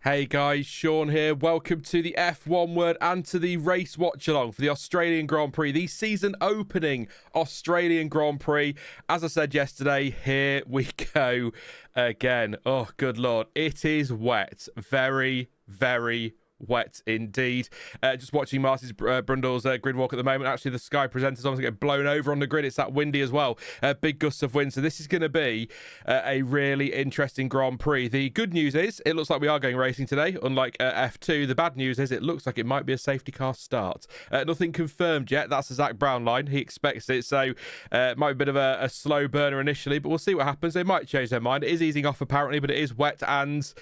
Hey guys, Sean here. Welcome to the F1 Word and to the race watch-along for the Australian Grand Prix, the season opening Australian Grand Prix. As I said yesterday, here we go again. Oh, good Lord. It is wet. Very, very wet indeed. Just watching Martin Brundle's grid walk at the moment. Actually, the Sky presenters almost get blown over on the grid. It's that windy as well. Big gusts of wind. So this is going to be a really interesting Grand Prix. The good news is it looks like we are going racing today, unlike F2. The bad news is it looks like it might be a safety car start. Nothing confirmed yet. That's the Zach Brown line. He expects it. So it might be a bit of a slow burner initially, but we'll see what happens. They might change their mind. It is easing off apparently, but it is wet, and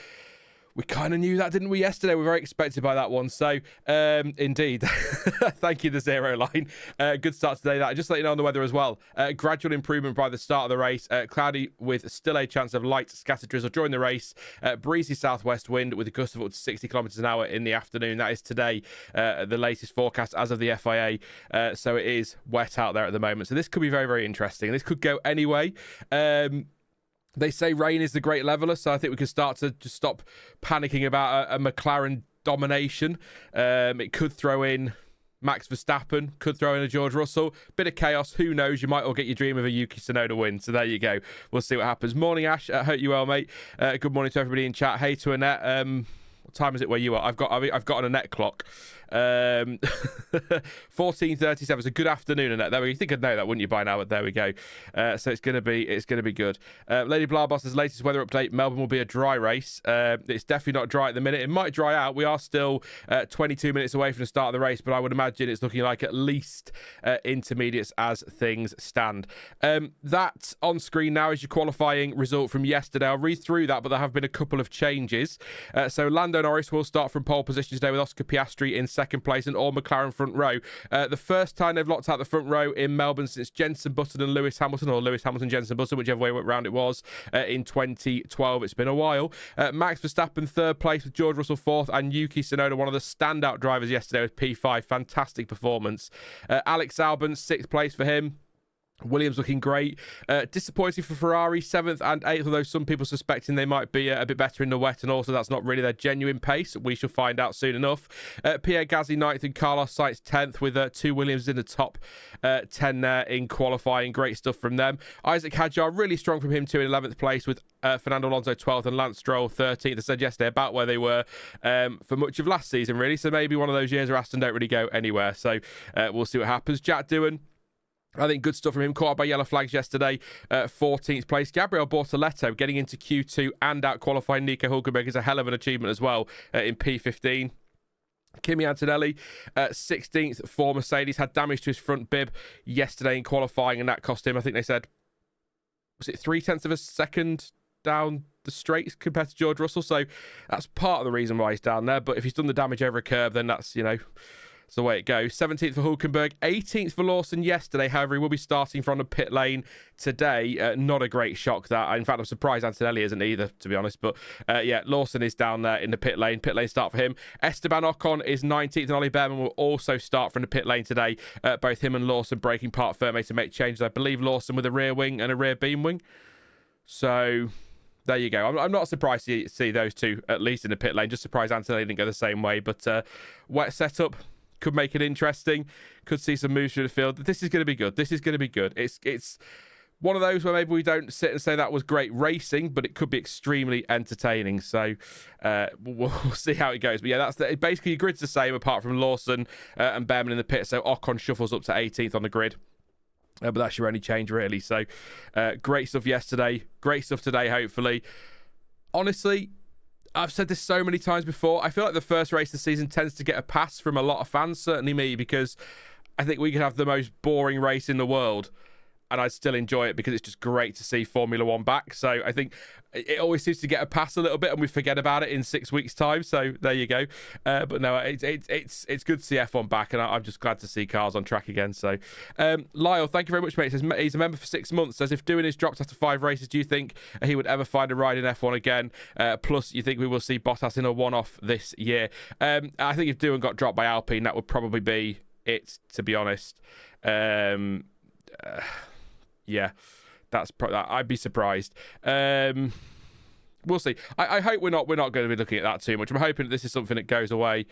we kind of knew that, didn't we, yesterday? We were very expected by that one. So, indeed. Thank you, the zero line. Good start today. That just let you know on the weather as well. Gradual improvement by the start of the race. Cloudy with still a chance of light scattered drizzle during the race. Breezy southwest wind with a gust of up to 60 kilometres an hour in the afternoon. That is today, the latest forecast as of the FIA. So it is wet out there at the moment. So this could be very, very interesting. This could go anyway. They say rain is the great leveler, so I think we can start to just stop panicking about a McLaren domination. It could throw in Max Verstappen, could throw in a George Russell. Bit of chaos, who knows? You might all get your dream of a Yuki Tsunoda win. So there you go. We'll see what happens. Morning, Ash. Hope you well, mate. Good morning to everybody in chat. Hey to Annette. What time is it where you are? I've got an Annette clock. 14:37. It's a good afternoon, Annette. There we go. You think I'd know that, wouldn't you, by now? But there we go. So it's gonna be good. Lady Blarbos's latest weather update: Melbourne will be a dry race. It's definitely not dry at the minute. It might dry out. We are still 22 minutes away from the start of the race, but I would imagine it's looking like at least intermediates as things stand. That on screen now is your qualifying result from yesterday. I'll read through that, but there have been a couple of changes. So Lando Norris will start from pole position today with Oscar Piastri in second place and all McLaren front row. The first time they've locked out the front row in Melbourne since Jenson Button and Lewis Hamilton, or Lewis Hamilton, Jenson Button, whichever way round it was, in 2012. It's been a while. Max Verstappen third place with George Russell fourth, and Yuki Tsunoda, one of the standout drivers yesterday, with P5. Fantastic performance. Alex Albon, sixth place for him. Williams looking great. Disappointing for Ferrari, 7th and 8th, although some people suspecting they might be a bit better in the wet, and also that's not really their genuine pace. We shall find out soon enough. Pierre Gasly 9th and Carlos Sainz 10th, with two Williams in the top 10 there in qualifying. Great stuff from them. Isaac Hadjar, really strong from him too, in 11th place, with Fernando Alonso 12th and Lance Stroll 13th. I said yesterday about where they were for much of last season, really. So maybe one of those years where Aston don't really go anywhere. So we'll see what happens. Jack Doohan, I think good stuff from him. Caught up by yellow flags yesterday. 14th place. Gabriel Bortoleto getting into Q2 and out qualifying Nico Hulkenberg is a hell of an achievement as well in P15. Kimi Antonelli, 16th for Mercedes, had damage to his front bib yesterday in qualifying, and that cost him, I think they said, was it 0.3 of a second down the straights compared to George Russell? So that's part of the reason why he's down there. But if he's done the damage over a curb, then that's, it's the way it goes. 17th for Hulkenberg, 18th for Lawson yesterday. However, he will be starting from the pit lane today. Not a great shock that. In fact, I'm surprised Antonelli isn't either, to be honest. But yeah, Lawson is down there in the pit lane. Pit lane start for him. Esteban Ocon is 19th, and Ollie Bearman will also start from the pit lane today. Both him and Lawson breaking part firmly to make changes. I believe Lawson with a rear wing and a rear beam wing. So there you go. I'm not surprised to see those two at least in the pit lane. Just surprised Antonelli didn't go the same way. But wet setup could make it interesting. Could see some moves through the field. This is going to be good. This is going to be good. It's one of those where maybe we don't sit and say that was great racing, but it could be extremely entertaining. So we'll see how it goes. But yeah, basically your grid's the same apart from Lawson and Bearman in the pit. So Ocon shuffles up to 18th on the grid. But that's your only change, really. So great stuff yesterday. Great stuff today, hopefully. Honestly, I've said this so many times before. I feel like the first race of the season tends to get a pass from a lot of fans, certainly me, because I think we could have the most boring race in the world and I'd still enjoy it because it's just great to see Formula One back. So I think it always seems to get a pass a little bit and we forget about it in 6 weeks' time. So there you go. But no, it's good to see F1 back, and I'm just glad to see cars on track again. So Lyle, thank you very much, mate. He says he's a member for 6 months. Says if Doohan is dropped after 5 races, do you think he would ever find a ride in F1 again? Plus, you think we will see Bottas in a one-off this year? I think if Doohan got dropped by Alpine, that would probably be it, to be honest. Yeah, I'd be surprised. we'll see. I hope we're not going to be looking at that too much. I'm hoping that this is something that goes away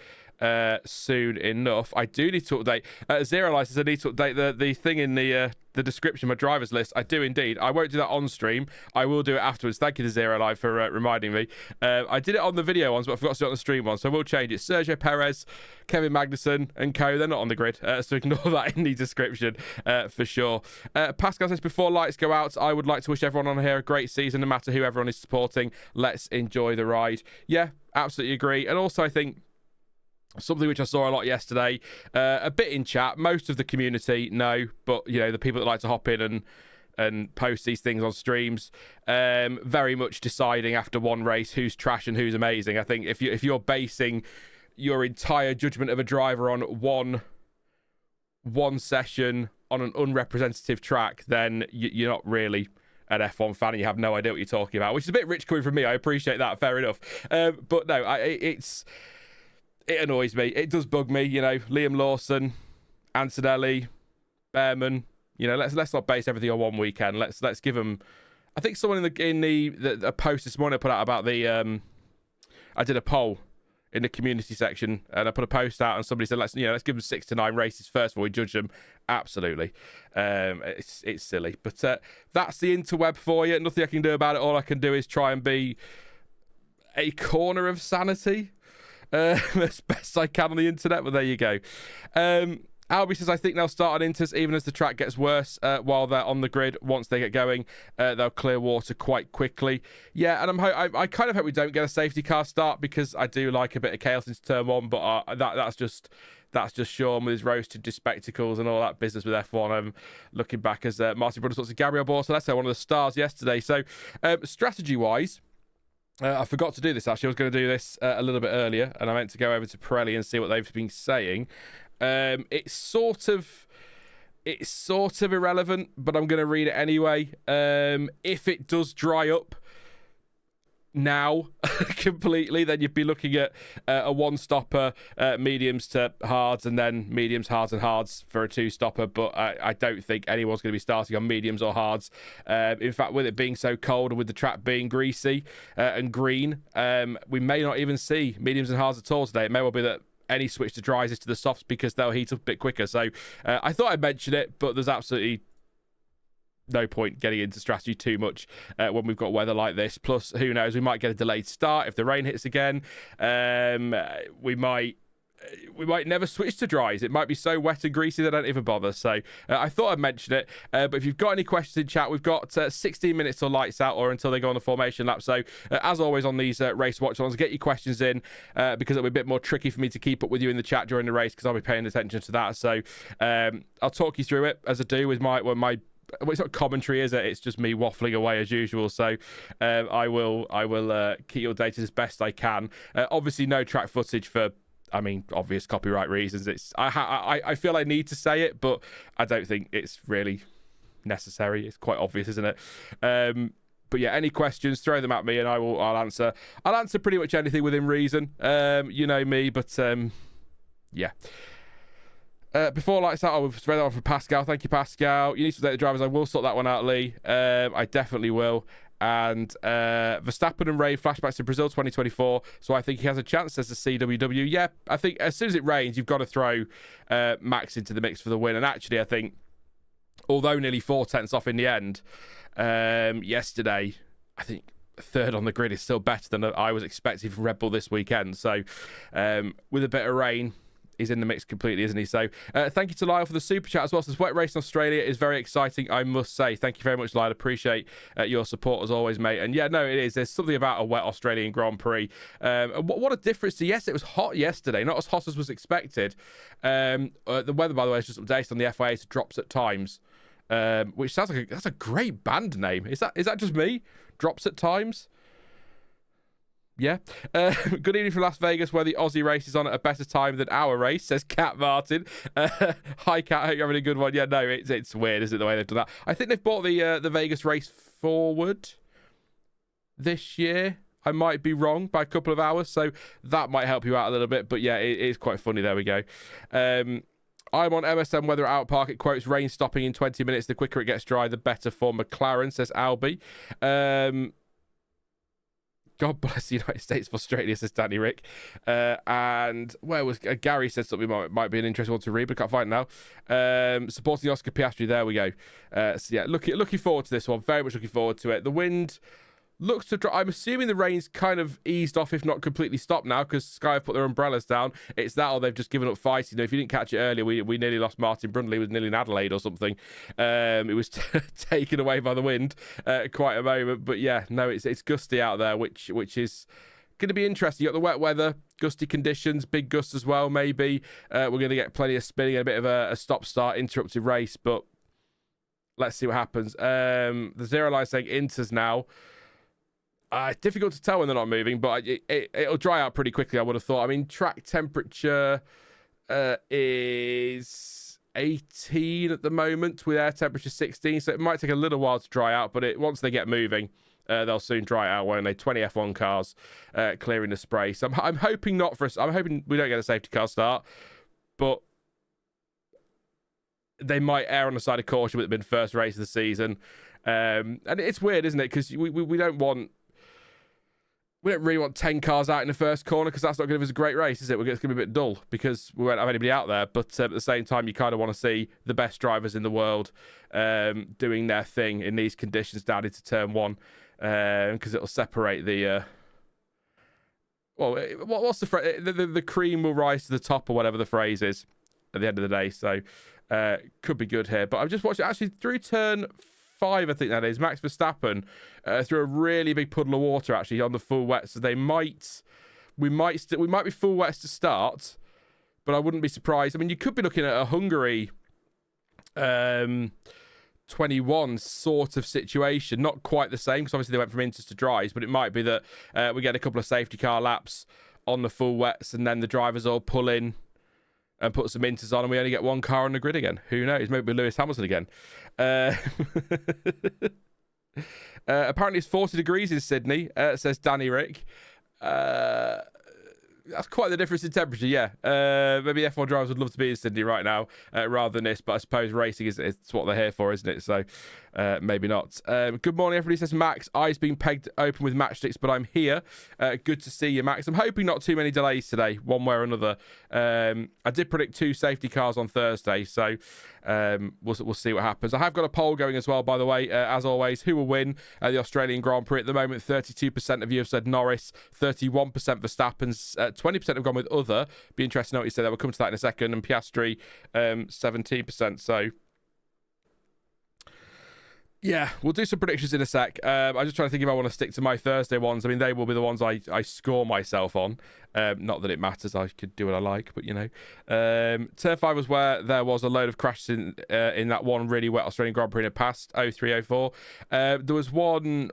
soon enough. I do need to update Zero License. I need to update the thing in the description of my driver's list. I do indeed. I won't do that on stream. I will do it afterwards. Thank you to Zero Live for reminding me. I did it on the video ones, but I forgot to do it on the stream one, so we'll change it. Sergio Perez, Kevin Magnussen, and co. They're not on the grid, so ignore that in the description for sure. Pascal says, before lights go out, I would like to wish everyone on here a great season, no matter who everyone is supporting. Let's enjoy the ride. Yeah, absolutely agree. And also, I think something which I saw a lot yesterday, a bit in chat. Most of the community know, but the people that like to hop in and post these things on streams, very much deciding after one race who's trash and who's amazing. I think if you're basing your entire judgment of a driver on one session on an unrepresentative track, then you're not really an F1 fan and you have no idea what you're talking about, which is a bit rich coming from me. I appreciate that, fair enough. But no, it annoys me. It does bug me. Liam Lawson, Antonelli, Bearman. Let's not base everything on one weekend. Let's give them. I think someone in the post this morning I put out about I did a poll in the community section and I put a post out and somebody said let's give them 6 to 9 races first before we judge them. Absolutely, it's silly. But that's the interweb for you. Nothing I can do about it. All I can do is try and be a corner of sanity. As best I can on the internet, but there you go. Albie says, I think they'll start on Inters even as the track gets worse while they're on the grid. Once they get going, they'll clear water quite quickly. Yeah, and I kind of hope we don't get a safety car start because I do like a bit of chaos into turn 1, but that's just Sean with his roasted spectacles and all that business with F1. I'm looking back as Martin Brothers talks to Gabriel Bortoleto, one of the stars yesterday. So strategy-wise, I forgot to do this, actually. I was going to do this a little bit earlier, and I meant to go over to Pirelli and see what they've been saying. It's sort of irrelevant, but I'm going to read it anyway. If it does dry up now completely, then you'd be looking at a one-stopper, mediums to hards, and then mediums, hards, and hards for a two-stopper. But I don't think anyone's going to be starting on mediums or hards. In fact, with it being so cold and with the track being greasy and green, we may not even see mediums and hards at all today. It may well be that any switch to dries is to the softs because they'll heat up a bit quicker. So I thought I'd mention it, but there's absolutely no point getting into strategy too much when we've got weather like this. Plus, who knows, we might get a delayed start if the rain hits again. We might never switch to dries. It might be so wet and greasy they don't even bother. So I thought I'd mention it. But if you've got any questions in chat, we've got 16 minutes till lights out or until they go on the formation lap. So as always on these race watch-alongs, get your questions in because it'll be a bit more tricky for me to keep up with you in the chat during the race because I'll be paying attention to that. So I'll talk you through it as I do with my well, it's not commentary, is it? It's just me waffling away as usual. So I will keep you updated as best I can. Obviously, no track footage for, obvious copyright reasons. I feel I need to say it, but I don't think it's really necessary. It's quite obvious, isn't it? But yeah, any questions, throw them at me, and I'll answer. I'll answer pretty much anything within reason. You know me, but yeah. Before lights out, I've read that one from Pascal. Thank you, Pascal. You need to update the drivers. I will sort that one out, Lee. I definitely will. And Verstappen and Ray flashbacks to Brazil 2024. So I think he has a chance, says the CWW. Yeah, I think as soon as it rains, you've got to throw Max into the mix for the win. And actually, I think, although nearly 4 tenths off in the end yesterday, I think third on the grid is still better than I was expecting from Red Bull this weekend. So with a bit of rain, he's in the mix completely, isn't he? So thank you to Lyle for the super chat as well. Says wet race in Australia is very exciting, I must say. Thank you very much, Lyle. Appreciate your support as always, mate. And yeah, no, it is. There's something about a wet Australian Grand Prix. What a difference to yes, it was hot yesterday, not as hot as was expected. The weather, by the way, is just updated on the FIA to drops at times, which sounds like that's a great band name. Is that just me? Drops at times. Yeah. Good evening from Las Vegas, where the Aussie race is on at a better time than our race, says Cat Martin. Hi, Cat. Hope you're having a good one. Yeah, no, it's weird, isn't it, the way they've done that? I think they've brought the Vegas race forward this year. I might be wrong by a couple of hours, so that might help you out a little bit. But yeah, it is quite funny. There we go. I'm on MSN Weather at Out Park. It quotes rain stopping in 20 minutes. The quicker it gets dry, the better for McLaren, says Albie. God bless the United States of Australia, says Danny Rick. And where was Gary said something might be an interesting one to read, but I can't find it now. Supporting Oscar Piastri, there we go. So yeah, looking forward to this one. Very much looking forward to it. The wind looks to drop. I'm assuming the rain's kind of eased off, if not completely stopped now, because Sky have put their umbrellas down. It's that, or they've just given up fighting. If you didn't catch it earlier, we nearly lost Martin Brundle. He was nearly in Adelaide or something. It was taken away by the wind quite a moment. But yeah, no, it's gusty out there, which is going to be interesting. You got the wet weather, gusty conditions, big gusts as well. Maybe we're going to get plenty of spinning and a bit of a stop-start interrupted race. But let's see what happens. The Zero Line saying Inters now. It's difficult to tell when they're not moving, but it'll dry out pretty quickly, I would have thought. I mean, track temperature is 18 at the moment, with air temperature 16, so it might take a little while to dry out, but once they get moving, they'll soon dry out, won't they? 20 F1 cars clearing the spray. So I'm hoping I'm hoping we don't get a safety car start, but they might err on the side of caution with it being first race of the season. And it's weird, isn't it? Because we don't really want 10 cars out in the first corner, because that's not going to give us a great race, is it? It's going to be a bit dull because we won't have anybody out there. But at the same time, you kind of want to see the best drivers in the world doing their thing in these conditions down into turn one, because it'll separate the... what's the phrase? The cream will rise to the top, or whatever the phrase is at the end of the day. So could be good here. But I've just watched it actually through turn 5, I think that is. Max Verstappen through a really big puddle of water actually on the full wet. So we might be full wets to start, but I wouldn't be surprised. I mean, you could be looking at a Hungary 21 sort of situation, not quite the same because obviously they went from inters to dries, but it might be that we get a couple of safety car laps on the full wets, and then the drivers all pull in and put some inters on, and we only get one car on the grid again. Who knows? Maybe Lewis Hamilton again. Apparently it's 40 degrees in Sydney, says Danny Rick. That's quite the difference in temperature, yeah. Maybe F1 drivers would love to be in Sydney right now rather than this, but I suppose racing is what they're here for, isn't it? So maybe not. Good morning, everybody, says Max. Eyes being pegged open with matchsticks, but I'm here. Good to see you, Max. I'm hoping not too many delays today, one way or another. I did predict 2 safety cars on Thursday, so we'll see what happens. I have got a poll going as well, by the way. As always, who will win the Australian Grand Prix? At the moment, 32% of you have said Norris, 31% Verstappen's, 20% have gone with other. Be interested to know what you say there. We'll come to that in a second. And Piastri, 17%. So yeah, we'll do some predictions in a sec. I'm just trying to think if I want to stick to my Thursday ones. I mean, they will be the ones I score myself on. Not that it matters. I could do what I like, but you know. Turn 5 was where there was a load of crashes in that one really wet Australian Grand Prix in the past, 03, 04. There was one...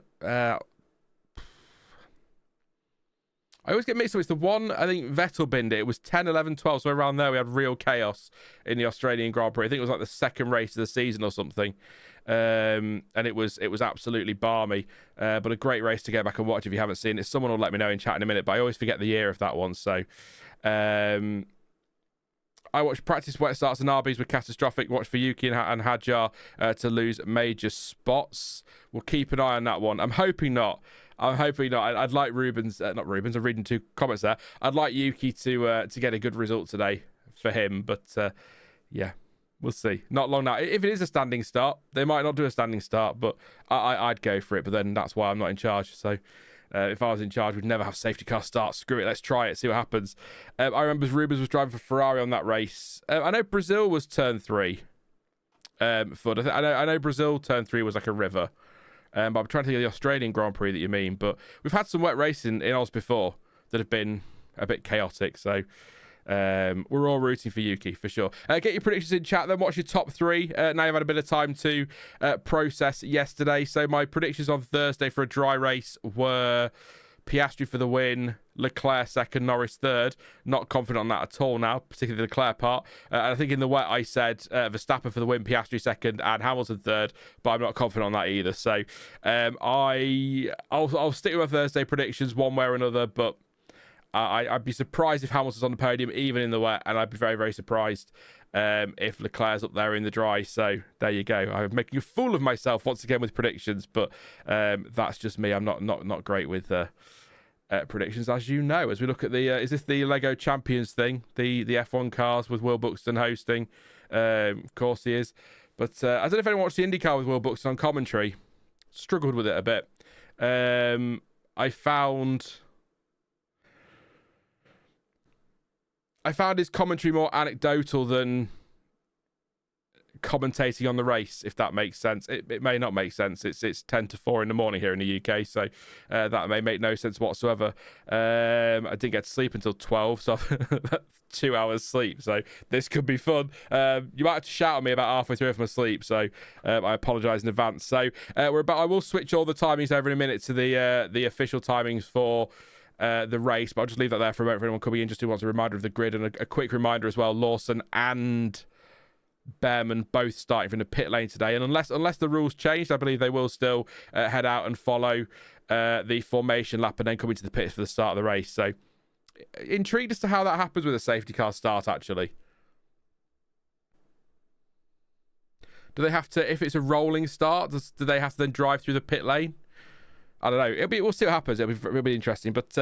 I always get mixed up. It's the one, I think Vettel binned it. It was 10, 11, 12. So around there, we had real chaos in the Australian Grand Prix. I think it was like the second race of the season or something. And it was absolutely balmy. But a great race to go back and watch if you haven't seen it. Someone will let me know in chat in a minute. But I always forget the year of that one. So I watched practice wet starts and RBs were catastrophic. Watch for Yuki and Hadjar to lose major spots. We'll keep an eye on that one. I'm hoping not. I'd like Rubens, not Rubens. I'm reading 2 comments there. I'd like Yuki to get a good result today for him, but yeah, we'll see. Not long now. If it is a standing start, they might not do a standing start, but I'd go for it. But then that's why I'm not in charge. So if I was in charge, we'd never have safety car start. Screw it. Let's try it. See what happens. I remember Rubens was driving for Ferrari on that race. I know Brazil was turn 3. I know Brazil turn 3 was like a river. But I'm trying to think of the Australian Grand Prix that you mean. But we've had some wet racing in Oz before that have been a bit chaotic. So we're all rooting for Yuki, for sure. Get your predictions in chat, then watch your top 3. Now you've had a bit of time to process yesterday. So my predictions on Thursday for a dry race were Piastri for the win, Leclerc second, Norris third. Not confident on that at all now, particularly the Leclerc part. And I think in the wet I said Verstappen for the win, Piastri second, and Hamilton third, but I'm not confident on that either. So I'll stick with my Thursday predictions one way or another, but I'd be surprised if Hamilton's on the podium even in the wet, and I'd be very, very surprised if Leclerc's up there in the dry. So there you go. I'm making a fool of myself once again with predictions, but that's just me. I'm not great with predictions, as you know, as we look at the is this the Lego Champions thing, the F1 cars with Will Buxton hosting? Of course he is, but I don't know if anyone watched the IndyCar with Will Buxton on commentary. Struggled with it a bit. I found his commentary more anecdotal than commentating on the race, if that makes sense. It may not make sense. It's 10 to 4 in the morning here in the UK, so that may make no sense whatsoever. I didn't get to sleep until 12, so 2 hours sleep, so this could be fun. You might have to shout at me about halfway through if I'm asleep, so I apologise in advance. So I will switch all the timings over in a minute to the official timings for the race, but I'll just leave that there for a moment for anyone coming in just who wants a reminder of the grid, and a quick reminder as well, Lawson and Bearman both starting from the pit lane today, and unless the rules changed, I believe they will still head out and follow the formation lap and then come into the pits for the start of the race. So intrigued as to how that happens with a safety car start, actually. Do they have to, if it's a rolling start, do they have to then drive through the pit lane? I don't know. We'll see what happens. It'll be interesting. But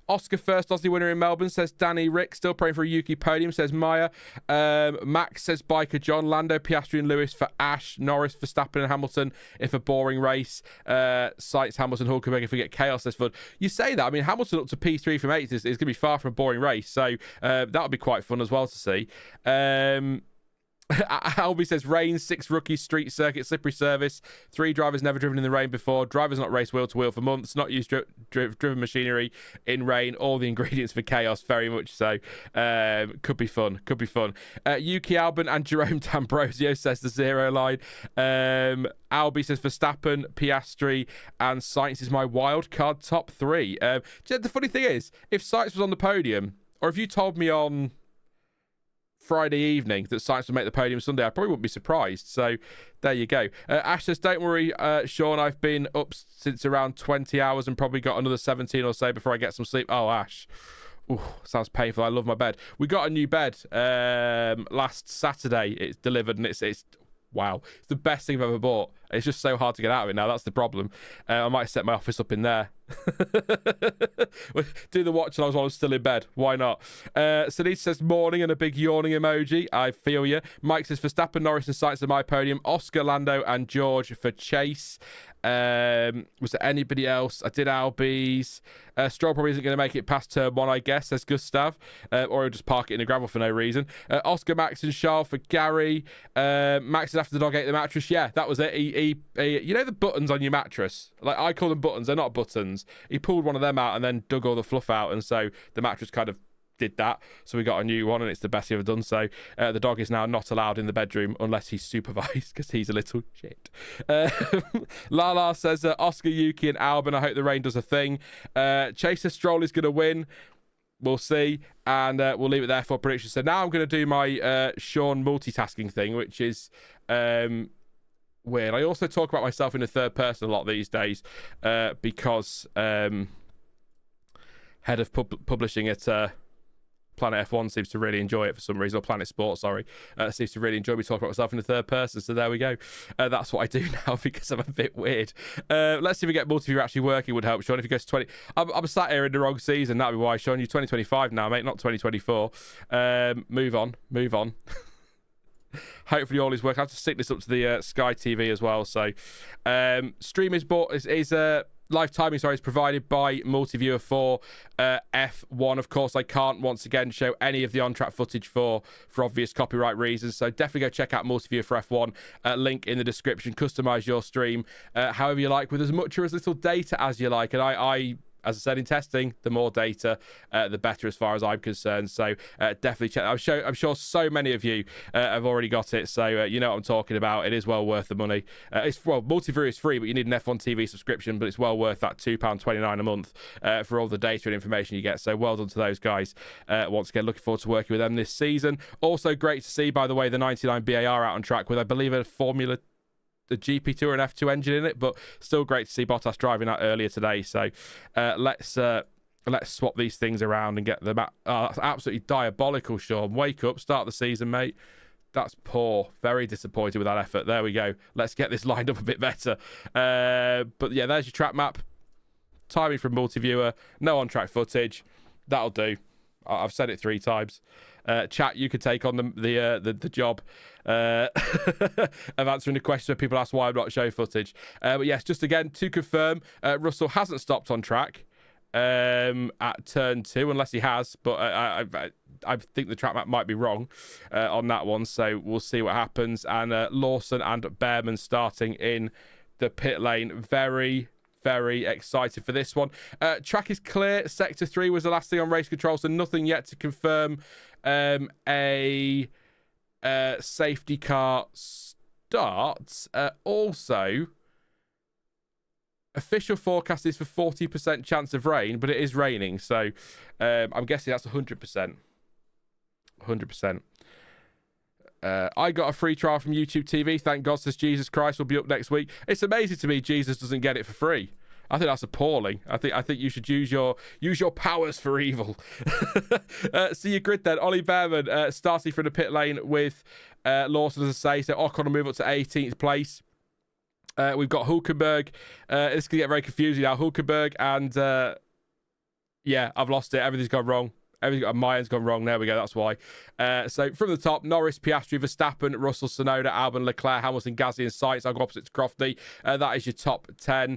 Oscar, first Aussie winner in Melbourne, says Danny Rick. Still praying for a Yuki podium, says Maya. Max says Biker John. Lando, Piastri and Lewis for Ash. Norris, Verstappen and Hamilton if a boring race. Sainz, Hamilton, Hulkenberg if we get chaos, says Fud. You say that. I mean, Hamilton up to P3 from 8 is going to be far from a boring race. So that'll be quite fun as well to see. Albie says rain, 6 rookies, street circuit, slippery service, 3 drivers never driven in the rain before, drivers not raced wheel to wheel for months, not used driven machinery in rain, all the ingredients for chaos, very much so. Could be fun. Yuki, Albon and Jerome D'Ambrosio says the 0 line. Albie says Verstappen, Piastri and Sainz is my wild card top 3. The funny thing is, if Sainz was on the podium, or if you told me on Friday evening that Sainz would make the podium Sunday, I probably wouldn't be surprised. So there you go. Ash says, don't worry, Sean, I've been up since around 20 hours and probably got another 17 or so before I get some sleep. Oh, Ash. Ooh, sounds painful. I love my bed. We got a new bed last Saturday. It's delivered and it's wow. It's the best thing I've ever bought. It's just so hard to get out of it now. That's the problem. I might set my office up in there. Do the Watchalongs while I'm still in bed. Why not? Sanita says morning and a big yawning emoji. I feel you. Mike says Verstappen, Norris and Sainz at my podium. Oscar, Lando and George for Chase. Was there anybody else? I did Albie's. Stroll probably isn't going to make it past turn 1, I guess, says Gustav. Or he'll just park it in the gravel for no reason. Oscar, Max and Charles for Gary. Max said after the dog ate the mattress. Yeah, that was it. He you know the buttons on your mattress? Like, I call them buttons. They're not buttons. He pulled one of them out and then dug all the fluff out. And so the mattress kind of did that, so we got a new one and it's the best he ever done. So the dog is now not allowed in the bedroom unless he's supervised because he's a little shit. Lala says Oscar, Yuki and Albon, I hope the rain does a thing. Chaser Stroll is going to win, we'll see, and we'll leave it there for predictions. So now I'm going to do my Sean multitasking thing, which is weird. I also talk about myself in the third person a lot these days because head of publishing at Planet F1 seems to really enjoy it for some reason, or Planet Sports, sorry, seems to really enjoy me talking about myself in the third person. So there we go. That's what I do now because I'm a bit weird. Let's see if we get multi-view actually working. Would help, Sean. If you go to 20, I'm sat here in the wrong season. That'd be why, Sean. You're 2025 now, mate, not 2024. Move on. Hopefully all is working. I have to stick this up to the Sky TV as well. So stream is live timing, is provided by Multiviewer for F1. Of course, I can't once again show any of the on-track footage for obvious copyright reasons, so definitely go check out Multiviewer for F1. Link in the description. Customize your stream however you like, with as much or as little data as you like. And I as I said in testing, the more data, the better as far as I'm concerned. So definitely check. I'm sure so many of you have already got it. So you know what I'm talking about. It is well worth the money. Multiview is free, but you need an F1 TV subscription. But it's well worth that £2.29 a month for all the data and information you get. So well done to those guys. Once again, looking forward to working with them this season. Also great to see, by the way, the 99 BAR out on track with, I believe, a Formula the GP2 or an F2 engine in it, but still great to see Bottas driving that earlier today. So let's swap these things around and get them out. Oh, that's absolutely diabolical, Sean. Wake up, start the season, mate. That's poor. Very disappointed with that effort. There we go. Let's get this lined up a bit better. But yeah, there's your track map. timing from multi-viewer, no on-track footage. That'll do. I've said it 3 times. Chat, you could take on the job of answering the questions when people ask why I'm not showing footage. But yes, just again to confirm, Russell hasn't stopped on track at turn 2, unless he has. But I think the track map might be wrong on that one, so we'll see what happens. And Lawson and Bearman starting in the pit lane. Very excited for this one. Track is clear. Sector 3 was the last thing on race control, so nothing yet to confirm a safety car start. Also, official forecast is for 40% chance of rain, but it is raining, so I'm guessing that's 100%. 100%. I got a free trial from YouTube TV. Thank God, says Jesus Christ. Will be up next week. It's amazing to me Jesus doesn't get it for free. I think that's appalling. I think you should use your powers for evil. See your grid then. Ollie Bearman starting from the pit lane with Lawson, as I say. So Ocon will move up to 18th place. We've got Hulkenberg. This can get very confusing now. Hulkenberg and yeah, I've lost it. Everything's gone wrong. Mine's gone wrong. There we go. That's why. So from the top, Norris, Piastri, Verstappen, Russell, Tsunoda, Albon, Leclerc, Hamilton, Gasly, and Sainz. I'll go opposite to Crofty. That is your top 10.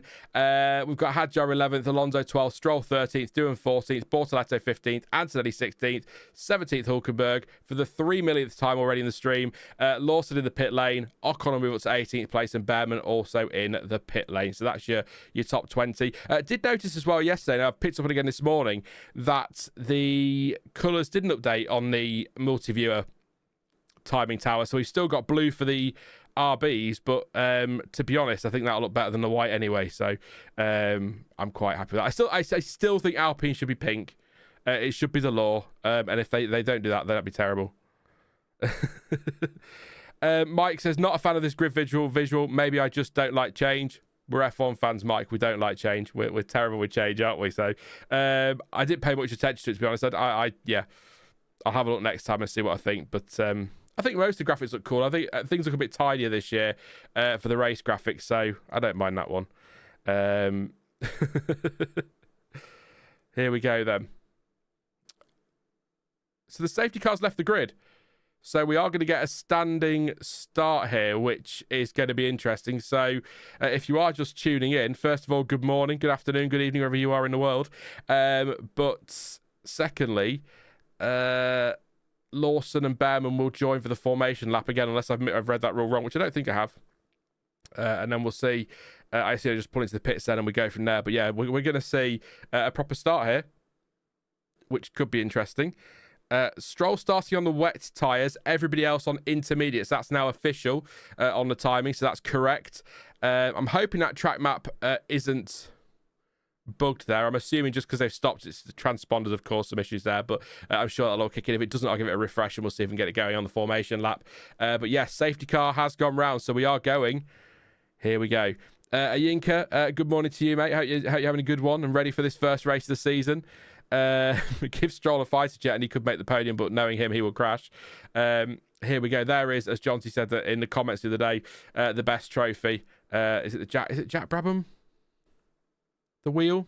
We've got Hadjar 11th, Alonso 12th, Stroll 13th, Doohan 14th, Bortoleto 15th, Antonelli 16th, 17th Hulkenberg for the 3 millionth time already in the stream. Lawson in the pit lane. Ocon will move up to 18th place, and Bearman also in the pit lane. So that's your top 20. Did notice as well yesterday, and I've picked up it again this morning, that the colours didn't update on the multi-viewer timing tower, so we've still got blue for the RBs, but to be honest, I think that'll look better than the white anyway, so I'm quite happy with that. I still think Alpine should be pink. It should be the law, and if they don't do that, then that'd be terrible. Mike says, not a fan of this grid visual. Maybe I just don't like change. We're F1 fans, Mike. We don't like change. We're terrible with change, aren't we? So I didn't pay much attention to it, to be honest. Yeah, I'll have a look next time and see what I think. But I think most of the graphics look cool. I think things look a bit tidier this year for the race graphics, so I don't mind that one. Here we go then. So the safety car's left the grid. So we are going to get a standing start here, which is going to be interesting. So if you are just tuning in, first of all, good morning, good afternoon, good evening, wherever you are in the world. But secondly, Lawson and Bearman will join for the formation lap again, unless I've read that rule wrong, which I don't think I have. And then we'll see. I see I just pull into the pits then and we go from there. But yeah, we're going to see a proper start here, which could be interesting. Stroll starting on the wet tyres, everybody else on intermediates. That's now official on the timing, so that's correct. I'm hoping that track map isn't bugged there. I'm assuming just because they've stopped, it's the transponders, of course, some issues there, but I'm sure that'll all kick in. If it doesn't, I'll give it a refresh and we'll see if we can get it going on the formation lap. But yes, safety car has gone round, so we are going. Here we go. Ayinka, good morning to you, mate. Hope you're having a good one and ready for this first race of the season. Give Stroll a fighter jet and he could make the podium, but knowing him, he will crash. Here we go. There is, as Jonty said that in the comments the other day, the best trophy. Is it Jack Brabham? The wheel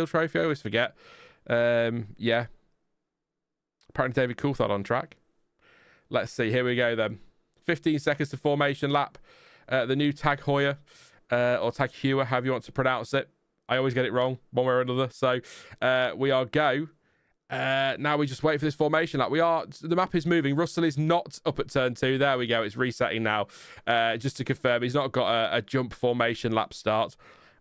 trophy. I always forget. Yeah. Apparently David Coulthard on track. Let's see. Here we go then. 15 seconds to formation lap. The new Tag Heuer or Tag Heuer, however you want to pronounce it. I always get it wrong, one way or another. So we are go. Now we just wait for this formation lap. The map is moving. Russell is not up at turn 2. There we go. It's resetting now. Just to confirm, he's not got a jump formation lap start.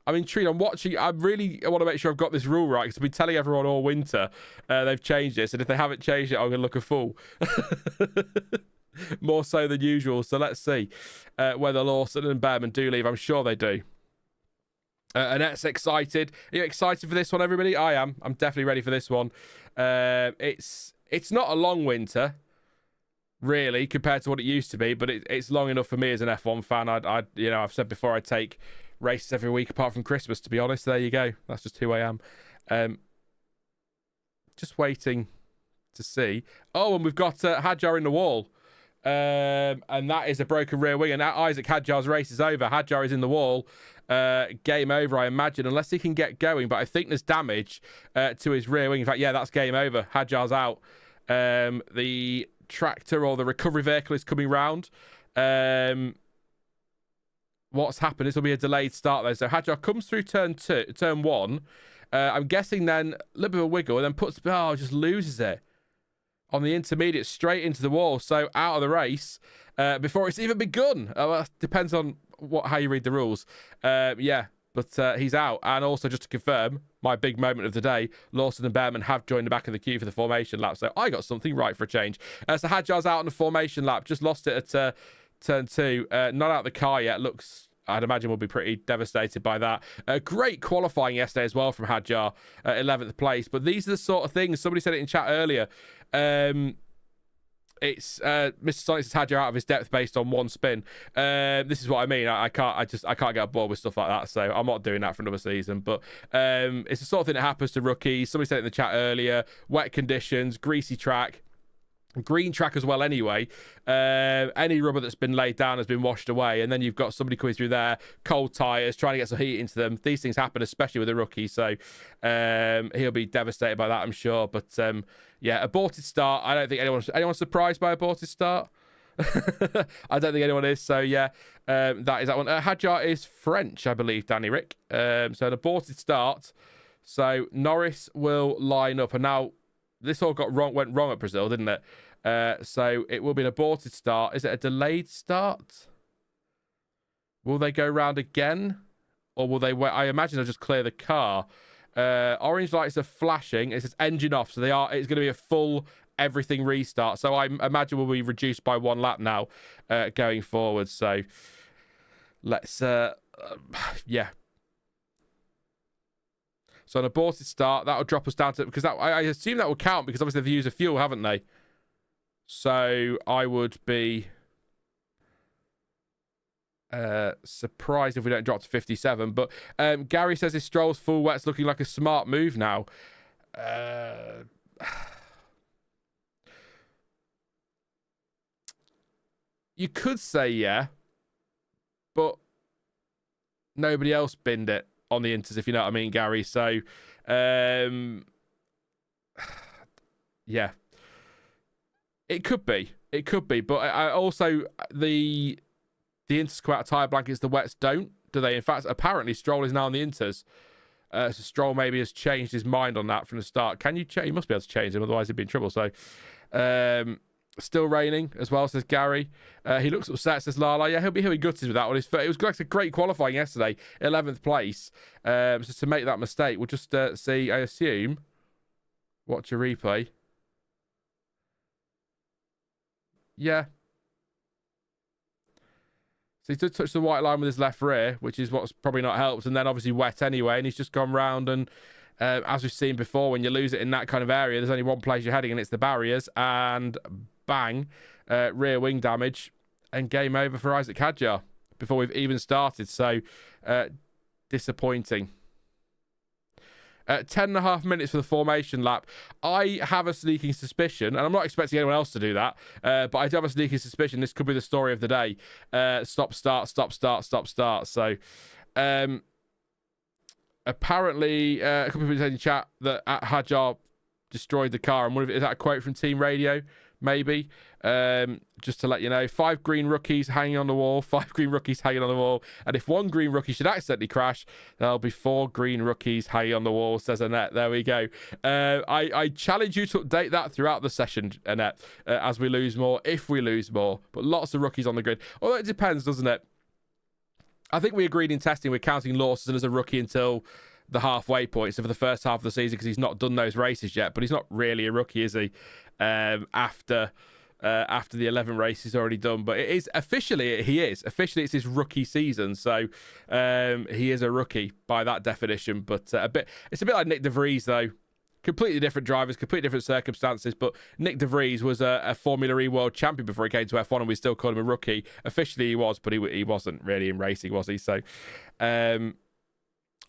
I'm intrigued. I'm watching. I want to make sure I've got this rule right, because I've been telling everyone all winter they've changed this. And if they haven't changed it, I'm going to look a fool. More so than usual. So let's see whether Lawson and Bearman do leave. I'm sure they do. Annette's excited. Are you excited for this one, everybody? I am. I'm definitely ready for this one. It's not a long winter, really, compared to what it used to be, but it's long enough for me as an F1 fan. I've said before, I take races every week apart from Christmas, to be honest. There you go. That's just who I am. Just waiting to see. Oh, and we've got Hadjar in the wall. And that is a broken rear wing. And now Isaac Hadjar's race is over. Hadjar is in the wall. Game over, I imagine, unless he can get going. But I think there's damage to his rear wing. In fact, yeah, that's game over. Hadjar's out. The tractor or the recovery vehicle is coming round. What's happened? This will be a delayed start though. So Hadjar comes through turn 1. I'm guessing then a little bit of a wiggle and then just loses it on the intermediate straight into the wall. So out of the race before it's even begun. Depends on how you read the rules. But he's out. And also just to confirm, my big moment of the day, Lawson and Bearman have joined the back of the queue for the formation lap. So I got something right for a change. So Hadjar's out on the formation lap. Just lost it at turn 2. Not out the car yet. I'd imagine we'll be pretty devastated by that. Great qualifying yesterday as well from Hadjar, 11th place. But these are the sort of things, somebody said it in chat earlier, it's Mr. Sonic says Hadjar out of his depth based on one spin. This is what I mean. I can't get on board with stuff like that, so I'm not doing that for another season. But it's the sort of thing that happens to rookies. Somebody said it in the chat earlier. Wet conditions, greasy track. Green track as well anyway. Any rubber that's been laid down has been washed away, and then you've got somebody coming through there, cold tyres, trying to get some heat into them. These things happen, especially with a rookie, so he'll be devastated by that, I'm sure. But aborted start. I don't think anyone's surprised by aborted start. I don't think anyone is. So that is that one. Hadjar is French, I believe, Danny Rick. So an aborted start. So Norris will line up, and now this all went wrong at Brazil, didn't it? So it will be an aborted start. Is it a delayed start? Will they go round again? Or will they wait? I imagine they'll just clear the car. Orange lights are flashing. It says engine off. So it's going to be a full everything restart. So I imagine we'll be reduced by 1 lap now going forward. So let's, So an aborted start, that'll drop us down to, because I assume that will count because obviously they've used a fuel, haven't they? So I would be surprised if we don't drop to 57. But Gary says his Stroll's full wet's looking like a smart move now. You could say yeah, but nobody else binned it on the inters, if you know what I mean, Gary. So, yeah, it could be. But I also the inters come out of tyre blankets, the wets don't, do they? In fact, apparently Stroll is now on the inters. So Stroll maybe has changed his mind on that from the start. Can you change? You must be able to change him, otherwise he'd be in trouble. So, still raining as well, says Gary. He looks upset, says Lala. Yeah, he'll be gutted with that one. It was like a great qualifying yesterday, 11th place. So to make that mistake, we'll just see, I assume, watch a replay. Yeah. So he did touch the white line with his left rear, which is what's probably not helped, and then obviously wet anyway, and he's just gone round and as we've seen before, when you lose it in that kind of area, there's only one place you're heading, and it's the barriers, and bang, rear wing damage, and game over for Isaac Hadjar before we've even started. So disappointing. 10.5 minutes for the formation lap. I have a sneaking suspicion, and I'm not expecting anyone else to do that, but I do have a sneaking suspicion this could be the story of the day. Stop, start. So apparently, a couple of people said in chat that Hadjar destroyed the car. And is that a quote from Team Radio? Maybe. Just to let you know, 5 green rookies hanging on the wall. 5 green rookies hanging on the wall. And if 1 green rookie should accidentally crash, there'll be 4 green rookies hanging on the wall, says Annette. There we go. I challenge you to update that throughout the session, Annette, as we lose more, if we lose more. But lots of rookies on the grid. Although it depends, doesn't it? I think we agreed in testing we're counting Lawson as a rookie until the halfway point, so for the first half of the season, because he's not done those races yet, but he's not really a rookie, is he? After the 11 races already done, but it is officially it's his rookie season, so he is a rookie by that definition. But it's a bit like Nick De Vries though. Completely different drivers, completely different circumstances, but Nick De Vries was a Formula E world champion before he came to F1, and we still call him a rookie. Officially he was, but he wasn't really in racing, was he? So I'm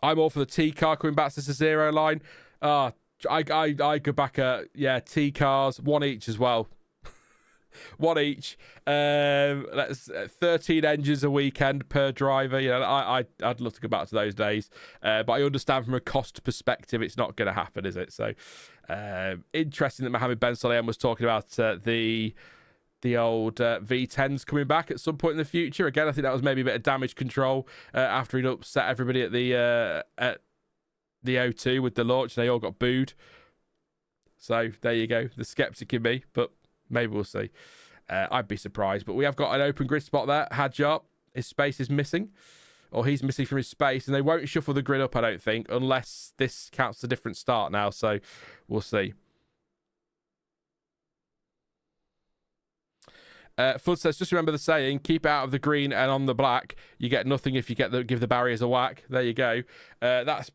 all for the T car coming back to the 0 line. I go back T cars, 1 each as well. one each. That's 13 engines a weekend per driver. You know, I'd love to go back to those days, but I understand from a cost perspective, it's not going to happen, is it? So, interesting that Mohammed Ben Sulayem was talking about the old V10s coming back at some point in the future. Again, I think that was maybe a bit of damage control after he'd upset everybody at the O2 with the launch. They all got booed. So there you go, the skeptic in me, but maybe we'll see. I'd be surprised, but we have got an open grid spot there. Hadjar, his space is missing, or he's missing from his space, and they won't shuffle the grid up, I don't think, unless this counts a different start now, so we'll see. Flood says, just remember the saying, keep out of the green and on the black. You get nothing if you give the barriers a whack. There you go. There's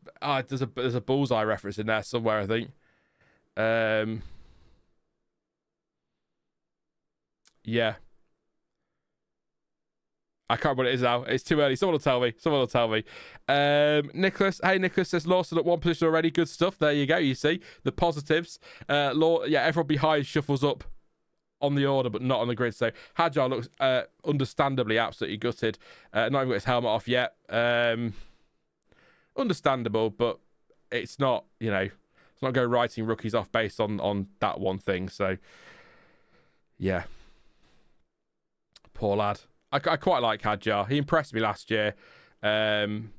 a bullseye reference in there somewhere, I think. Yeah. I can't remember what it is now. It's too early. Someone will tell me. Nicholas. Hey, Nicholas says Lawson at one position already. Good stuff. There you go. You see the positives. Everyone behind shuffles up on the order, but not on the grid. So Hadjar looks understandably absolutely gutted. Not even got his helmet off yet. Understandable, but it's not, it's not going writing rookies off based on that one thing. So, yeah. Poor lad. I quite like Hadjar. He impressed me last year. But,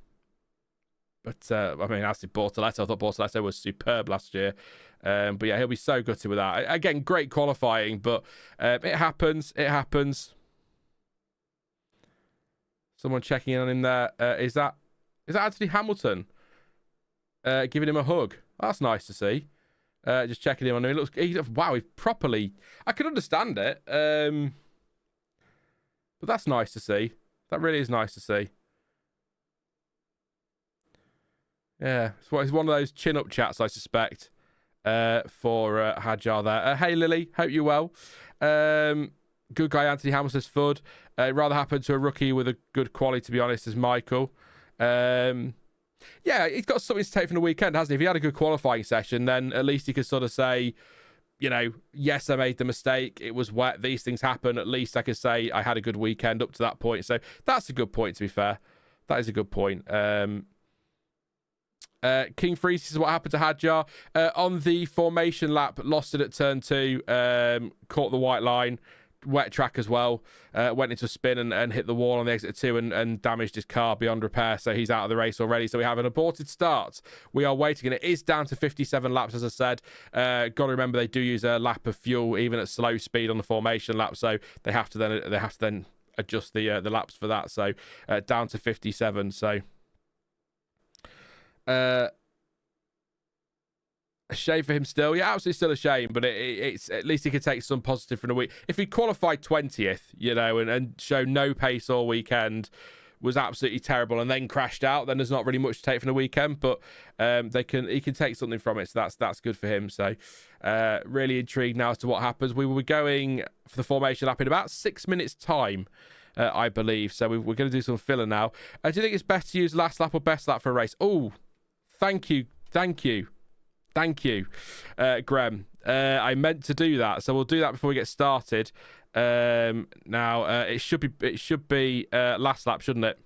as did Bortoleto. I thought Bortoleto was superb last year. But yeah, he'll be so gutted with that. Again, great qualifying, but it happens. It happens. Someone checking in on him there. Is that Anthony Hamilton? Giving him a hug. That's nice to see. Just checking him on him. Wow, he's properly... I can understand it. But that's nice to see. That really is nice to see. Yeah, it's one of those chin-up chats, I suspect, for Hadjar there. Hey, Lily, hope you're well. Good guy, Anthony Hamilton's FUD. Rather happen to a rookie with a good quality, to be honest, as Michael. Yeah, he's got something to take from the weekend, hasn't he? If he had a good qualifying session, then at least he could sort of say, yes, I made the mistake. It was wet. These things happen. At least I could say I had a good weekend up to that point. So that's a good point, to be fair. That is a good point. King Freeze is what happened to Hadjar. On the formation lap, lost it at turn 2, caught the white line, wet track as well, went into a spin and hit the wall on the exit 2 and damaged his car beyond repair, so he's out of the race already. So we have an aborted start. We are waiting, and it is down to 57 laps, as I said. Got to remember they do use a lap of fuel even at slow speed on the formation lap, so they have to then adjust the laps for that. So down to 57. So a shame for him still. Yeah, absolutely still a shame, but it's at least he could take some positive from the week. If he qualified 20th, and showed no pace all weekend, was absolutely terrible, and then crashed out, then there's not really much to take from the weekend, but he can take something from it, so that's good for him. So really intrigued now as to what happens. We will be going for the formation lap in about 6 minutes time, I believe, so we're going to do some filler now. Do you think it's best to use last lap or best lap for a race? Oh, thank you, Graham. I meant to do that, so we'll do that before we get started. Now it should be last lap, shouldn't it?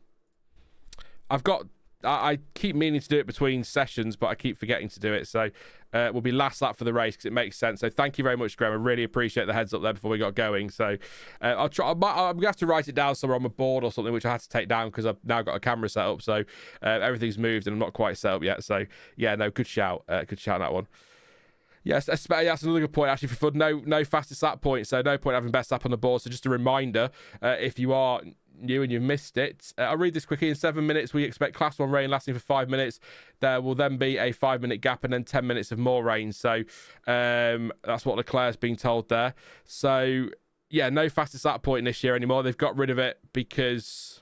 I keep meaning to do it between sessions, but I keep forgetting to do it. So will be last lap for the race because it makes sense. So thank you very much, Graham. I really appreciate the heads up there before we got going. So I'll try. I'm gonna have to write it down somewhere on my board or something, which I had to take down because I've now got a camera set up. So everything's moved and I'm not quite set up yet. So yeah, no, good shout. Good shout on that one. Yes, that's another good point actually for FUD. No fastest lap point, so no point having best lap on the board. So just a reminder, if you are new and you've missed it, I'll read this quickly. In 7 minutes, we expect Class 1 rain lasting for 5 minutes. There will then be a 5-minute gap and then 10 minutes of more rain. So that's what Leclerc's being told there. So yeah, no fastest lap point this year anymore. They've got rid of it because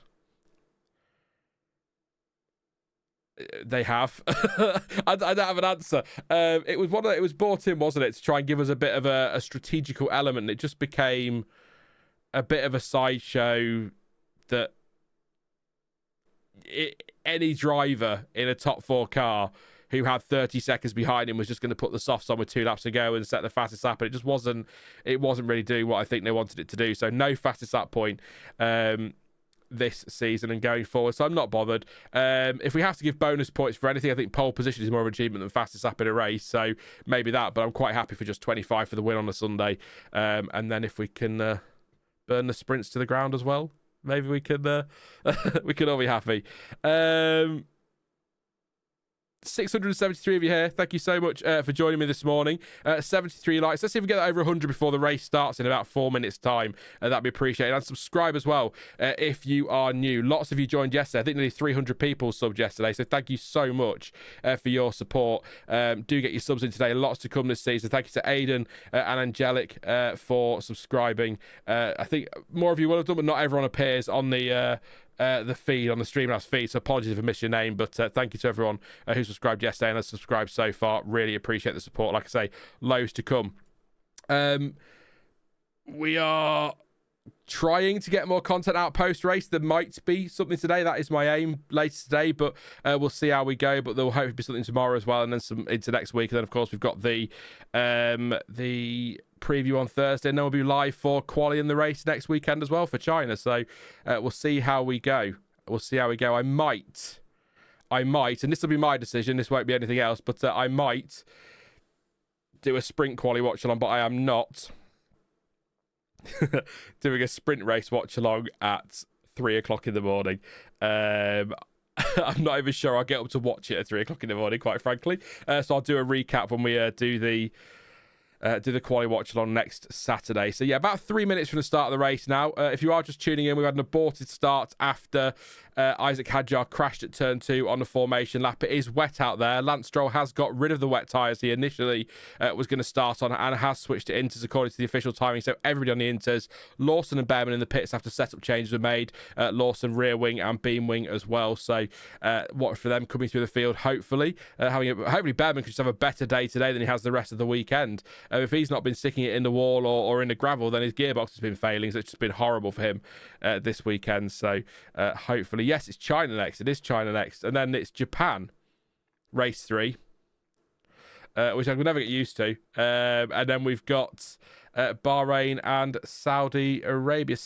they have. I don't have an answer. It was brought in, wasn't it, to try and give us a bit of a strategical element. And it just became a bit of a sideshow that any driver in a top 4 car who had 30 seconds behind him, was just going to put the softs on with 2 laps to go and set the fastest lap. And it just wasn't really doing what I think they wanted it to do. So no fastest lap point this season and going forward. So I'm not bothered. If we have to give bonus points for anything, I think pole position is more of an achievement than fastest lap in a race. So maybe that, but I'm quite happy for just 25 for the win on a Sunday. And then if we can burn the sprints to the ground as well, maybe we could we could all be happy. 673 of you here. Thank you so much for joining me this morning. 73 likes. Let's see if we get that over 100 before the race starts in about 4 minutes time. That'd be appreciated. And subscribe as well if you are new. Lots of you joined yesterday. I think nearly 300 people subbed yesterday, so thank you so much for your support. Do get your subs in today. Lots to come this season. Thank you to Aidan and Angelic for subscribing. I think more of you will have done, but not everyone appears on the feed, on the Streamhouse feed, so apologies if I missed your name, but thank you to everyone who subscribed yesterday and has subscribed so far. Really appreciate the support. Like I say, loads to come. We are trying to get more content out post-race. There might be something today. That is my aim later today, but we'll see how we go. But there will hopefully be something tomorrow as well, and then some into next week. And then, of course, we've got the preview on Thursday, and then we'll be live for quali in the race next weekend as well for China. So we'll see how we go. I might, and this will be my decision, this won't be anything else, but I might do a sprint quali watch along, but I am not doing a sprint race watch along at 3 o'clock in the morning. I'm not even sure I'll get up to watch it at 3 o'clock in the morning, quite frankly. So I'll do a recap when we do the quali watch along next Saturday. So yeah, about 3 minutes from the start of the race now. If you are just tuning in, we had an aborted start after Isaac Hadjar crashed at turn 2 on the formation lap. It is wet out there. Lance Stroll has got rid of the wet tyres he initially was going to start on, and has switched to inters according to the official timing. So everybody on the inters. Lawson and Bearman in the pits after setup changes were made. Lawson rear wing and beam wing as well. So watch for them coming through the field. Hopefully Bearman could just have a better day today than he has the rest of the weekend. If he's not been sticking it in the wall or in the gravel, then his gearbox has been failing. So it's just been horrible for him this weekend. So hopefully, yes, it's China next. It is China next. And then it's Japan, race 3, which I will never get used to. And then we've got Bahrain and Saudi Arabia.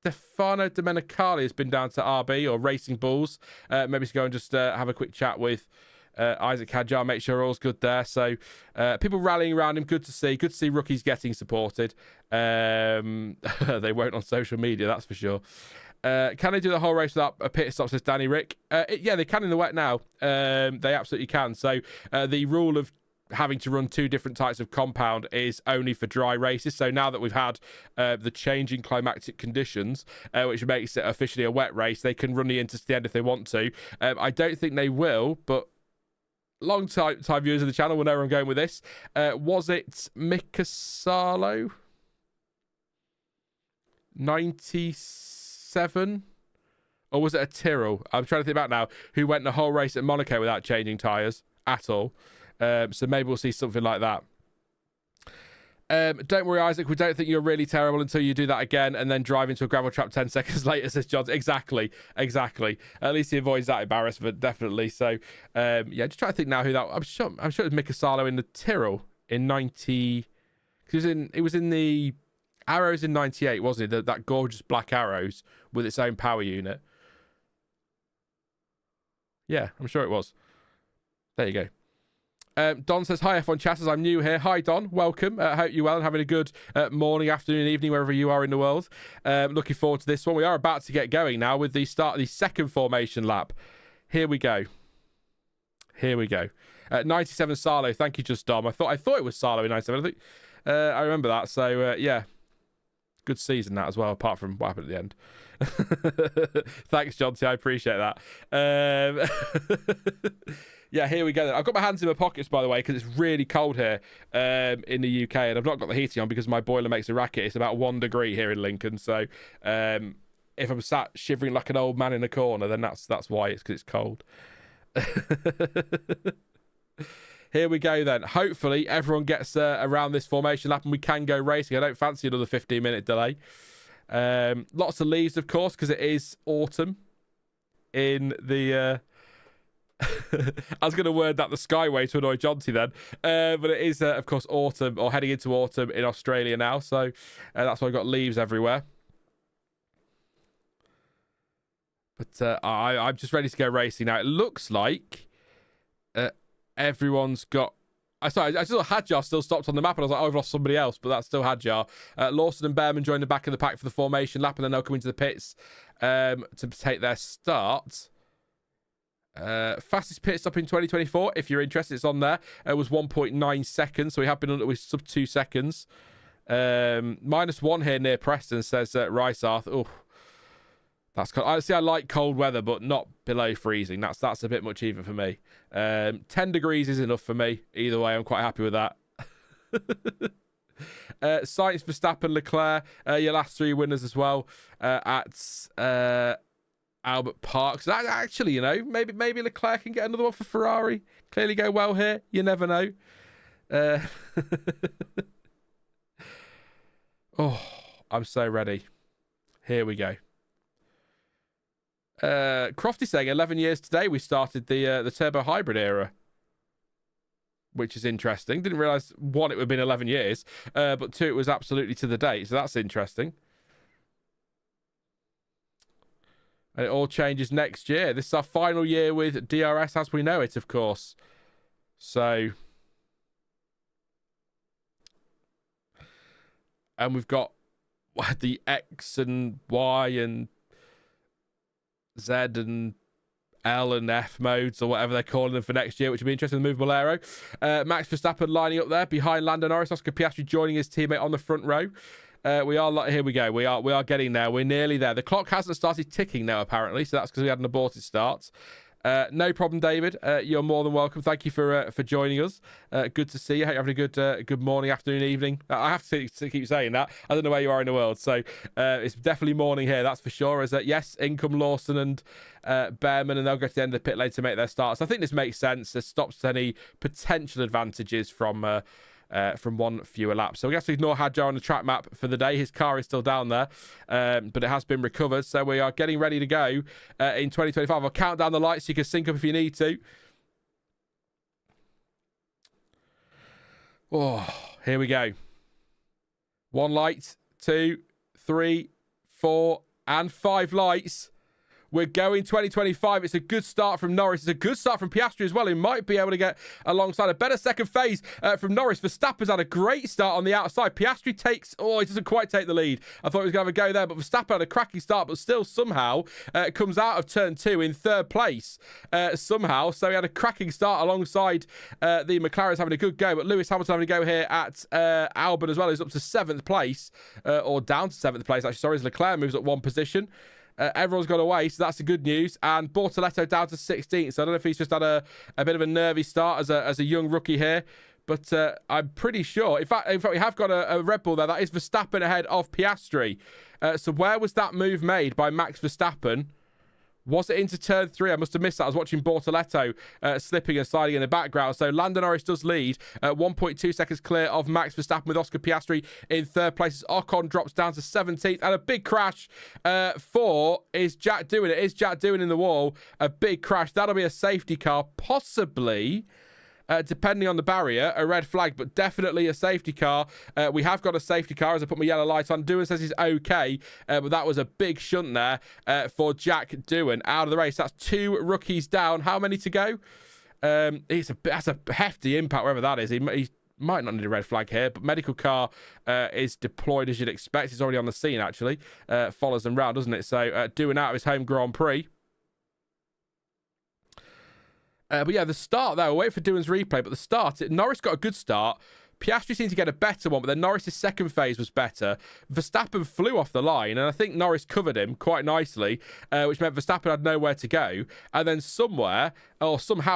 Stefano Domenicali has been down to RB, or Racing Bulls. Maybe to go and just have a quick chat with Isaac Hadjar, make sure all's good there. So people rallying around him, good to see rookies getting supported. They won't on social media, that's for sure. Can they do the whole race without a pit stop, says Danny Rick? Yeah, they can in the wet now. They absolutely can. So the rule of having to run 2 different types of compound is only for dry races. So now that we've had the changing climatic conditions, which makes it officially a wet race, they can run the inters to the end if they want to. I don't think they will, but long time viewers of the channel will know where I'm going with this. Was it Mika Salo? 97? Or was it a Tyrrell? I'm trying to think about now. Who went the whole race at Monaco without changing tyres at all. So maybe we'll see something like that. Don't worry, Isaac. We don't think you're really terrible until you do that again and then drive into a gravel trap 10 seconds later, says John. Exactly. At least he avoids that embarrassment, definitely. So, yeah, just trying to think now who that... I'm sure it was Mika Salo in the Tyrrell in 90... It was in the Arrows in 98, wasn't it? That gorgeous black Arrows with its own power unit. Yeah, I'm sure it was. There you go. Don says, hi, F1 chatters. I'm new here. Hi, Don. Welcome. Hope you're well and having a good morning, afternoon, evening, wherever you are in the world. Looking forward to this one. We are about to get going now with the start of the second formation lap. Here we go. 97 Salo. Thank you, Just Dom. I thought it was Salo in 97. I think I remember that. So, yeah. Good season, that as well, apart from what happened at the end. Thanks, John T. I appreciate that. Yeah, here we go then. I've got my hands in my pockets, by the way, because it's really cold here in the UK, and I've not got the heating on because my boiler makes a racket. It's about 1 degree here in Lincoln, so if I'm sat shivering like an old man in a corner, then that's why. It's because it's cold. Here we go then. Hopefully everyone gets around this formation lap and we can go racing. I don't fancy another 15-minute delay. Lots of leaves, of course, because it is autumn in the I was going to word that the Skyway to annoy Jonty then. But it is, of course, autumn, or heading into autumn in Australia now. So that's why I've got leaves everywhere. But I'm just ready to go racing now. It looks like everyone's got... Sorry, I just thought Hadjar still stopped on the map, and I was like, oh, I've lost somebody else, but that's still Hadjar. Lawson and Bearman joined the back of the pack for the formation lap, and then they'll come into the pits to take their start. Fastest pit stop in 2024, if you're interested, it's on there. It was 1.9 seconds, so we have been under with sub 2 seconds. -1 here near Preston, says Rysarth. Oh, that's cold. I see. I like cold weather, but not below freezing. That's a bit much even for me. 10 degrees is enough for me. Either way, I'm quite happy with that. Sainz, Verstappen, Leclerc, your last 3 winners as well at Albert Park. So that actually, you know, maybe Leclerc can get another one for Ferrari. Clearly go well here. You never know. Oh, I'm so ready. Here we go. Crofty saying 11 years today we started the turbo hybrid era, which is interesting. Didn't realise, 1, it would have been 11 years, but 2, it was absolutely to the date, so that's interesting. And it all changes next year. This is our final year with DRS as we know it, of course. So, and we've got the X and Y and Z and L and F modes, or whatever they're calling them for next year, which will be interesting to move Bolero. Max Verstappen lining up there behind Lando Norris. Oscar Piastri joining his teammate on the front row. Here we go. We are getting there. We're nearly there. The clock hasn't started ticking now, apparently, so that's because we had an aborted start. No problem, David. You're more than welcome. Thank you for joining us. Good to see you. Hope you're having a good morning, afternoon, evening. I have to keep saying that. I don't know where you are in the world, so it's definitely morning here, that's for sure. As yes, in come Lawson and Bearman, and they'll go to the end of the pit lane to make their starts. I think this makes sense. This stops any potential advantages from one fewer lap. So we have to ignore Hadjar on the track map for the day. His car is still down there, but it has been recovered. So we are getting ready to go in 2025. I'll count down the lights so you can sync up if you need to. Oh, here we go. 1 light, 2, 3, 4, and 5 lights. We're going 2025. It's a good start from Norris. It's a good start from Piastri as well. He might be able to get alongside. A better second phase from Norris. Verstappen's had a great start on the outside. Piastri he doesn't quite take the lead. I thought he was going to have a go there, but Verstappen had a cracking start, but still somehow comes out of turn 2 in 3rd place somehow. So he had a cracking start alongside the McLaren's having a good go, but Lewis Hamilton having a go here at Albon as well. He's up to 7th place, or down to 7th place, actually. Sorry, as Leclerc moves up 1 position. Everyone's gone away, so that's the good news. And Bortoleto down to 16th. So I don't know if he's just had a bit of a nervy start as a young rookie here. But I'm pretty sure. In fact, we have got a Red Bull there. That is Verstappen ahead of Piastri. So where was that move made by Max Verstappen? Was it into turn 3? I must have missed that. I was watching Bortoleto slipping and sliding in the background. So Lando Norris does lead. 1.2 seconds clear of Max Verstappen with Oscar Piastri in 3rd place. Ocon drops down to 17th. And a big crash is Jack Doohan. It is Jack Doohan in the wall. A big crash. That'll be a safety car. Possibly... depending on the barrier, a red flag, but definitely a safety car. We have got a safety car as I put my yellow light on. Doohan says he's okay, but that was a big shunt there for Jack Doohan out of the race. That's 2 rookies down. How many to go? That's a hefty impact, wherever that is. He might not need a red flag here, but medical car is deployed as you'd expect. He's already on the scene, actually. Follows them round, doesn't it? So Doohan out of his home Grand Prix. But yeah, the start there, we're waiting for Doohan's replay, but the start, Norris got a good start. Piastri seemed to get a better one, but then Norris's second phase was better. Verstappen flew off the line, and I think Norris covered him quite nicely, which meant Verstappen had nowhere to go. And then somehow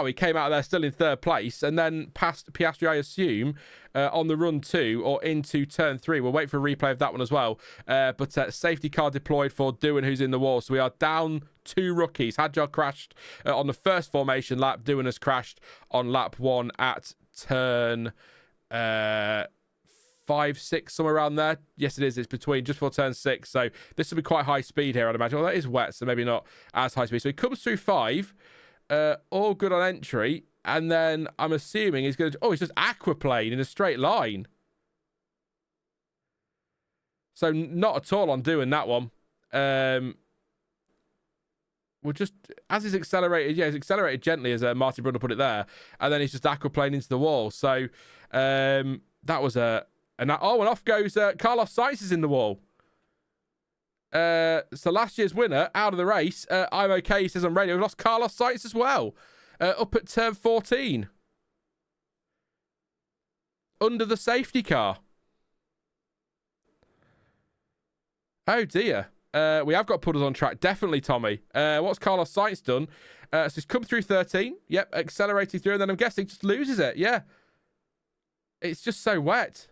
he came out of there still in 3rd place, and then passed Piastri, I assume, on the run 2 or into turn 3. We'll wait for a replay of that one as well. But safety car deployed for Doohan, who's in the wall. So we are down 2 rookies. Hadjar crashed on the first formation lap. Doohan has crashed on lap 1 at turn 5, 6, somewhere around there. Yes, it is. It's between just before turn 6. So this will be quite high speed here, I'd imagine. Well, that is wet, so maybe not as high speed. So he comes through 5. all good on entry. And then I'm assuming he's going to... Oh, it's just aquaplane in a straight line. So not at all on doing that one. We'll just... As he's accelerated... Yeah, he's accelerated gently, as Martin Brundle put it there. And then he's just aquaplane into the wall. So that was a... And off goes Carlos Sainz is in the wall. So last year's winner, out of the race. I'm okay, he says on radio. We've lost Carlos Sainz as well. Up at turn 14. Under the safety car. Oh, dear. We have got puddles on track. Definitely, Tommy. What's Carlos Sainz done? So he's come through 13. Yep, accelerating through. And then I'm guessing just loses it. Yeah. It's just so wet.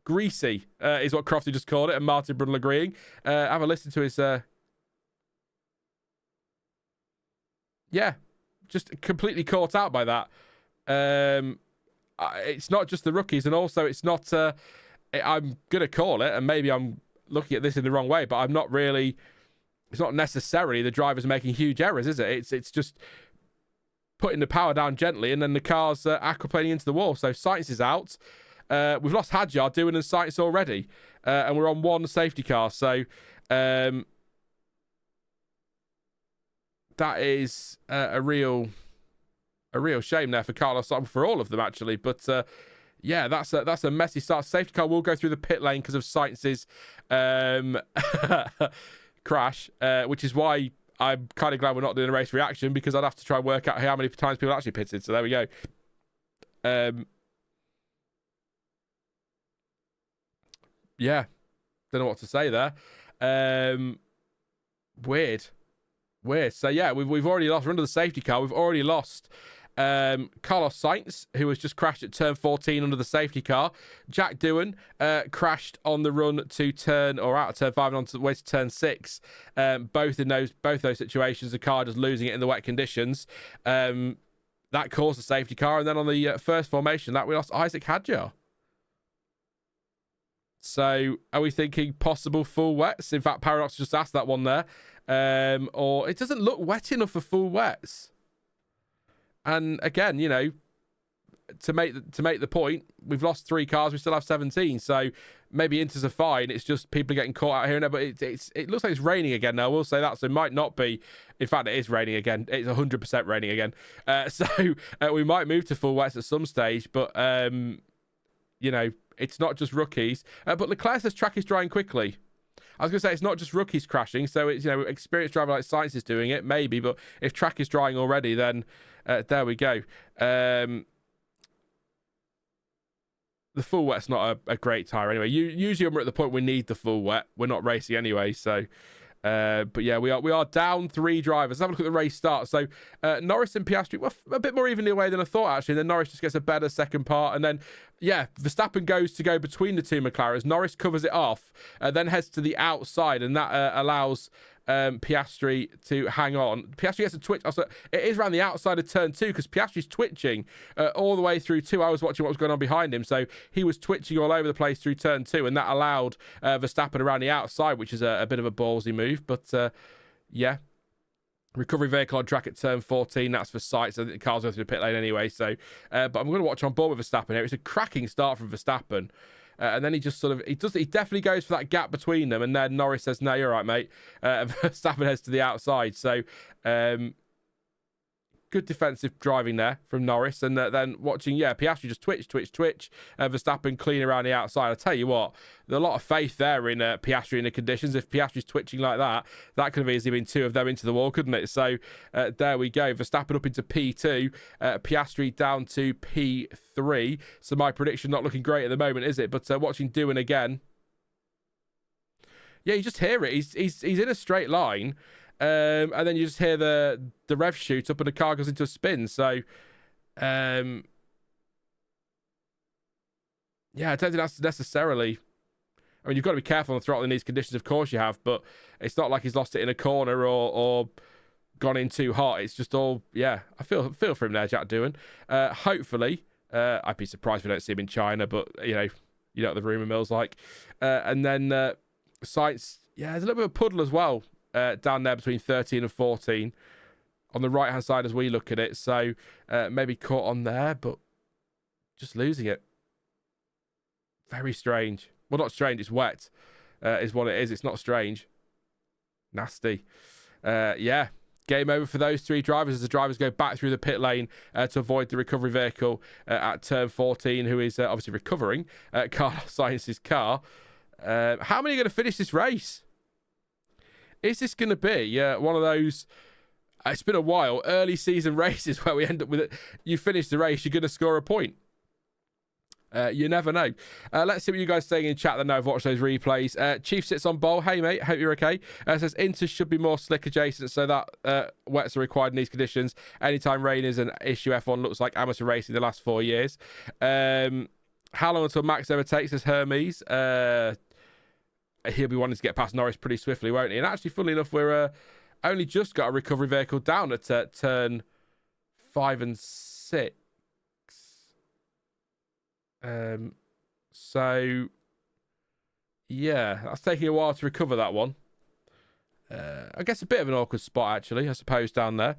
Greasy is what Crofty just called it. And Martin Brundle agreeing. Have a listen to his... Yeah, just completely caught out by that. It's not just the rookies, and also it's not... I'm going to call it, and maybe I'm looking at this in the wrong way, but I'm not really... It's not necessarily the drivers making huge errors, is it? It's just putting the power down gently, and then the car's aquaplaning into the wall. So Sainz is out. We've lost Hadjar, Doohan and Sainz already, and we're on one safety car. So... that is a real shame there for Carlos, for all of them actually. But yeah, that's a messy start. Safety car will go through the pit lane because of Sainz's crash, which is why I'm kind of glad we're not doing a race reaction, because I'd have to try and work out how many times people actually pitted. So there we go. Yeah, don't know what to say there. Weird. So yeah, we've already lost. We're under the safety car. We've already lost Carlos Sainz, who has just crashed at turn 14 under the safety car. Jack Doohan crashed on the run to turn, or out of turn 5 and on the way to turn 6. Both those situations, the car just losing it in the wet conditions. That caused the safety car, and then on the first formation, that we lost Isaac Hadjar. So are we thinking possible full wets? In fact, Paradox just asked that one there. Or it doesn't look wet enough for full wets. And again, you know, to make the point, we've lost 3 cars, we still have 17. So maybe Inters are fine. It's just people are getting caught out here and there. But it looks like it's raining again now. I will say that. So it might not be. In fact, it is raining again. It's 100% raining again. So we might move to full wets at some stage. But you know, it's not just rookies. But Leclerc says track is drying quickly. I was going to say it's not just rookies crashing, so it's, you know, experienced driver like Sainz is doing it, maybe, but if track is drying already, then there we go. The full wet's not a great tyre anyway. Usually when we're at the point we need the full wet, we're not racing anyway, so... but yeah, we are down 3 drivers. Let's have a look at the race start. So Norris and Piastri were a bit more evenly away than I thought, actually. And then Norris just gets a better second part. And then, yeah, Verstappen goes to go between the 2 McLarens. Norris covers it off, then heads to the outside. And that allows Piastri to hang on. Piastri gets a twitch. Also, it is around the outside of turn 2 because Piastri's twitching all the way through 2. I was watching what was going on behind him, so he was twitching all over the place through turn 2, and that allowed Verstappen around the outside, which is a bit of a ballsy move. But yeah, recovery vehicle on track at turn 14. That's for sight. So the car's going through the pit lane anyway. So, but I'm going to watch on board with Verstappen here. It's a cracking start from Verstappen. And then he just sort of, he definitely goes for that gap between them. And then Norris says, no, you're right, mate. Verstappen heads to the outside. So, good defensive driving there from Norris. And then watching, yeah, Piastri just twitch. Verstappen clean around the outside. I tell you what, there's a lot of faith there in Piastri in the conditions. If Piastri's twitching like that, that could have easily been 2 of them into the wall, couldn't it? So there we go. Verstappen up into P2. Piastri down to P3. So my prediction not looking great at the moment, is it? But watching Doohan again. Yeah, you just hear it. He's in a straight line. And then you just hear the rev shoot up and the car goes into a spin. So, yeah, I don't think that's necessarily... I mean, you've got to be careful on the throttle in these conditions, of course you have, but it's not like he's lost it in a corner or gone in too hot. It's just all, yeah, I feel for him there, Jack Doohan. Hopefully, I'd be surprised if we don't see him in China, but, you know what the rumour mill's like. And then Sainz, yeah, there's a little bit of a puddle as well. down there between 13 and 14 on the right-hand side as we look at it. So maybe caught on there, but just losing it. Very strange. Well, not strange. It's wet is what it is. It's not strange. Nasty. Yeah. Game over for those three drivers as the drivers go back through the pit lane to avoid the recovery vehicle at turn 14, who is obviously recovering Carlos Sainz's car. How many are going to finish this race? Is this going to be one of those, it's been a while, early season races where we end up with it, you finish the race, you're going to score a point? You never know. Let's see what you guys are saying in chat that know I've watched those replays. Chief sits on bowl. Hey, mate. Hope you're okay. Says Inter should be more slick adjacent so that wets are required in these conditions. Anytime rain is an issue, F1 looks like amateur racing the last 4 years. How long until Max overtakes us, Hermes? He'll be wanting to get past Norris pretty swiftly, won't he? And actually, funnily enough, we're only just got a recovery vehicle down at turn 5 and 6. So yeah, that's taking a while to recover that one. I guess a bit of an awkward spot actually, I suppose, down there.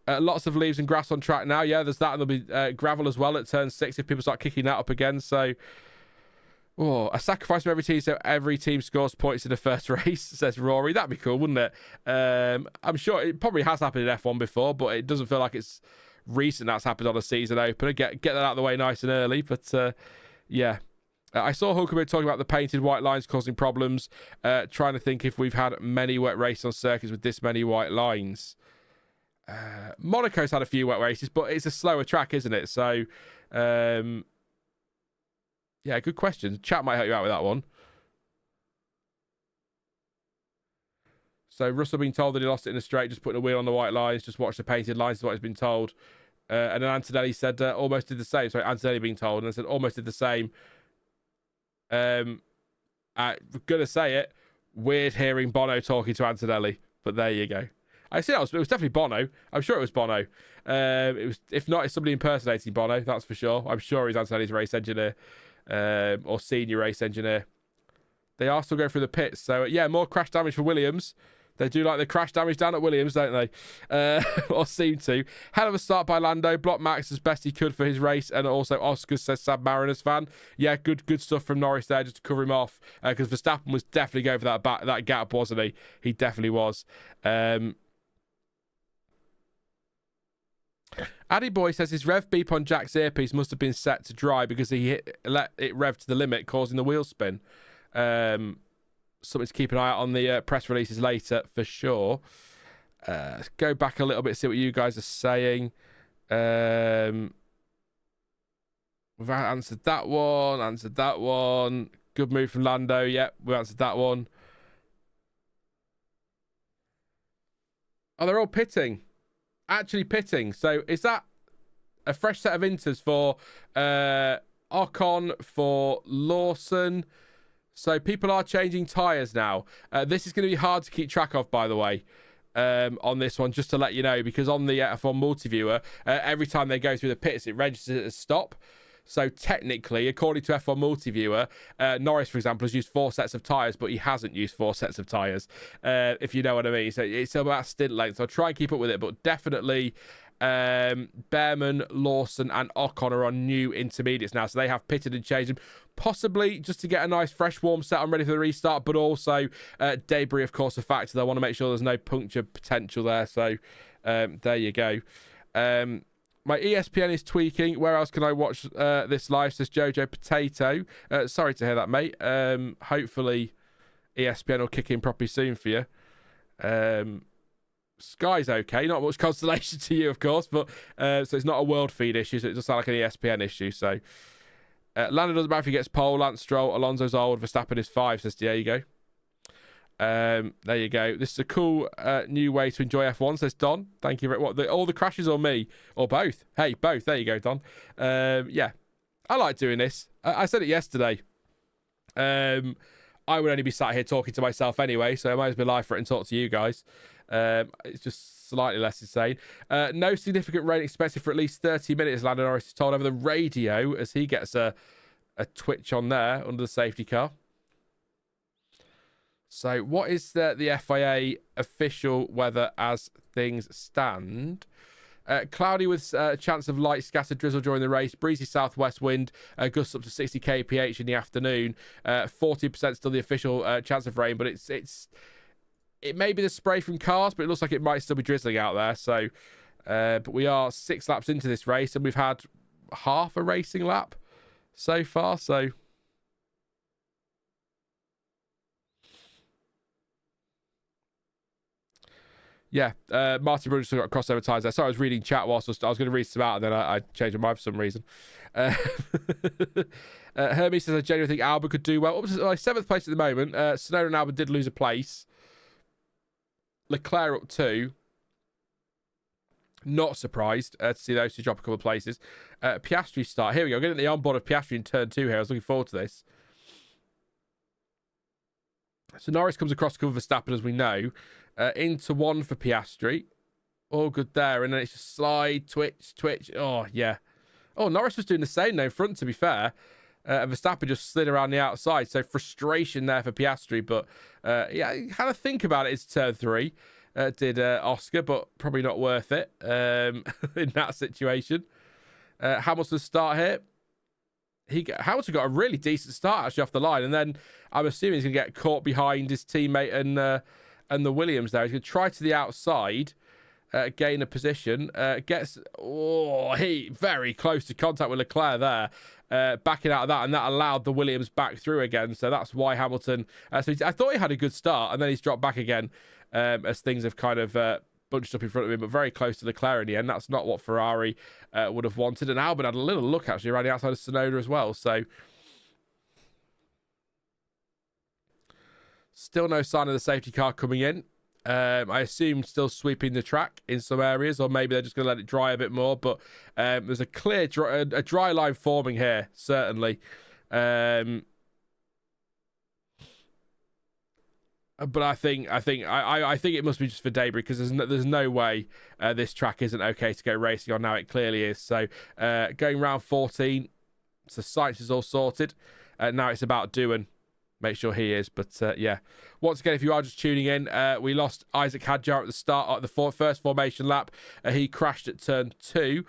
Lots of leaves and grass on track now. Yeah, there's that, and there'll be gravel as well at turn 6 if people start kicking that up again. So a sacrifice from every team so every team scores points in the first race, says Rory. That'd be cool, wouldn't it? I'm sure it probably has happened in F1 before, but it doesn't feel like it's recent that's happened on a season opener. Get that out of the way nice and early. But yeah, I saw Hulkenberg talking about the painted white lines causing problems, trying to think if we've had many wet races on circuits with this many white lines. Monaco's had a few wet races, but it's a slower track, isn't it? So yeah, good question. Chat might help you out with that one. So Russell being told that he lost it in the straight, just putting a wheel on the white lines, just watch the painted lines is what he's been told. And then Antonelli said almost did the same. Sorry, Antonelli being told, and I said almost did the same. I'm going to say it. Weird hearing Bono talking to Antonelli, but there you go. I see it was definitely Bono. I'm sure it was Bono. It was, if not, it's somebody impersonating Bono, that's for sure. I'm sure he's Antonelli's race engineer or senior race engineer. They are still going through the pits. So, yeah, more crash damage for Williams. They do like the crash damage down at Williams, don't they? Or seem to. Hell of a start by Lando. Blocked Max as best he could for his race. And also Oscar, says Sad Mariners fan. Yeah, good stuff from Norris there just to cover him off. Because Verstappen was definitely going for that gap, wasn't he? He definitely was. Addy Boy says his rev beep on Jack's earpiece must have been set to dry because he let it rev to the limit, causing the wheel spin. Something to keep an eye out on the press releases later for sure. Let's go back a little bit, see what you guys are saying. We've answered that one. Good move from Lando. Yep, we answered that one. Oh, they're all pitting. Actually pitting. So is that a fresh set of inters for Ocon, for Lawson? So people are changing tyres now. This is going to be hard to keep track of, by the way, on this one, just to let you know, because on the F1 multi-viewer, every time they go through the pits, it registers as stop. So technically, according to F1 multi-viewer, Norris, for example, has used 4 sets of tyres, but he hasn't used 4 sets of tyres, if you know what I mean. So it's about stint length. So I'll try and keep up with it, but definitely Bearman, Lawson and Ocon are on new intermediates now, so they have pitted and changed them, possibly just to get a nice fresh warm set on ready for the restart, but also debris, of course, a factor. They want to make sure there's no puncture potential there. So there you go. My ESPN is tweaking. Where else can I watch this live, says Jojo Potato. Sorry to hear that, mate. Hopefully ESPN will kick in properly soon for you. Sky's okay, not much consolation to you, of course, but so it's not a world feed issue, so it does sound like an ESPN issue. So Lando doesn't matter if he gets pole. Lance Stroll, Alonso's old, Verstappen is 5, says there you go. There you go. This is a cool new way to enjoy F1, says Don. Thank you very much. All the crashes or me or both? Hey, both. There you go, Don. Yeah, I like doing this. I said it yesterday. I would only be sat here talking to myself anyway, so I might as well live for it and talk to you guys. It's just slightly less insane. No significant rain expected for at least 30 minutes, Lando Norris is told over the radio as he gets a twitch on there under the safety car. So what is the FIA official weather as things stand? Cloudy with a chance of light scattered drizzle during the race. Breezy southwest wind, gusts up to 60 kph in the afternoon. 40% still the official chance of rain, but it may be the spray from cars, but it looks like it might still be drizzling out there. So, but we are 6 laps into this race, and we've had half a racing lap so far. So. Yeah, Martin Brunner still got crossover tyres there. Sorry, I was reading chat whilst I was going to read some out, and then I changed my mind for some reason. Hermes says, I genuinely think Albon could do well. Up to 7th place at the moment. Tsunoda and Albon did lose a place. Leclerc up 2. Not surprised to see those two drop a couple of places. Piastri start. Here we go. Getting the onboard of Piastri in turn 2 here. I was looking forward to this. So Norris comes across to cover Verstappen, as we know. Into 1 for Piastri. All good there. And then it's just slide, twitch. Oh, yeah. Oh, Norris was doing the same though in front, to be fair. And Verstappen just slid around the outside. So frustration there for Piastri. But, yeah, had to think about it. It's turn 3. Did Oscar, but probably not worth it in that situation. Hamilton's start here. Hamilton got a really decent start actually off the line, and then I'm assuming he's going to get caught behind his teammate and the Williams there. He's going to try to the outside, gain a position, he very close to contact with Leclerc there, backing out of that, and that allowed the Williams back through again. So that's why Hamilton. I thought he had a good start, and then he's dropped back again as things have kind of bunched up in front of him, but very close to Leclerc in the end. That's not what Ferrari would have wanted. And Albon had a little look actually around the outside of Tsunoda as well. So still no sign of the safety car coming in. I assume still sweeping the track in some areas, or maybe they're just going to let it dry a bit more. But there's a clear dry line forming here, certainly. But I think it must be just for debris, because there's no way this track isn't okay to go racing on now. It clearly is. So going round 14, so Sainz is all sorted. Now it's about Doohan. Make sure he is. But yeah, once again, if you are just tuning in, we lost Isaac Hadjar at the start of the first formation lap. He crashed at turn 2.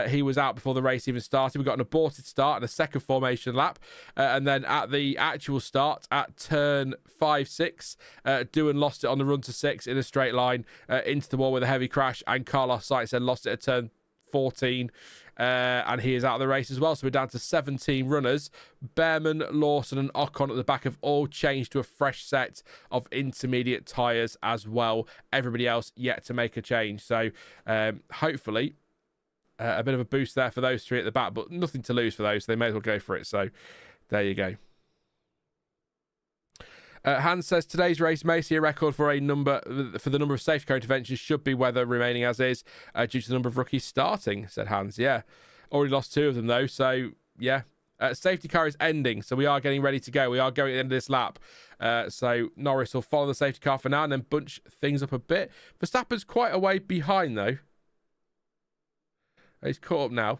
He was out before the race even started. We got an aborted start and a second formation lap. And then at the actual start at turn 5-6, Doohan lost it on the run to 6 in a straight line into the wall with a heavy crash. And Carlos Sainz then lost it at turn 14. And he is out of the race as well. So we're down to 17 runners. Bearman, Lawson and Ocon at the back have all changed to a fresh set of intermediate tyres as well. Everybody else yet to make a change. So hopefully a bit of a boost there for those 3 at the back, but nothing to lose for those. So they may as well go for it. So there you go. Hans says today's race may see a record for the number of safety car interventions should be weather remaining as is due to the number of rookies starting, said Hans. Yeah, already lost 2 of them though, so yeah. Safety car is ending, so we are getting ready to go. We are going at the end of this lap. So Norris will follow the safety car for now and then bunch things up a bit. Verstappen's quite a way behind though. He's caught up now.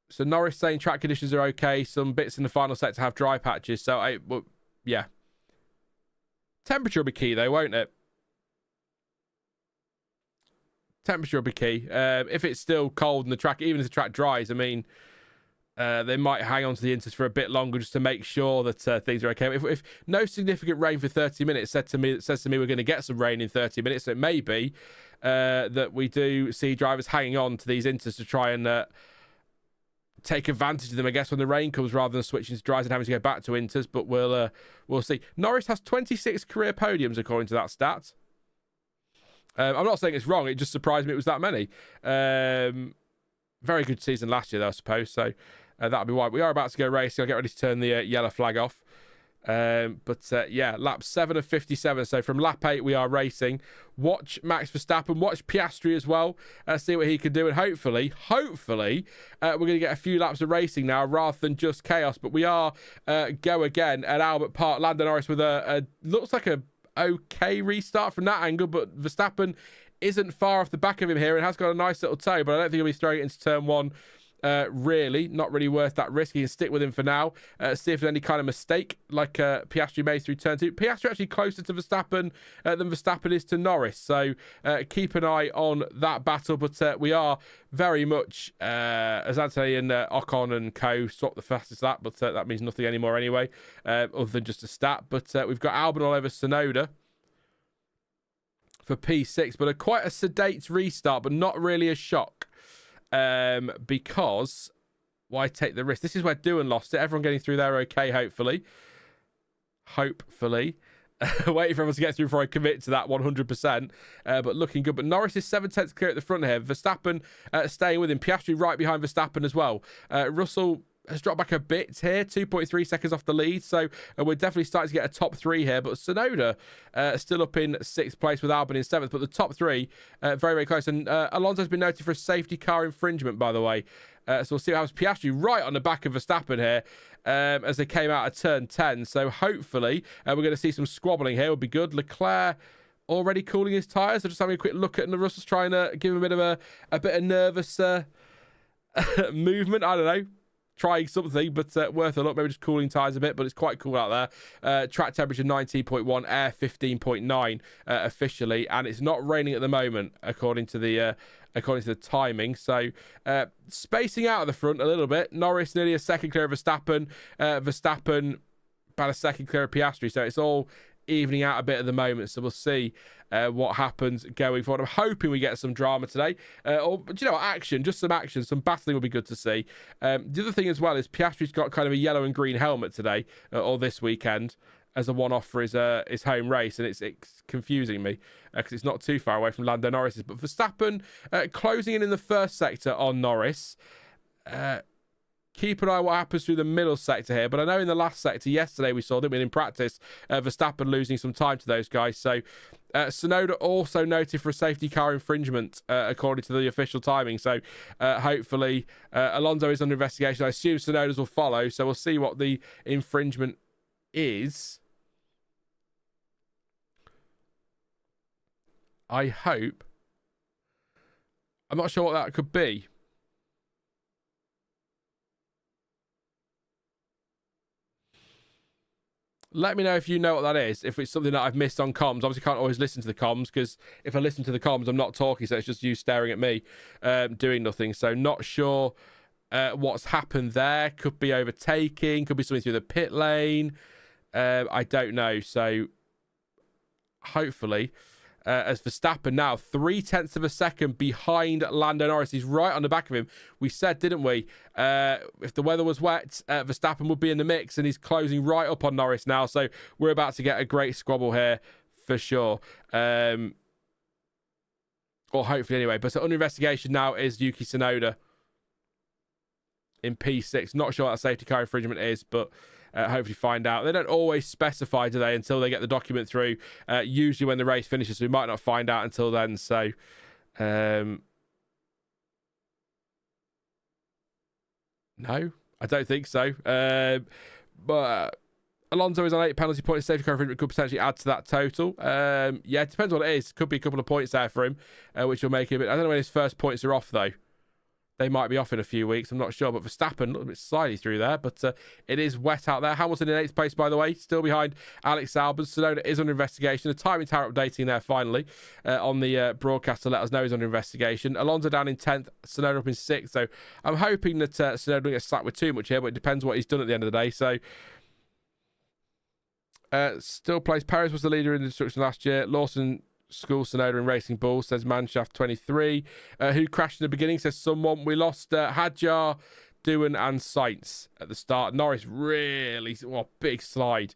So Norris saying track conditions are okay. Some bits in the final set to have dry patches. So, yeah. Temperature will be key, though, won't it? Temperature will be key. If it's still cold and the track, even if the track dries, I mean, they might hang on to the inters for a bit longer just to make sure that things are okay. If no significant rain for 30 minutes says to me we're going to get some rain in 30 minutes, so it may be that we do see drivers hanging on to these inters to try and take advantage of them, I guess, when the rain comes, rather than switching to dries and having to go back to inters. But we'll see. Norris has 26 career podiums according to that stat. I'm not saying it's wrong. It just surprised me it was that many. Very good season last year, though, I suppose. So that'll be why. We are about to go racing. I'll get ready to turn the yellow flag off. Yeah, lap 7 of 57. So from lap 8 we are racing. Watch Max Verstappen, watch Piastri as well, see what he can do, and hopefully we're going to get a few laps of racing now rather than just chaos. But we are go again at Albert Park. Lando Norris with a looks like a okay restart from that angle, but Verstappen isn't far off the back of him here and has got a nice little toe, but I don't think he'll be throwing it into turn 1 really. Not really worth that risk. You can stick with him for now. See if there's any kind of mistake like Piastri made through turn 2. Piastri actually closer to Verstappen than Verstappen is to Norris. So keep an eye on that battle. But we are very much, as Antonelli and Ocon and co swap the fastest lap. But that means nothing anymore anyway, other than just a stat. But we've got Albon all over Tsunoda for P6. But quite a sedate restart, but not really a shock. Because why take the risk? This is where Doohan lost it. Everyone getting through there okay, hopefully. Waiting for everyone to get through before I commit to that 100%. But looking good. But Norris is 7 tenths clear at the front here. Verstappen staying with him. Piastri right behind Verstappen as well. Russell has dropped back a bit here, 2.3 seconds off the lead, so we're definitely starting to get a top 3 here. But Tsunoda still up in 6th place with Albon in 7th, but the top 3 very, very close. And Alonso's been noted for a safety car infringement, by the way. So we'll see what happens. Piastri right on the back of Verstappen here as they came out of turn 10. So hopefully we're going to see some squabbling here. Would be good. Leclerc already cooling his tyres. So just having a quick look at the Russell's trying to give him a bit of nervous movement. I don't know. Trying something, but worth a look. Maybe just cooling tyres a bit, but it's quite cool out there. Track temperature 19.1, air 15.9 officially, and it's not raining at the moment according to the timing. So spacing out of the front a little bit. Norris nearly a second clear of Verstappen. Verstappen about a second clear of Piastri. So it's all evening out a bit at the moment. So we'll see what happens going forward. I'm hoping we get some drama today, or you know, action, just some action, some battling will be good to see. The other thing as well is Piastri's got kind of a yellow and green helmet today or this weekend as a one-off for his home race, and it's confusing me because it's not too far away from Lando Norris's. But Verstappen closing in the first sector on Norris. Keep an eye on what happens through the middle sector here. But I know in the last sector yesterday we saw, didn't we, in practice, Verstappen losing some time to those guys. So Tsunoda also noted for a safety car infringement according to the official timing. So hopefully Alonso is under investigation. I assume Tsunoda's will follow. So we'll see what the infringement is. I hope. I'm not sure what that could be. Let me know if you know what that is, if it's something that I've missed on comms. Obviously, can't always listen to the comms, because if I listen to the comms, I'm not talking, so it's just you staring at me, doing nothing. So not sure what's happened there. Could be overtaking, could be something through the pit lane. I don't know. So hopefully, as Verstappen now 0.3 of a second behind Lando Norris. He's right on the back of him. We said, didn't we, if the weather was wet, Verstappen would be in the mix, and he's closing right up on Norris now. So we're about to get a great squabble here for sure. Or hopefully anyway. But so under investigation now is Yuki Tsunoda in P6. Not sure what that safety car infringement is, but hopefully find out. They don't always specify, do they, until they get the document through, usually when the race finishes. So we might not find out until then. So no, I don't think so. But Alonso is on 8 penalty points. Safety car infringement could potentially add to that total. Yeah, it depends what it is. Could be a couple of points there for him, which will make it a bit. I don't know when his first points are off, though. They might be off in a few weeks. I'm not sure. But Verstappen, a little bit slidey through there. But it is wet out there. Hamilton in 8th place, by the way. Still behind Alex Albon. Tsunoda is under investigation. The timing tower updating there finally on the broadcast to let us know he's under investigation. Alonso down in 10th. Tsunoda up in 6th. So I'm hoping that Tsunoda don't get slapped with too much here. But it depends what he's done at the end of the day. So still plays. Perez was the leader in the destruction last year. Lawson school Tsunoda and Racing Bull, says Manshaft 23. Who crashed in the beginning, says someone. We lost Hadjar, Doohan and Sainz at the start. Norris really, big slide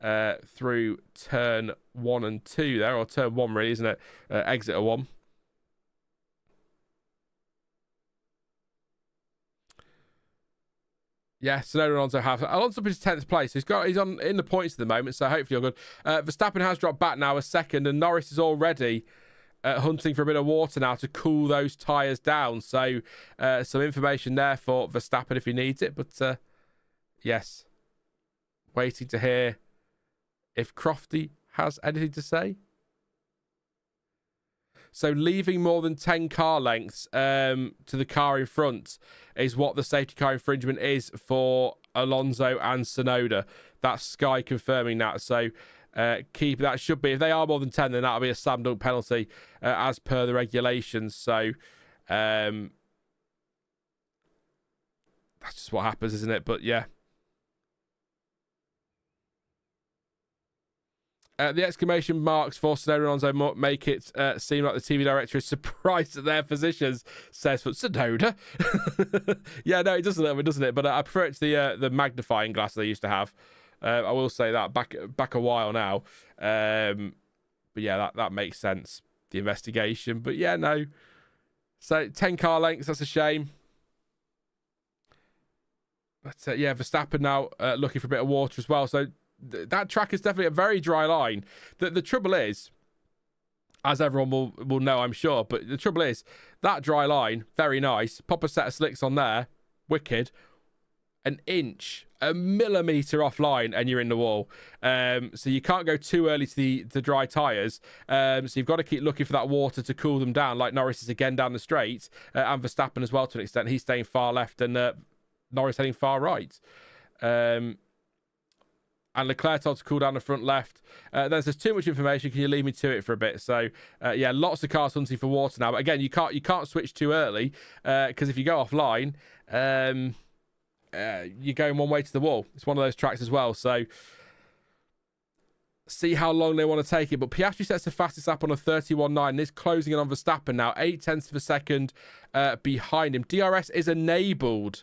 through turn 1 and 2 there, or turn 1 really, isn't it? Exit 1. Yeah, Tsunoda and Alonso have. Alonso up in his 10th place. He's on in the points at the moment, so hopefully you're good. Verstappen has dropped back now a second, and Norris is already hunting for a bit of water now to cool those tyres down. So some information there for Verstappen if he needs it. But yes, waiting to hear if Crofty has anything to say. So leaving more than 10 car lengths to the car in front is what the safety car infringement is for Alonso and Tsunoda. That's Sky confirming that. So keep that. Should be, if they are more than 10, then that'll be a slam dunk penalty as per the regulations. So that's just what happens, isn't it? But yeah. The exclamation marks for Tsunoda and Alonso make it seem like the TV director is surprised at their positions, says for Tsunoda. Yeah, no, it does a little bit, doesn't it? But I prefer it to the magnifying glass they used to have. I will say that back a while now. But yeah, that makes sense. The investigation. But yeah, no. So 10 car lengths, that's a shame. But yeah, Verstappen now looking for a bit of water as well. So that track is definitely a very dry line. The trouble is, as everyone will know, I'm sure, but the trouble is, that dry line, very nice. Pop a set of slicks on there, wicked. An inch, a millimetre offline, and you're in the wall. So you can't go too early to the dry tyres. So you've got to keep looking for that water to cool them down, like Norris is again down the straight, and Verstappen as well to an extent. He's staying far left, and Norris heading far right. And Leclerc told to cool down the front left. There's too much information. Can you leave me to it for a bit? So, yeah, lots of cars hunting for water now. But again, you can't switch too early because if you go offline, you're going one way to the wall. It's one of those tracks as well. So, see how long they want to take it. But Piastri sets the fastest lap on a 31.9. This closing in on Verstappen now, 0.8 of a second behind him. DRS is enabled.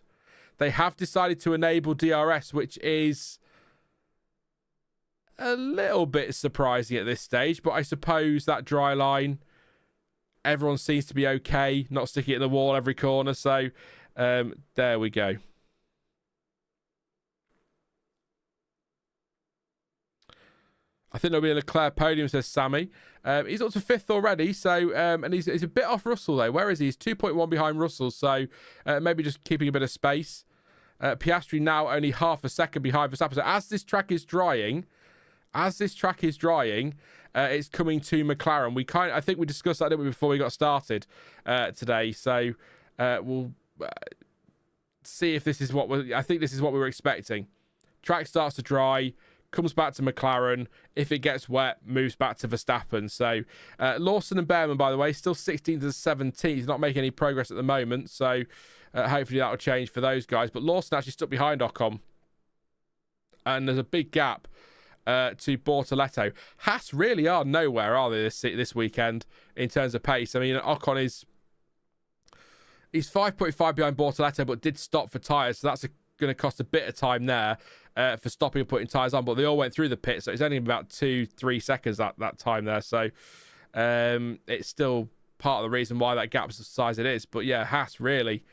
They have decided to enable DRS, which is a little bit surprising at this stage, but I suppose that dry line, everyone seems to be okay, not sticking it in the wall every corner. So there we go. I think there'll be a Leclerc podium, says Sammy. He's up to 5th already, so and he's a bit off Russell though. Where is he? He's 2.1 behind Russell, so maybe just keeping a bit of space. Piastri now only half a second behind Verstappen. So as this track is drying, it's coming to McLaren. I think we discussed that, didn't we, before we got started today. So we'll see if this is I think this is what we were expecting. Track starts to dry, comes back to McLaren. If it gets wet, moves back to Verstappen. So Lawson and Bearman, by the way, still 16th to 17th. He's not making any progress at the moment. So hopefully that will change for those guys. But Lawson actually stuck behind Ocon. And there's a big gap to Bortoleto. Haas really are nowhere, are they, this weekend in terms of pace? I mean, Ocon he's 5.5 behind Bortoleto, but did stop for tyres, so that's going to cost a bit of time there for stopping and putting tyres on. But they all went through the pit, so it's only about 2-3 seconds that time there. So it's still part of the reason why that gap's the size it is. But yeah, Haas really,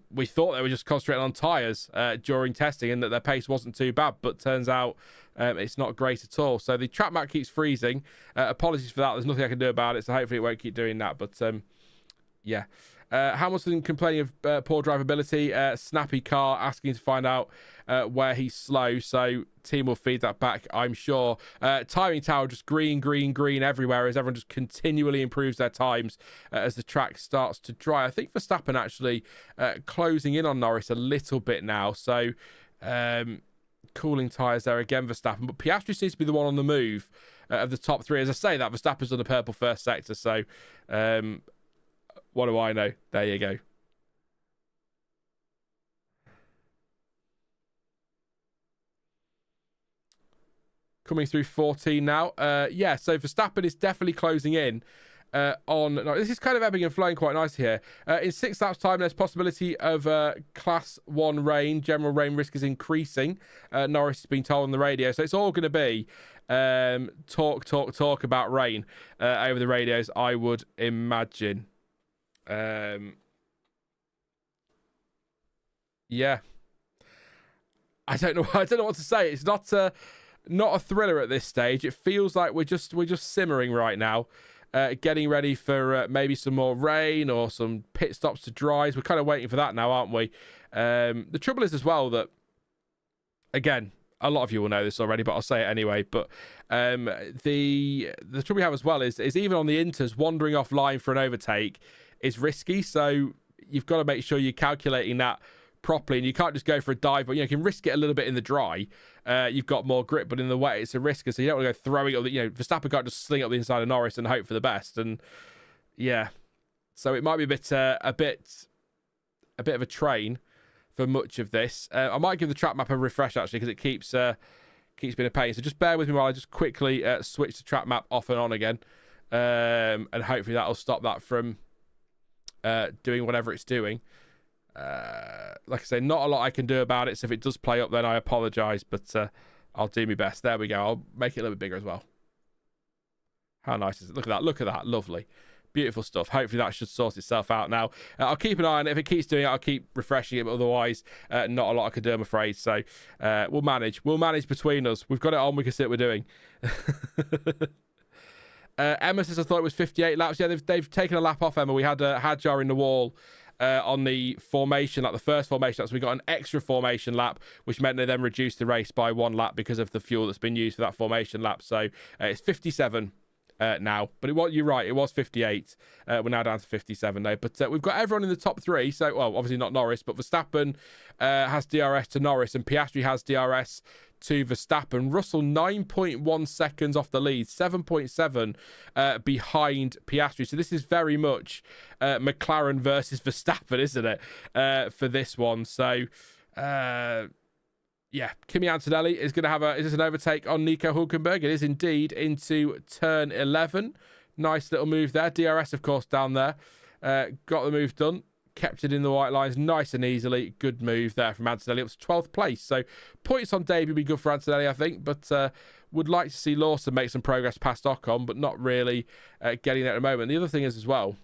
we thought they were just concentrating on tyres during testing and that their pace wasn't too bad, but turns out it's not great at all. So the track map keeps freezing. Apologies for that. There's nothing I can do about it, so hopefully it won't keep doing that. But yeah. Hamilton complaining of poor drivability. Snappy car asking to find out where he's slow. So team will feed that back, I'm sure. Timing tower just green everywhere as everyone just continually improves their times as the track starts to dry. I think Verstappen actually closing in on Norris a little bit now. So cooling tyres there again, Verstappen. But Piastri seems to be the one on the move of the top three. As I say that, Verstappen's on the purple first sector. So what do I know? There you go. Coming through 14 now. Yeah, so Verstappen is definitely closing in on... No, this is kind of ebbing and flowing quite nice here. In 6 laps' time, there's possibility of Class 1 rain. General rain risk is increasing. Norris has been told on the radio. So it's all going to be talk about rain over the radios, I would imagine. Yeah, I don't know what to say. It's not a thriller at this stage. It feels like we're just simmering right now, getting ready for maybe some more rain or some pit stops to dries. We're kind of waiting for that now, aren't we? The trouble is as well that, again, a lot of you will know this already, but I'll say it anyway. But the trouble we have as well is even on the inters, wandering offline for an overtake is risky. So you've got to make sure you're calculating that properly, and you can't just go for a dive. But you can risk it a little bit in the dry. You've got more grip, but in the wet it's a risk. So you don't want to go throwing up. Verstappen can't just sling up the inside of Norris and hope for the best. And yeah, so it might be a bit of a train for much of this. I might give the track map a refresh actually, because it keeps being a pain. So just bear with me while I just quickly switch the track map off and on again, and hopefully that'll stop that from doing whatever it's doing. Like I say, not a lot I can do about it, so if it does play up then I apologise, but I'll do my best. There we go. I'll make it a little bit bigger as well. How nice is it? Look at that. Lovely. Beautiful stuff. Hopefully that should sort itself out now. I'll keep an eye on it. If it keeps doing it, I'll keep refreshing it, but otherwise not a lot I can do, I'm afraid. So we'll manage between us. We've got it on. We can see what we're doing. Emma says, I thought it was 58 laps. Yeah, they've taken a lap off, Emma. We had a Hadjar in the wall on the formation lap, the first formation lap. So we got an extra formation lap, which meant they then reduced the race by 1 lap because of the fuel that's been used for that formation lap. So it's 57 now, but you're right, it was 58. We're now down to 57 though, but we've got everyone in the top 3. So, well, obviously not Norris, but Verstappen has DRS to Norris, and Piastri has DRS to Verstappen. Russell 9.1 seconds off the lead, 7.7 behind Piastri. So this is very much McLaren versus Verstappen, isn't it, for this one? So yeah, Kimi Antonelli is going to have is this an overtake on Nico Hulkenberg? It is indeed, into turn 11. Nice little move there. DRS, of course, down there. Got the move done. Kept it in the white lines nice and easily. Good move there from Antonelli. It was 12th place. So points on debut would be good for Antonelli, I think. But would like to see Lawson make some progress past Ocon, but not really getting there at the moment. The other thing is as well,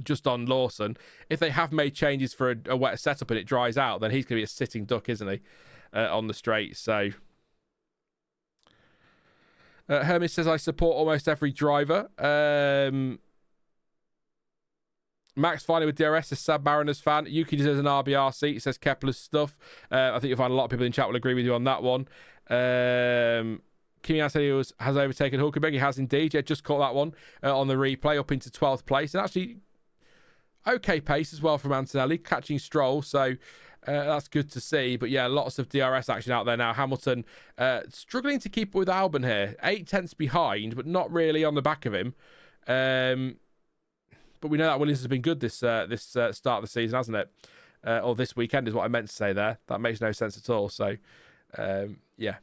just on Lawson, if they have made changes for a wet setup and it dries out, then he's going to be a sitting duck, isn't he, on the straight? So Hermes says, I support almost every driver. Max finally with DRS, a Sab Mariners fan. Yuki deserves an RBR seat, says Kepler's stuff. I think you'll find a lot of people in chat will agree with you on that one. Kimi Antonelli has overtaken Hulkenberg. He has indeed. Yeah, just caught that one on the replay, up into 12th place. And actually, okay pace as well from Antonelli, catching Stroll, so that's good to see. But yeah, lots of DRS action out there now. Hamilton struggling to keep up with Albon here, 8 tenths behind, but not really on the back of him. But we know that Williams has been good this start of the season, hasn't it? Or this weekend is what I meant to say there. That makes no sense at all. So yeah.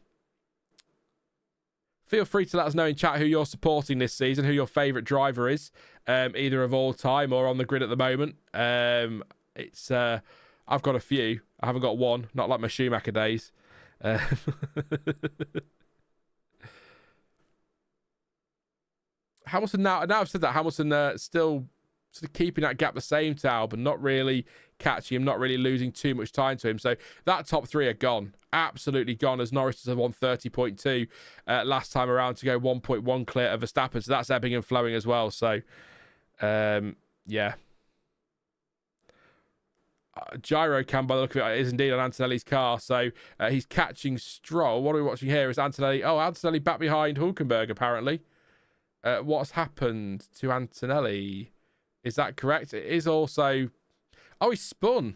Feel free to let us know in chat who you're supporting this season, who your favourite driver is, either of all time or on the grid at the moment. It's I've got a few. I haven't got one, not like my Schumacher days. Hamilton, now I've said that, Hamilton still sort of keeping that gap the same to Albon, not really catching him, not really losing too much time to him. So that top 3 are gone. Absolutely gone, as Norris has won 30.2 last time around to go 1.1 clear of Verstappen. So that's ebbing and flowing as well. So, yeah. Gyro cam, by the look of it, is indeed on Antonelli's car. So he's catching Stroll. What are we watching here? Is Antonelli... Oh, Antonelli back behind Hulkenberg, apparently. What's happened to Antonelli? Is that correct? It is also... Oh, he spun.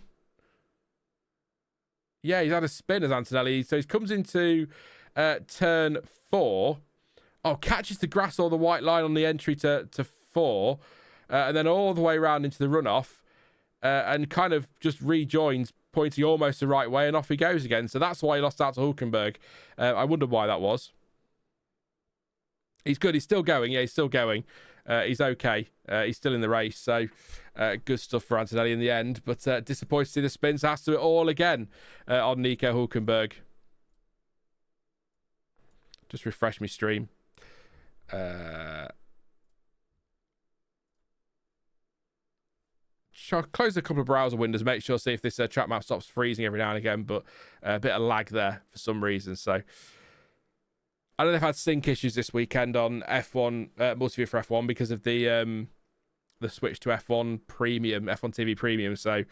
Yeah, he's had a spin as Antonelli. So he comes into turn 4. Oh, catches the grass or the white line on the entry to 4. And then all the way around into the runoff. And kind of just rejoins, pointing almost the right way. And off he goes again. So that's why he lost out to Hulkenberg. I wonder why that was. He's good. He's still going. Yeah, he's still going. He's okay. He's still in the race. So good stuff for Antonelli in the end. But disappointed to see the spins. Has to do it all again on Nico Hulkenberg. Just refresh my stream. I'll close a couple of browser windows. Make sure, see if this track map stops freezing every now and again. But a bit of lag there for some reason. So... I know they've had sync issues this weekend on F1, multiview for F1 because of the the switch to F1 Premium, F1 TV Premium, so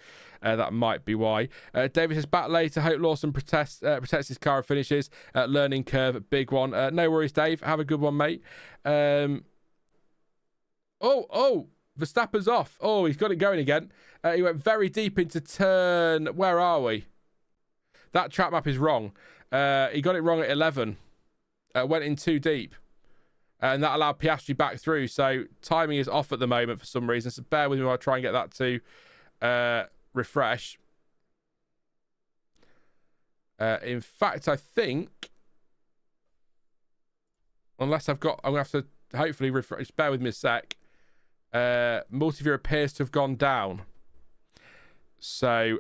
that might be why. David says, back later, hope Lawson protects his car and finishes. Learning curve, big one. No worries, Dave. Have a good one, mate. Verstappen's off. Oh, he's got it going again. He went very deep into turn... Where are we? That track map is wrong. He got it wrong at 11. Went in too deep. And that allowed Piastri back through. So timing is off at the moment for some reason. So bear with me while I try and get that to refresh. In fact, I think... Unless I'm going to have to hopefully refresh. Bear with me a sec. Multiview appears to have gone down. So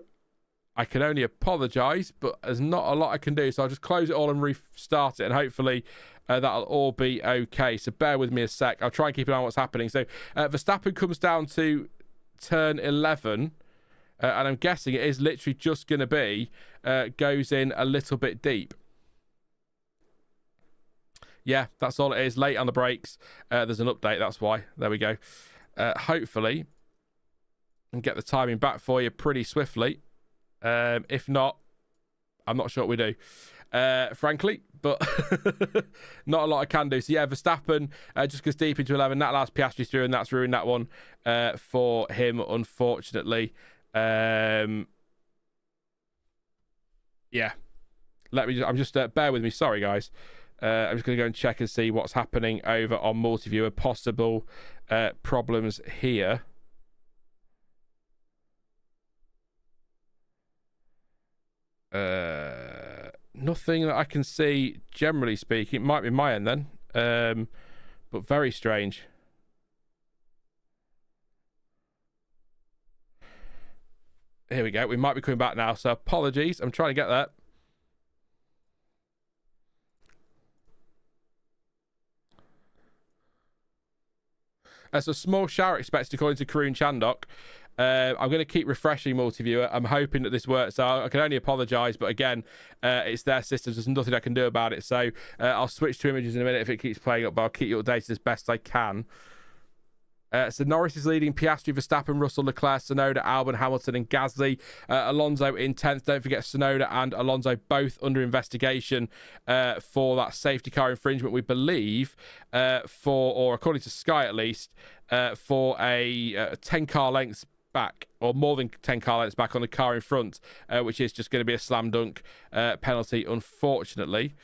I can only apologise, but there's not a lot I can do. So I'll just close it all and restart it, and hopefully that'll all be okay. So bear with me a sec. I'll try and keep an eye on what's happening. So Verstappen comes down to turn 11, and I'm guessing it is literally just going to be goes in a little bit deep. Yeah, that's all it is. Late on the brakes. There's an update, that's why. There we go. Hopefully, and get the timing back for you pretty swiftly. If not, I'm not sure what we do, frankly, but not a lot I can do. So yeah, Verstappen just goes deep into 11. That allows Piastri through, and that's ruined that one for him, unfortunately. Yeah, I'm just bear with me. Sorry, guys. I'm just going to go and check and see what's happening over on Multiviewer. Possible problems here. Nothing that I can see, generally speaking. It might be my end then. But very strange. Here we go. We might be coming back now. So apologies. I'm trying to get that. So small shower expected according to Karun Chandok. I'm going to keep refreshing Multiviewer. I'm hoping that this works. So I can only apologise, but again, it's their systems. There's nothing I can do about it. So I'll switch to images in a minute if it keeps playing up, but I'll keep you updated as best I can. So Norris is leading Piastri, Verstappen, Russell, Leclerc, Tsunoda, Albon, Hamilton and Gasly. Alonso in 10th. Don't forget Tsunoda and Alonso both under investigation for that safety car infringement, we believe, or according to Sky at least, for a 10 car lengths back, or more than 10 car lengths back on the car in front, which is just going to be a slam dunk penalty, unfortunately.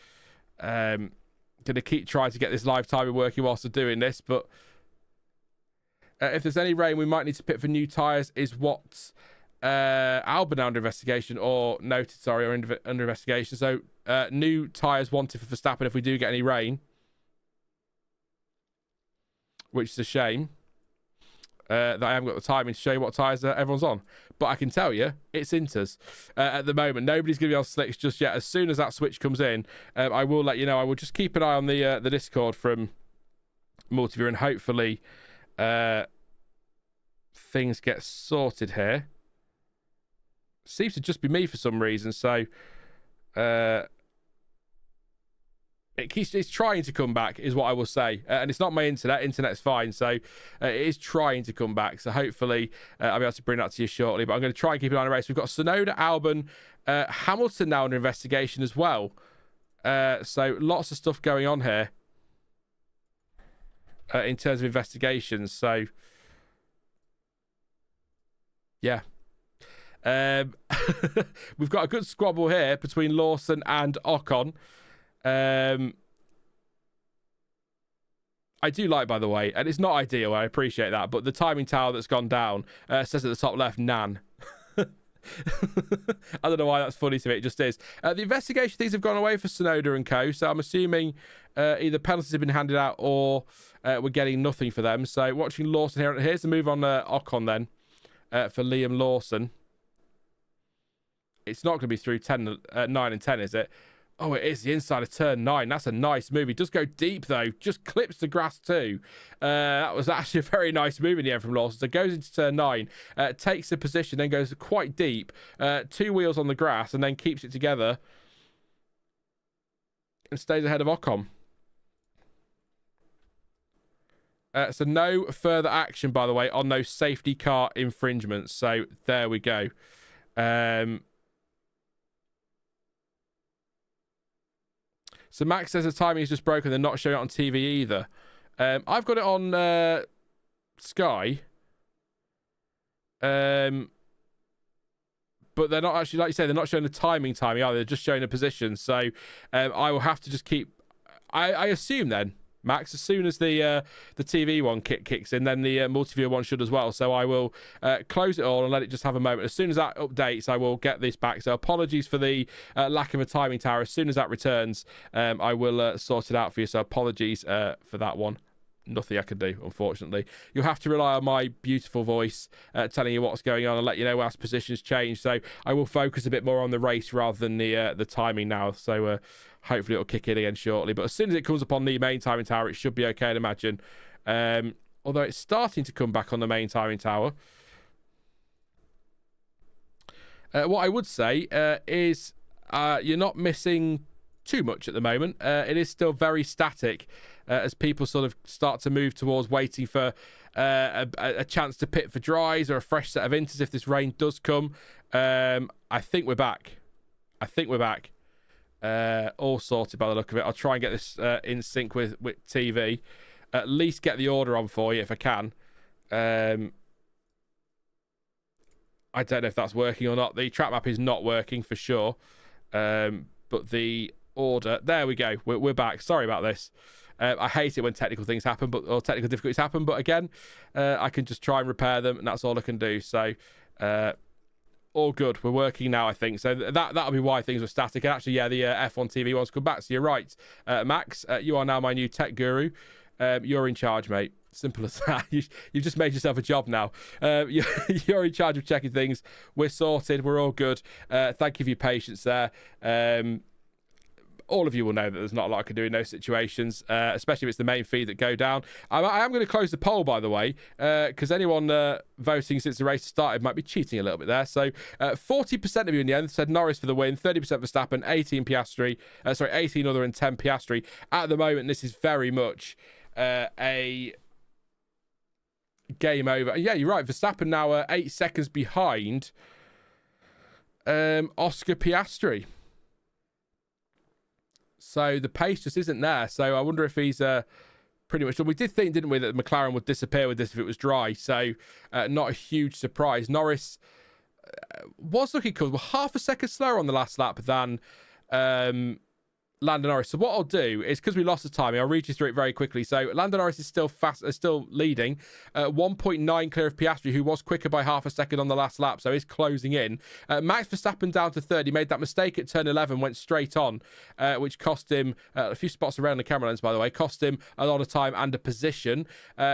Going to keep trying to get this live timing working whilst we're doing this, but if there's any rain, we might need to pit for new tyres, is what Albon under investigation, or noted, sorry, or under investigation. So new tyres wanted for Verstappen if we do get any rain, which is a shame that I haven't got the timing to show you what tyres everyone's on. But I can tell you, it's Inters at the moment. Nobody's going to be on slicks just yet. As soon as that switch comes in, I will let you know. I will just keep an eye on the Discord from Multiview, and hopefully things get sorted here. Seems to just be me for some reason, so it's trying to come back is what I will say, and it's not my internet's fine, so it is trying to come back, so hopefully I'll be able to bring that to you shortly. But I'm going to try and keep an eye on the race. We've got Tsunoda, Albon, Hamilton now under investigation as well, so lots of stuff going on here in terms of investigations. So yeah, we've got a good squabble here between Lawson and Ocon. I do like, by the way, and it's not ideal, I appreciate that, but the timing tower that's gone down says at the top left, Nan. I don't know why that's funny to me, it just is. The investigation things have gone away for Tsunoda and co, so I'm assuming either penalties have been handed out or we're getting nothing for them. So watching Lawson here. Here's the move on Ocon then for Liam Lawson. It's not going to be through 9 and 10, is it? Oh, it is the inside of turn 9. That's a nice move. He does go deep, though. Just clips the grass, too. That was actually a very nice move in the end from Lawson. So goes into turn 9, takes the position, then goes quite deep. 2 wheels on the grass, and then keeps it together. And stays ahead of Ocon. So no further action, by the way, on those safety car infringements. So there we go. So Max says the timing is just broken. They're not showing it on TV either. I've got it on Sky. But they're not actually, like you say, they're not showing the timing either. They're just showing the position. So I will have to just keep... I assume then, Max, as soon as the TV one kicks in, then the multi-viewer one should as well. So I will close it all and let it just have a moment. As soon as that updates, I will get this back. So apologies for the lack of a timing tower. As soon as that returns, I will sort it out for you. So apologies for that one. Nothing I can do, unfortunately. You'll have to rely on my beautiful voice telling you what's going on and let you know as positions change. So I will focus a bit more on the race rather than the timing now. So hopefully it'll kick in again shortly. But as soon as it comes up on the main timing tower, it should be okay, I'd imagine. Although it's starting to come back on the main timing tower. What I would say is you're not missing too much at the moment. It is still very static as people sort of start to move towards waiting for a chance to pit for dries or a fresh set of inters if this rain does come. I think we're back. All sorted by the look of it. I'll try and get this in sync with TV. At least get the order on for you if I can. I don't know if that's working or not. The track map is not working for sure. But the order... There we go. We're back. Sorry about this. I hate it when technical things happen, or technical difficulties happen. But again, I can just try and repair them, and that's all I can do. So... all good. We're working now, I think. So that'll be why things were static. And actually, yeah, the F1 TV one's come back. So you're right, Max. You are now my new tech guru. You're in charge, mate. Simple as that. You've just made yourself a job now. You're in charge of checking things. We're sorted. We're all good. Thank you for your patience there. All of you will know that there's not a lot I can do in those situations, especially if it's the main feed that go down. I am going to close the poll, by the way, because anyone voting since the race started might be cheating a little bit there. So 40% of you in the end said Norris for the win, 30% Verstappen, 18 Piastri, 18 other and 10 Piastri. At the moment, this is very much a game over. Yeah, you're right. Verstappen now 8 seconds behind Oscar Piastri. So the pace just isn't there. So I wonder if he's pretty much... We did think, didn't we, that McLaren would disappear with this if it was dry. So not a huge surprise. Norris was looking cool. Well, half a second slower on the last lap than Lando Norris. So what I'll do is, because we lost the timing, I'll read you through it very quickly. So Lando Norris is still still leading, 1.9 clear of Piastri, who was quicker by half a second on the last lap, so he's closing in. Max Verstappen down to third. He made that mistake at turn 11, went straight on, which cost him a few spots around the camera lens, by the way, cost him a lot of time and a position.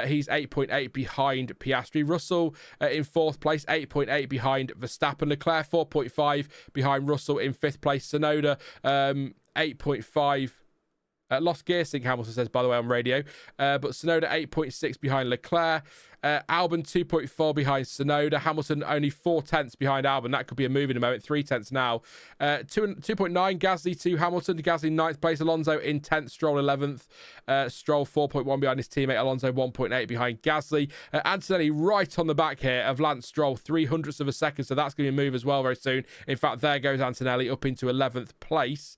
He's 8.8 behind Piastri. Russell in fourth place, 8.8 behind Verstappen. Leclerc 4.5 behind Russell in fifth place. Sonoda 8.5. Lost gear sync, Hamilton says, by the way, on radio. But Sonoda 8.6 behind Leclerc. Albon 2.4 behind Sonoda. Hamilton only 4 tenths behind Albon. That could be a move in a moment. 3 tenths now. 2.9 Gasly to Hamilton. Gasly 9th place. Alonso in 10th. Stroll 11th. Stroll 4.1 behind his teammate. Alonso 1.8 behind Gasly. Antonelli right on the back here of Lance Stroll. 300ths of a second. So that's going to be a move as well very soon. In fact, there goes Antonelli up into 11th place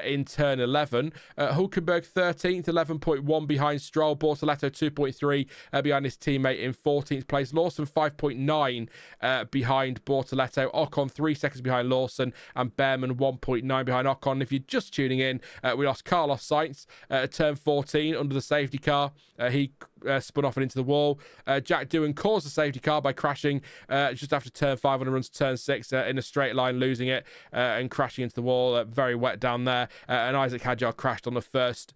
in turn 11. Hulkenberg 13th. 11.1 behind Stroll. Bortoleto 2.3 behind his teammate in 14th place. Lawson 5.9 behind Bortoleto. Ocon 3 seconds behind Lawson, and Bearman 1.9 behind Ocon. If you're just tuning in, we lost Carlos Sainz at turn 14 under the safety car. He spun off and into the wall. Jack Doohan caused the safety car by crashing just after turn 5 on a run to turn 6 in a straight line, losing it and crashing into the wall. Very wet down there. And Isaac Hadjar crashed on the first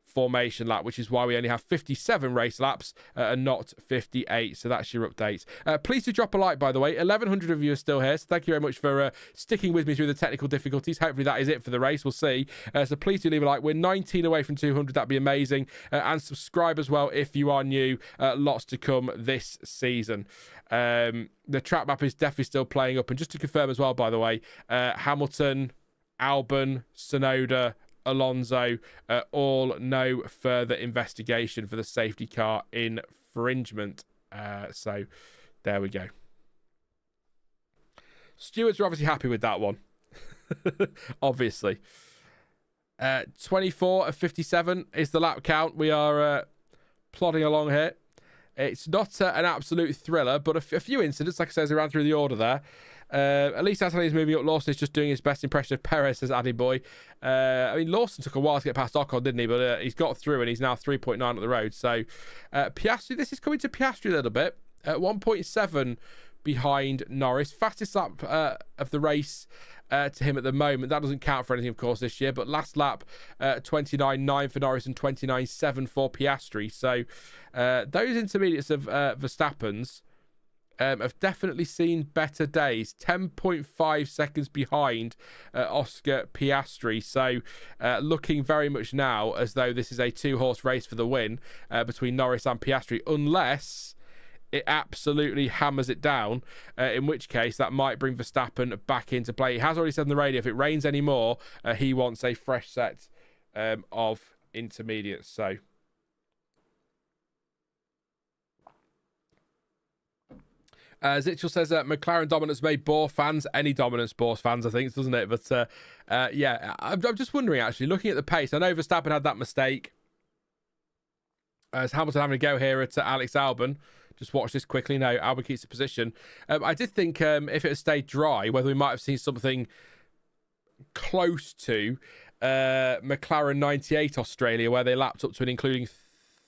formation lap, which is why we only have 57 race laps and not 58. So that's your update. Please do drop a like, by the way. 1,100 of you are still here, so thank you very much for sticking with me through the technical difficulties. Hopefully that is it for the race. We'll see. So please do leave a like. We're 19 away from 200. That'd be amazing. And subscribe as well if you are new. Lots to come this season. The track map is definitely still playing up. And just to confirm as well, by the way, Hamilton, Albon, Sonoda, Alonso, all no further investigation for the safety car infringement. So there we go. Stewards are obviously happy with that one. Obviously. 24 of 57 is the lap count. We are plodding along here. It's not an absolute thriller, but a few incidents, like I said, as I ran through the order there. At least Antonelli is moving up. Lawson is just doing his best impression of Perez, says Addy Boy. I mean, Lawson took a while to get past Ocon, didn't he? But he's got through and he's now 3.9 on the road. So Piastri, this is coming to Piastri a little bit. 1.7 behind Norris. Fastest lap of the race to him at the moment. That doesn't count for anything, of course, this year. But last lap, 29.9 for Norris and 29.7 for Piastri. So those intermediates of Verstappen's have definitely seen better days. 10.5 seconds behind Oscar Piastri. So looking very much now as though this is a two-horse race for the win between Norris and Piastri, unless it absolutely hammers it down, in which case that might bring Verstappen back into play. He has already said on the radio, if it rains anymore, he wants a fresh set of intermediates. So Zitchell says McLaren dominance made Bohr fans, any dominance Bohr fans, I think, doesn't it? But yeah, I'm just wondering, actually, looking at the pace, I know Verstappen had that mistake. As Hamilton having a go here at Alex Albon. Just watch this quickly. No, Albon keeps the position. I did think if it had stayed dry, whether we might have seen something close to McLaren 98 Australia, where they lapped up to and including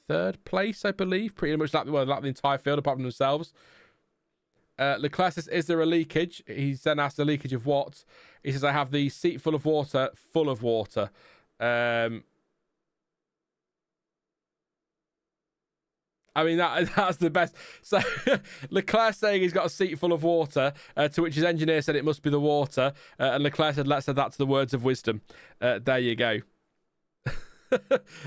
third place, I believe. Pretty much lapped the entire field apart from themselves. Leclerc says, is there a leakage? He's then asked a leakage of what? He says, I have the seat full of water. I mean, that's the best. So Leclerc saying he's got a seat full of water, to which his engineer said it must be the water. And Leclerc said, let's add that to the words of wisdom. There you go.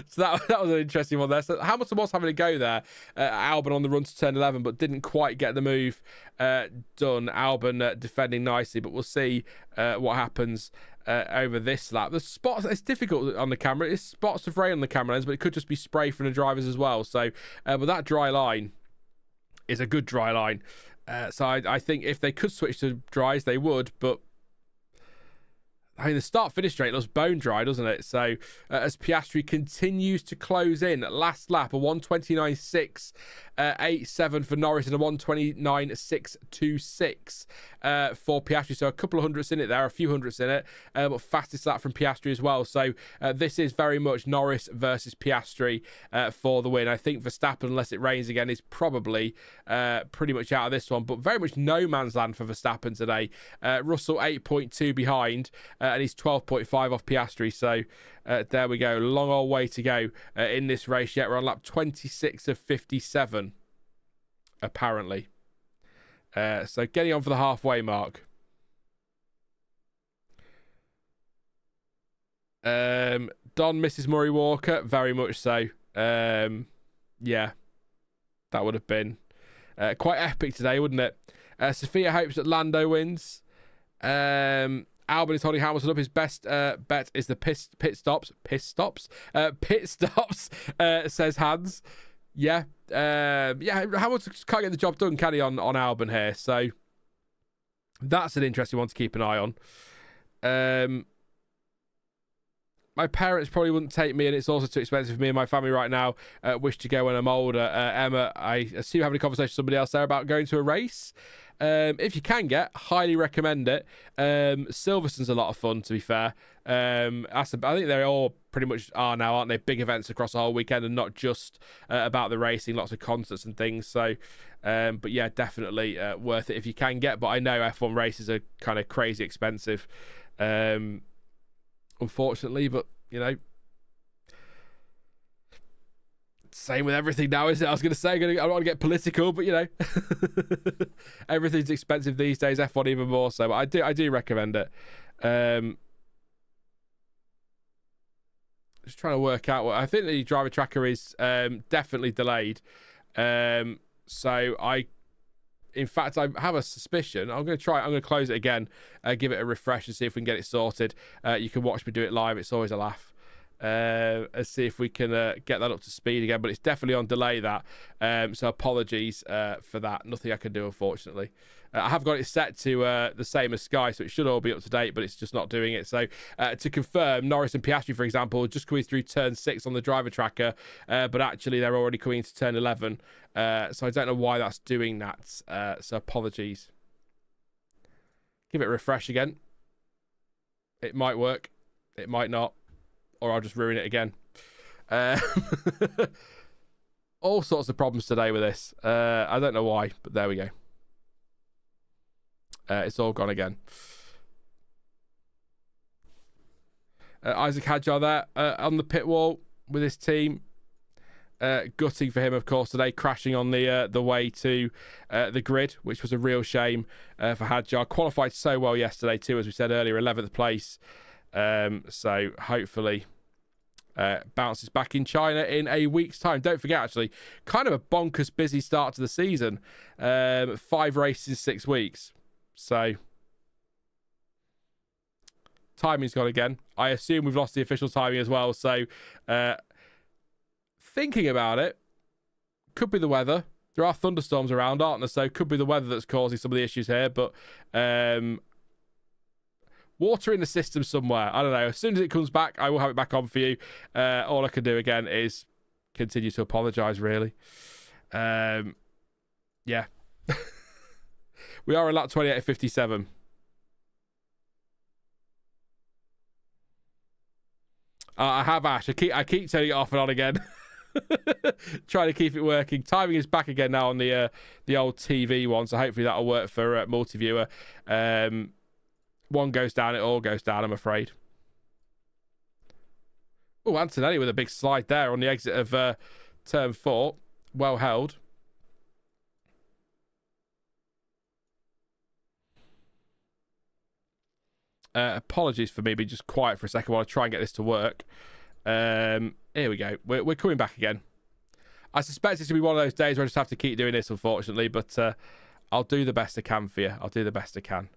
So that was an interesting one there. So Hamilton was having a go there. Albon on the run to turn 11, but didn't quite get the move done. Albon defending nicely, but we'll see what happens over this lap. The spots, it's difficult on the camera. It's spots of rain on the camera lens, but it could just be spray from the drivers as well. So, but that dry line is a good dry line. So I think if they could switch to dries, they would, but I mean, the start-finish straight looks bone dry, doesn't it? So, as Piastri continues to close in, last lap, a 1:29.687 for Norris and a 1:29.626 for Piastri. So, a couple of hundredths in it there, a few hundredths in it, but fastest lap from Piastri as well. So, this is very much Norris versus Piastri for the win. I think Verstappen, unless it rains again, is probably pretty much out of this one, but very much no man's land for Verstappen today. Russell 8.2 behind, and he's 12.5 off Piastri. So there we go. Long old way to go in this race yet. We're on lap 26 of 57, apparently. So getting on for the halfway mark. Don misses Murray Walker. Very much so. Yeah, that would have been quite epic today, wouldn't it? Sophia hopes that Lando wins. Albon is holding Hamilton up. His best bet is the pit stops. Says Hans. Yeah. Hamilton can't get the job done, can he, on Albon here? So that's an interesting one to keep an eye on. My parents probably wouldn't take me, and it's also too expensive for me and my family right now. Wish to go when I'm older. Emma, I assume having a conversation with somebody else there about going to a race. If you can get, highly recommend it. Silverstone's a lot of fun, to be fair. I think they all pretty much are now, aren't they? Big events across the whole weekend and not just about the racing, lots of concerts and things. So, but yeah, definitely worth it if you can get. But I know F1 races are kind of crazy expensive, unfortunately. But, you know, same with everything now, isn't it? I was going to say, I don't want to get political, but, you know, everything's expensive these days, F1 even more so. But I do recommend it. Just trying to work out what I think the driver tracker is definitely delayed. So in fact, I have a suspicion. I'm going to close it again, give it a refresh and see if we can get it sorted. You can watch me do it live. It's always a laugh. and see if we can get that up to speed again. But it's definitely on delay, that. So apologies for that. Nothing I can do, unfortunately. I have got it set to the same as Sky, so it should all be up to date, but it's just not doing it. So to confirm, Norris and Piastri, for example, just coming through turn 6 on the driver tracker, but actually they're already coming into turn 11. So I don't know why that's doing that. So apologies. Give it a refresh again. It might work. It might not. Or I'll just ruin it again. All sorts of problems today with this. I don't know why, but there we go. It's all gone again. Isaac Hadjar there on the pit wall with his team. Gutting for him, of course, today, crashing on the way to the grid, which was a real shame for Hadjar. Qualified so well yesterday too, as we said earlier, 11th place. So hopefully bounces back in China in a week's time. Don't forget, actually, kind of a bonkers busy start to the season. 5 races in 6 weeks. So timing's gone again. I assume we've lost the official timing as well. So thinking about it, could be the weather. There are thunderstorms around, aren't there? So could be the weather that's causing some of the issues here. But water in the system somewhere. I don't know. As soon as it comes back, I will have it back on for you. All I can do again is continue to apologise, really. Yeah. We are in lap 28.57. I have Ash. I keep turning it off and on again. Trying to keep it working. Timing is back again now on the old TV one, so hopefully that'll work for multi-viewer. One goes down, it all goes down, I'm afraid. Oh, Antonelli with a big slide there on the exit of turn 4. Well held. Apologies for me being just quiet for a second while I try and get this to work. Here we go. We're coming back again. I suspect it's going to be one of those days where I just have to keep doing this, unfortunately, but I'll do the best I can for you. I'll do the best I can.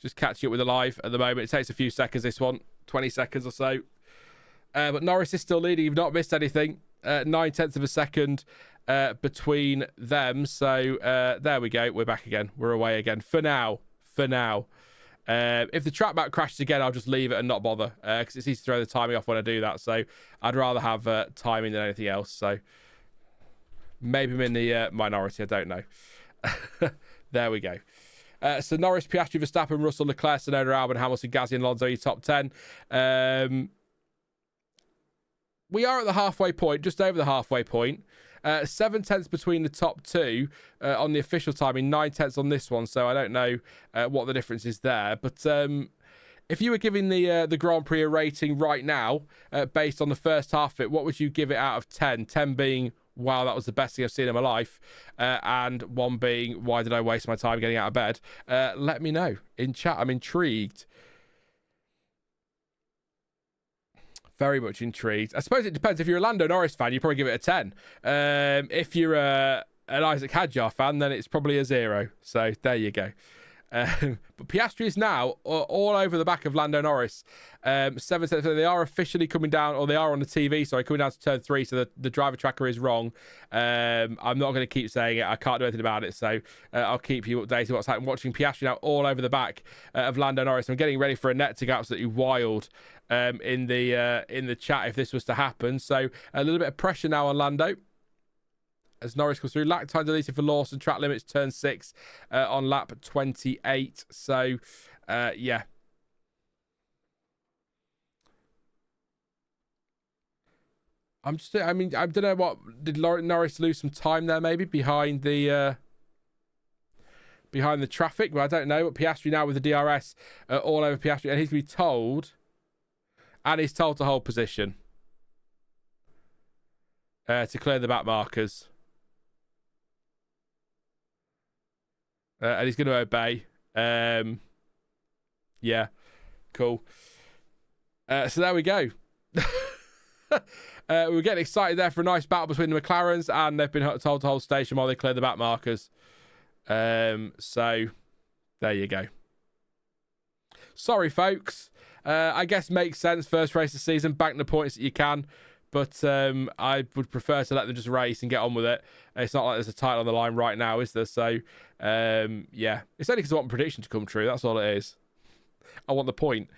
Just catching up with the live at the moment. It takes a few seconds, this one. 20 seconds or so. But Norris is still leading. You've not missed anything. 9/10 of a second between them. So there we go. We're back again. We're away again. For now. If the track back crashes again, I'll just leave it and not bother. Because it's easy to throw the timing off when I do that. So I'd rather have timing than anything else. So maybe I'm in the minority. I don't know. There we go. So Norris, Piastri, Verstappen, Russell, Leclerc, Fernando, Albon, Hamilton, Gasly and Alonso, your top 10. We are at the halfway point, just over the halfway point. 7/10 between the top 2 on the official timing, 9/10 on this one. So I don't know what the difference is there. But if you were giving the Grand Prix a rating right now, based on the first half of it, what would you give it out of 10? 10 being, wow, that was the best thing I've seen in my life. And 1 being, why did I waste my time getting out of bed? Let me know in chat. I'm intrigued. Very much intrigued. I suppose it depends. If you're a Lando Norris fan, you probably give it a 10. If you're an Isaac Hadjar fan, then it's probably a 0. So there you go. But Piastri is now all over the back of Lando Norris. 7 seconds. They are officially coming down, or they are on the TV, sorry, coming down to turn 3. So the driver tracker is wrong. I'm not going to keep saying it. I can't do anything about it. So I'll keep you updated what's happening. Watching Piastri now all over the back of Lando Norris. I'm getting ready for a net to go absolutely wild in the chat if this was to happen. So a little bit of pressure now on Lando as Norris comes through. Lap time deleted for Lawson. Track limits turn 6 on lap 28. So yeah. I don't know what, did Norris lose some time there maybe behind the traffic? But I don't know. But Piastri now with the DRS all over Piastri, and he's going to be told, and he's told to hold position to clear the back markers. And he's going to obey. Yeah, cool. So there we go. We're getting excited there for a nice battle between the McLarens, and they've been told to hold station while they clear the back markers. So there you go. Sorry, folks. I guess makes sense. First race of the season, bank the points that you can. But I would prefer to let them just race and get on with it. It's not like there's a title on the line right now, is there? So, yeah. It's only because I want my prediction to come true. That's all it is. I want the point.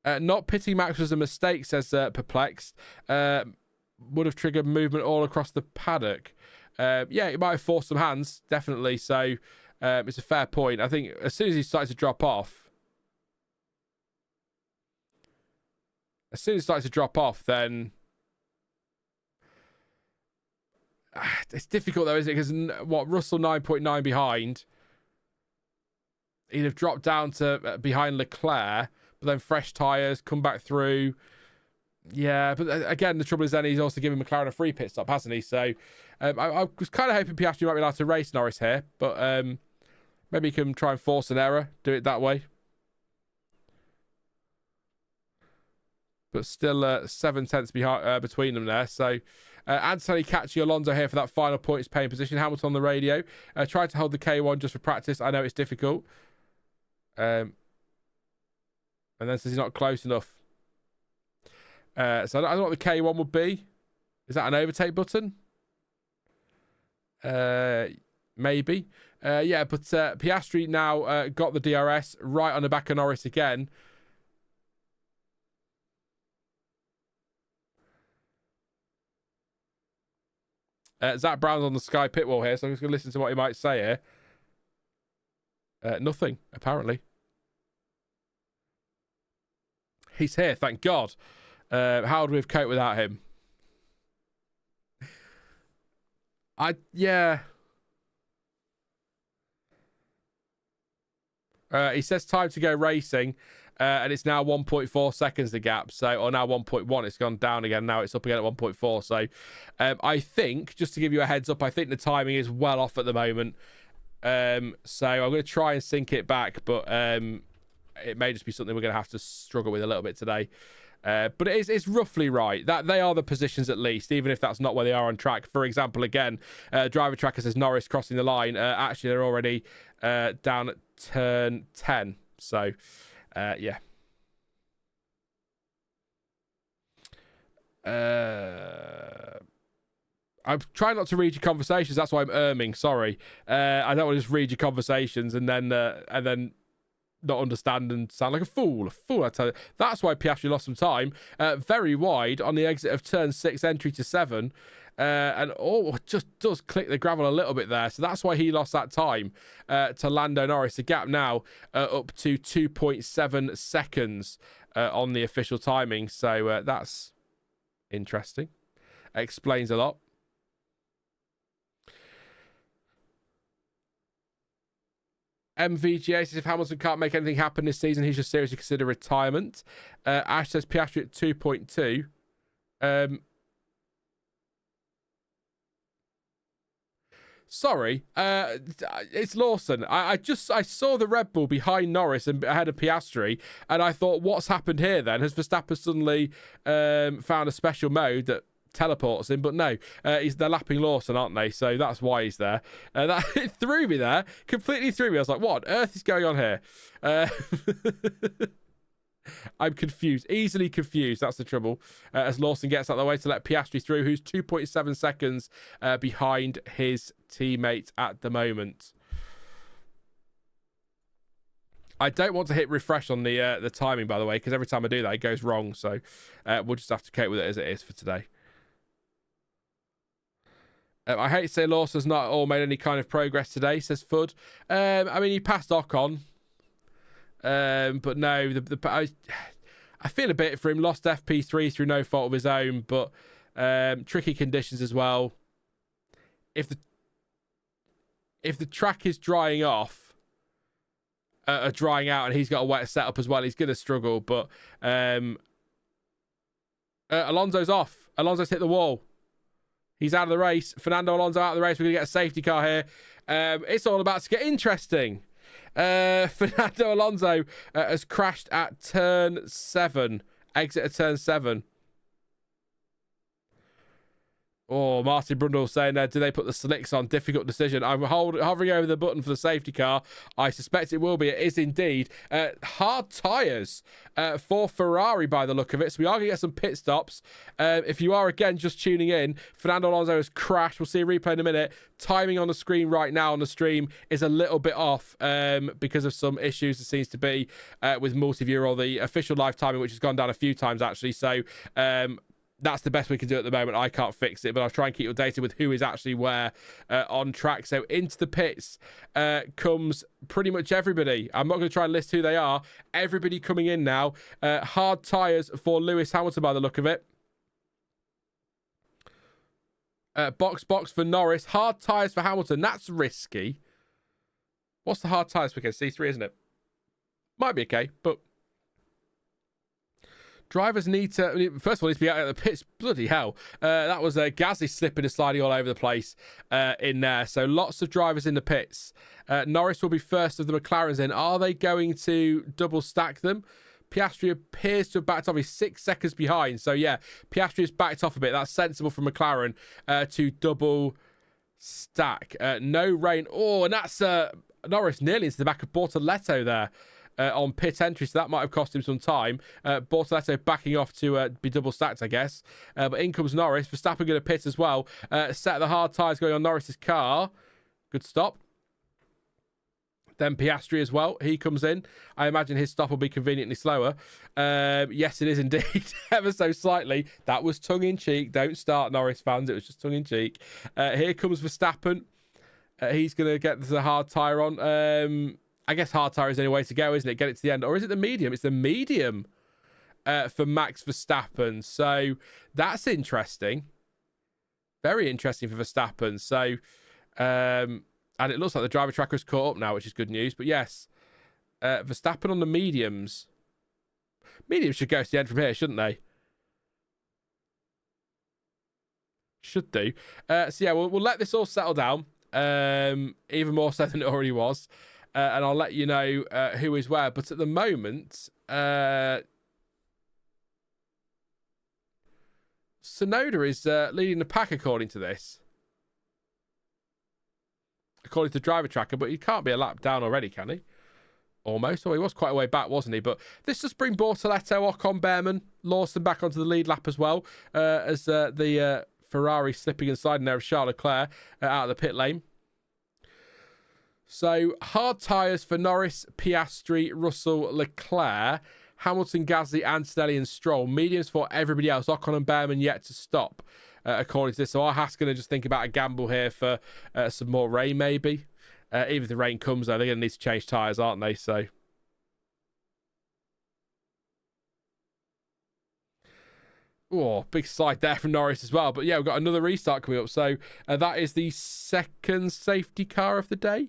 Not pitting Max was a mistake, says Perplexed. Would have triggered movement all across the paddock. Yeah, it might have forced some hands, definitely. So, it's a fair point. I think as soon as he started to drop off, then it's difficult though, isn't it? Because Russell 9.9 behind, he'd have dropped down to behind Leclerc, but then fresh tyres, come back through. Yeah, but again, the trouble is then he's also giving McLaren a free pit stop, hasn't he? So I was kind of hoping Piastri might be allowed to race Norris here, but maybe he can try and force an error, do it that way. But still 7 tenths behind, between them there. So Antonelli catching Alonso here for that final points paying position. Hamilton on the radio. Tried to hold the K1 just for practice. I know it's difficult. And then says he's not close enough. So I don't know what the K1 would be. Is that an overtake button? Maybe. Yeah, but Piastri now got the DRS right on the back of Norris again. Zach Brown's on the Sky pit wall here, so I'm just going to listen to what he might say here. Nothing, apparently. He's here, thank God. How would we have coped without him? Yeah. He says time to go racing. And it's now 1.4 seconds the gap. So, or now 1.1. It's gone down again. Now it's up again at 1.4. So, I think, just to give you a heads up, I think the timing is well off at the moment. So I'm going to try and sync it back, but it may just be something we're going to have to struggle with a little bit today. But it's roughly right. That they are the positions at least, even if that's not where they are on track. For example, again, driver tracker says Norris crossing the line. Actually, they're already down at turn 10. So, yeah. I'm trying not to read your conversations. That's why I'm erming. Sorry. I don't want to just read your conversations and then not understand and sound like a fool. A fool, I tell you. That's why Piastri lost some time. Very wide on the exit of turn 6, entry to 7. And just does click the gravel a little bit there. So that's why he lost that time to Lando Norris. The gap now up to 2.7 seconds on the official timing. So that's interesting. Explains a lot. MVGA says if Hamilton can't make anything happen this season, he should seriously consider retirement. Ash says Piastri at 2.2. Sorry, it's Lawson. I saw the Red Bull behind Norris and ahead of Piastri, and I thought, what's happened here then? Has Verstappen suddenly found a special mode that teleports him? But no, they're lapping Lawson, aren't they? So that's why he's there. That it threw me there, completely threw me. I was like, what on earth is going on here? I'm confused, easily confused. That's the trouble. As Lawson gets out of the way to let Piastri through, who's 2.7 seconds behind his teammate at the moment. I don't want to hit refresh on the timing, by the way, because every time I do that, it goes wrong. So we'll just have to cope with it as it is for today. I hate to say Lawson's not all made any kind of progress today, says Fudd. I mean, he passed Ocon. But no, I feel a bit for him. Lost FP3 through no fault of his own, but tricky conditions as well. If the track is drying off, drying out, and he's got a wet setup as well, he's going to struggle. But Alonso's off. Alonso's hit the wall. He's out of the race. Fernando Alonso out of the race. We're going to get a safety car here. It's all about to get interesting. Fernando Alonso has crashed at turn 7. Exit at turn 7. Oh, Martin Brundle saying, do they put the slicks on? Difficult decision. I'm hovering over the button for the safety car. I suspect it will be. It is indeed. Hard tyres for Ferrari by the look of it. So we are going to get some pit stops. If you are, again, just tuning in, Fernando Alonso has crashed. We'll see a replay in a minute. Timing on the screen right now on the stream is a little bit off because of some issues there seems to be with multi-view or the official live timing, which has gone down a few times, actually. So... that's the best we can do at the moment. I can't fix it, but I'll try and keep you updated with who is actually where on track. So into the pits comes pretty much everybody. I'm not going to try and list who they are. Everybody coming in now. Hard tyres for Lewis Hamilton by the look of it. Box for Norris. Hard tyres for Hamilton. That's risky. What's the hard tyres for C3, isn't it? Might be okay, but... drivers need to, first of all, need to be out of the pits. Bloody hell. That was Gasly slipping and sliding all over the place in there. So lots of drivers in the pits. Norris will be first of the McLarens in. Are they going to double stack them? Piastri appears to have backed off. He's 6 seconds behind. So yeah, Piastri has backed off a bit. That's sensible from McLaren to double stack. No rain. Oh, and that's Norris nearly into the back of Bortoleto there. On pit entry, so that might have cost him some time. Bortoleto backing off to be double stacked, I guess. But in comes Norris. Verstappen going to pit as well. Set the hard tyres going on Norris's car. Good stop. Then Piastri as well. He comes in. I imagine his stop will be conveniently slower. Yes, it is indeed. Ever so slightly. That was tongue-in-cheek. Don't start, Norris fans. It was just tongue-in-cheek. Here comes Verstappen. He's going to get the hard tyre on. I guess hard tyre is the only way to go, isn't it? Get it to the end. Or is it the medium? It's the medium for Max Verstappen. So that's interesting. Very interesting for Verstappen. So, and it looks like the driver tracker's caught up now, which is good news. But yes, Verstappen on the mediums. Mediums should go to the end from here, shouldn't they? Should do. So yeah, we'll let this all settle down. Even more so than it already was. And I'll let you know who is where. But at the moment, Tsunoda is leading the pack according to this. According to the driver tracker. But he can't be a lap down already, can he? Almost. Oh, he was quite a way back, wasn't he? But this does bring Bortoleto, Ocon, Bearman, Lawson back onto the lead lap as well. As the Ferrari slipping and sliding there of Charles Leclerc out of the pit lane. So, hard tyres for Norris, Piastri, Russell, Leclerc, Hamilton, Gasly, Antonelli and Stroll. Mediums for everybody else. Ocon and Bearman yet to stop, according to this. So, our Haas going to just think about a gamble here for some more rain, maybe. Even if the rain comes, though, they're going to need to change tyres, aren't they? So... oh, big slide there from Norris as well. But yeah, we've got another restart coming up. So, that is the second safety car of the day.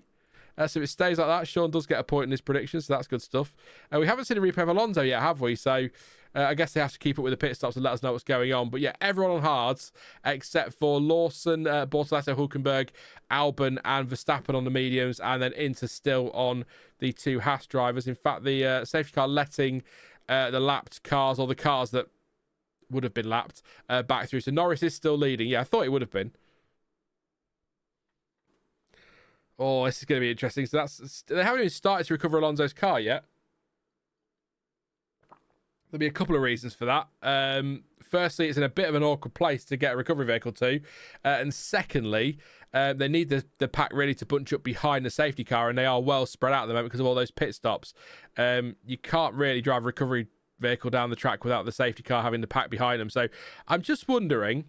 So if it stays like that, Sean does get a point in his predictions, so that's good stuff. We haven't seen a replay of Alonso yet, have we? So I guess they have to keep up with the pit stops and let us know what's going on. But yeah, everyone on hards except for Lawson, Bortoleto, Hulkenberg, Albon and Verstappen on the mediums, and then Inter still on the two Haas drivers. In fact, the safety car letting the lapped cars, or the cars that would have been lapped, back through. So Norris is still leading. Yeah, I thought it would have been. Oh, this is going to be interesting. So they haven't even started to recover Alonso's car yet. There'll be a couple of reasons for that. Firstly, it's in a bit of an awkward place to get a recovery vehicle to. And secondly, they need the pack really to bunch up behind the safety car, and they are well spread out at the moment because of all those pit stops. You can't really drive a recovery vehicle down the track without the safety car having the pack behind them. So I'm just wondering...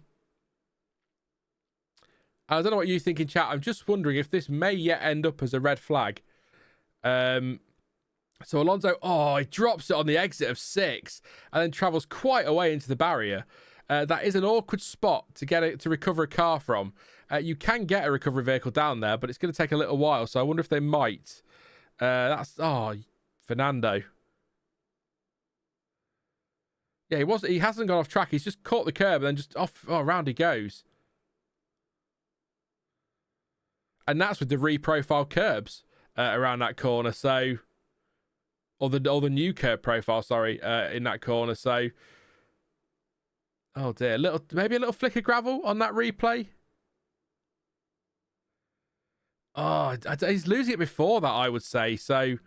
I don't know what you think in chat. I'm just wondering if this may yet end up as a red flag. So Alonso, he drops it on the exit of 6 and then travels quite a way into the barrier. That is an awkward spot to get it to recover a car from. You can get a recovery vehicle down there, but it's going to take a little while. So I wonder if they might. Fernando. Yeah, he hasn't gone off track. He's just caught the curb and then just off. Oh, around he goes. And that's with the reprofile curbs around that corner. So, or the new curb profile, sorry, in that corner. So, Oh dear, maybe a little flick of gravel on that replay. Oh, he's losing it before that, I would say. So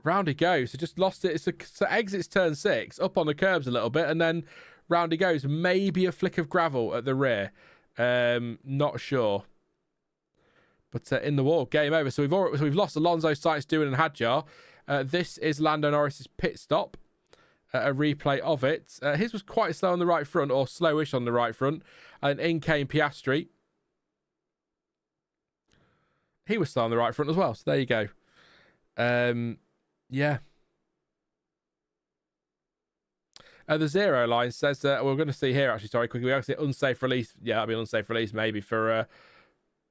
round he goes. So just lost it. So exits turn 6, up on the curbs a little bit, and then round he goes. Maybe a flick of gravel at the rear. Not sure. But in the wall, game over. So we've lost Alonso, Sainz, Doohan, and Hadjar. This is Lando Norris's pit stop. A replay of it. His was quite slow on the right front, or slowish on the right front, and in came Piastri. He was still on the right front as well. So there you go. Yeah. The 0 line says that we're going to see here, actually, sorry, quickly. We actually unsafe release. Yeah, that'll be an unsafe release maybe for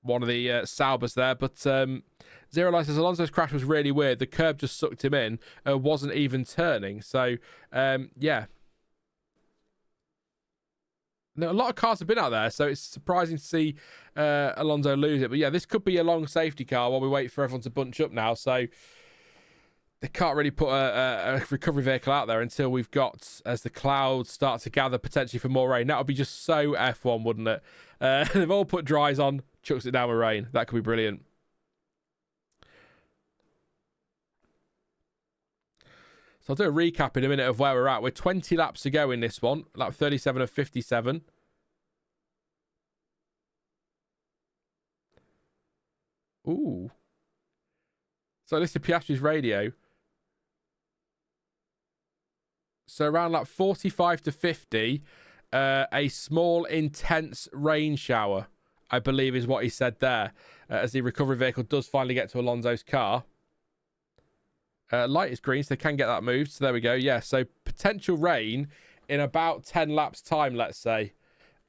one of the Saubers there. But 0 line says Alonso's crash was really weird. The curb just sucked him in. Wasn't even turning. So, yeah. Now, a lot of cars have been out there, so it's surprising to see Alonso lose it. But yeah, this could be a long safety car while we wait for everyone to bunch up now. So they can't really put a recovery vehicle out there until we've got, as the clouds start to gather potentially for more rain. That would be just so F1, wouldn't it? They've all put dries on, chucks it down with rain. That could be brilliant. So I'll do a recap in a minute of where we're at. We're 20 laps to go in this one. Lap 37 of 57. Ooh. So this is Piastri's radio. So around lap 45 to 50, a small, intense rain shower, I believe is what he said there, as the recovery vehicle does finally get to Alonso's car. Light is green, so they can get that moved. So there we go. Yeah, so potential rain in about 10 laps' time, let's say.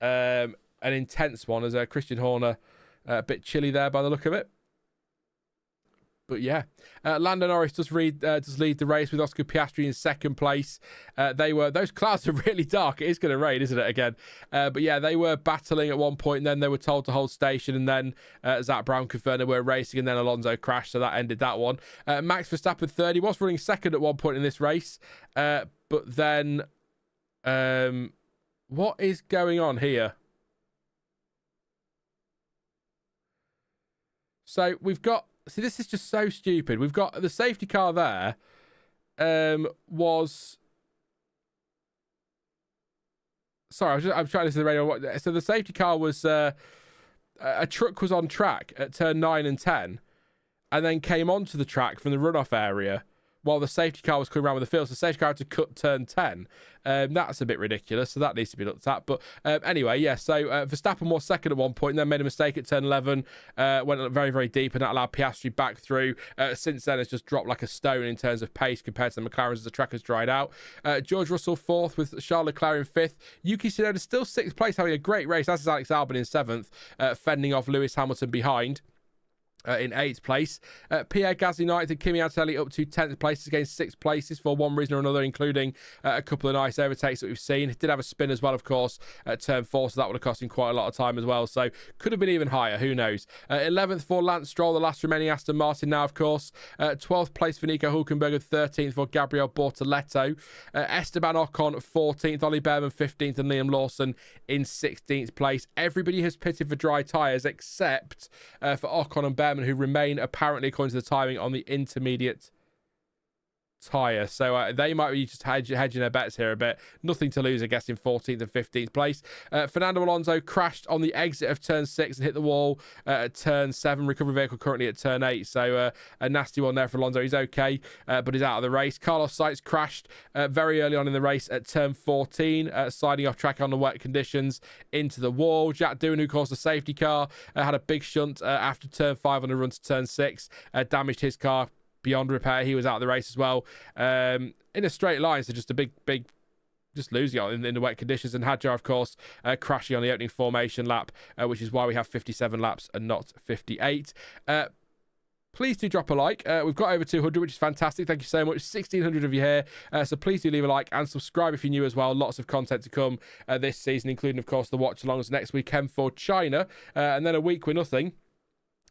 An intense one, as Christian Horner, a bit chilly there by the look of it. But yeah, Lando Norris does lead the race with Oscar Piastri in second place. Those clouds are really dark. It is going to rain, isn't it, again? But yeah, they were battling at one point, and then they were told to hold station, and then Zach Brown confirmed they were racing, and then Alonso crashed, so that ended that one. Max Verstappen third. He was running second at one point in this race, but then what is going on here? So we've got. See, this is just so stupid. We've got the safety car there. Sorry, I'm trying to listen to the radio. So the safety car was a truck was on track at turn 9 and 10, and then came onto the track from the runoff area while the safety car was coming around with the field. So the safety car had to cut turn 10. That's a bit ridiculous, so that needs to be looked at. But anyway, yeah, so Verstappen was second at one point and then made a mistake at turn 11, went very, very deep, and that allowed Piastri back through. Since then, it's just dropped like a stone in terms of pace compared to the McLarens as the track has dried out. George Russell fourth with Charles Leclerc in fifth. Yuki Tsunoda still sixth place, having a great race, as is Alex Albon in seventh, fending off Lewis Hamilton behind. In 8th place. Pierre Gasly ninth and Kimi Antonelli up to 10th places against 6th places for one reason or another, including a couple of nice overtakes that we've seen. He did have a spin as well, of course, at turn 4, so that would have cost him quite a lot of time as well. So could have been even higher, who knows. 11th for Lance Stroll, the last remaining Aston Martin now, of course. 12th place for Nico Hulkenberg and 13th for Gabriel Bortoleto. Esteban Ocon 14th, Ollie Bearman 15th, and Liam Lawson in 16th place. Everybody has pitted for dry tyres except for Ocon and Bearman, who remain apparently, according to the timing, on the intermediate tyre. So they might be just hedging their bets here a bit. Nothing to lose, I guess, in 14th and 15th place. Fernando Alonso crashed on the exit of turn 6 and hit the wall at turn 7. Recovery vehicle currently at turn 8. So a nasty one there for Alonso. He's okay, but he's out of the race. Carlos Sainz crashed very early on in the race at turn 14, sliding off track on the wet conditions into the wall. Jack Doohan, who caused a safety car, had a big shunt after turn 5 on the run to turn 6, damaged his car beyond repair. He was out of the race as well, in a straight line, so just a big just losing it in the wet conditions. And Hadjar, of course, crashing on the opening formation lap, which is why we have 57 laps and not 58. Please do drop a like. We've got over 200, which is fantastic. Thank you so much. 1,600 of you here. So please do leave a like and subscribe if you're new as well. Lots of content to come this season, including, of course, the watch-alongs next weekend for China, and then a week with nothing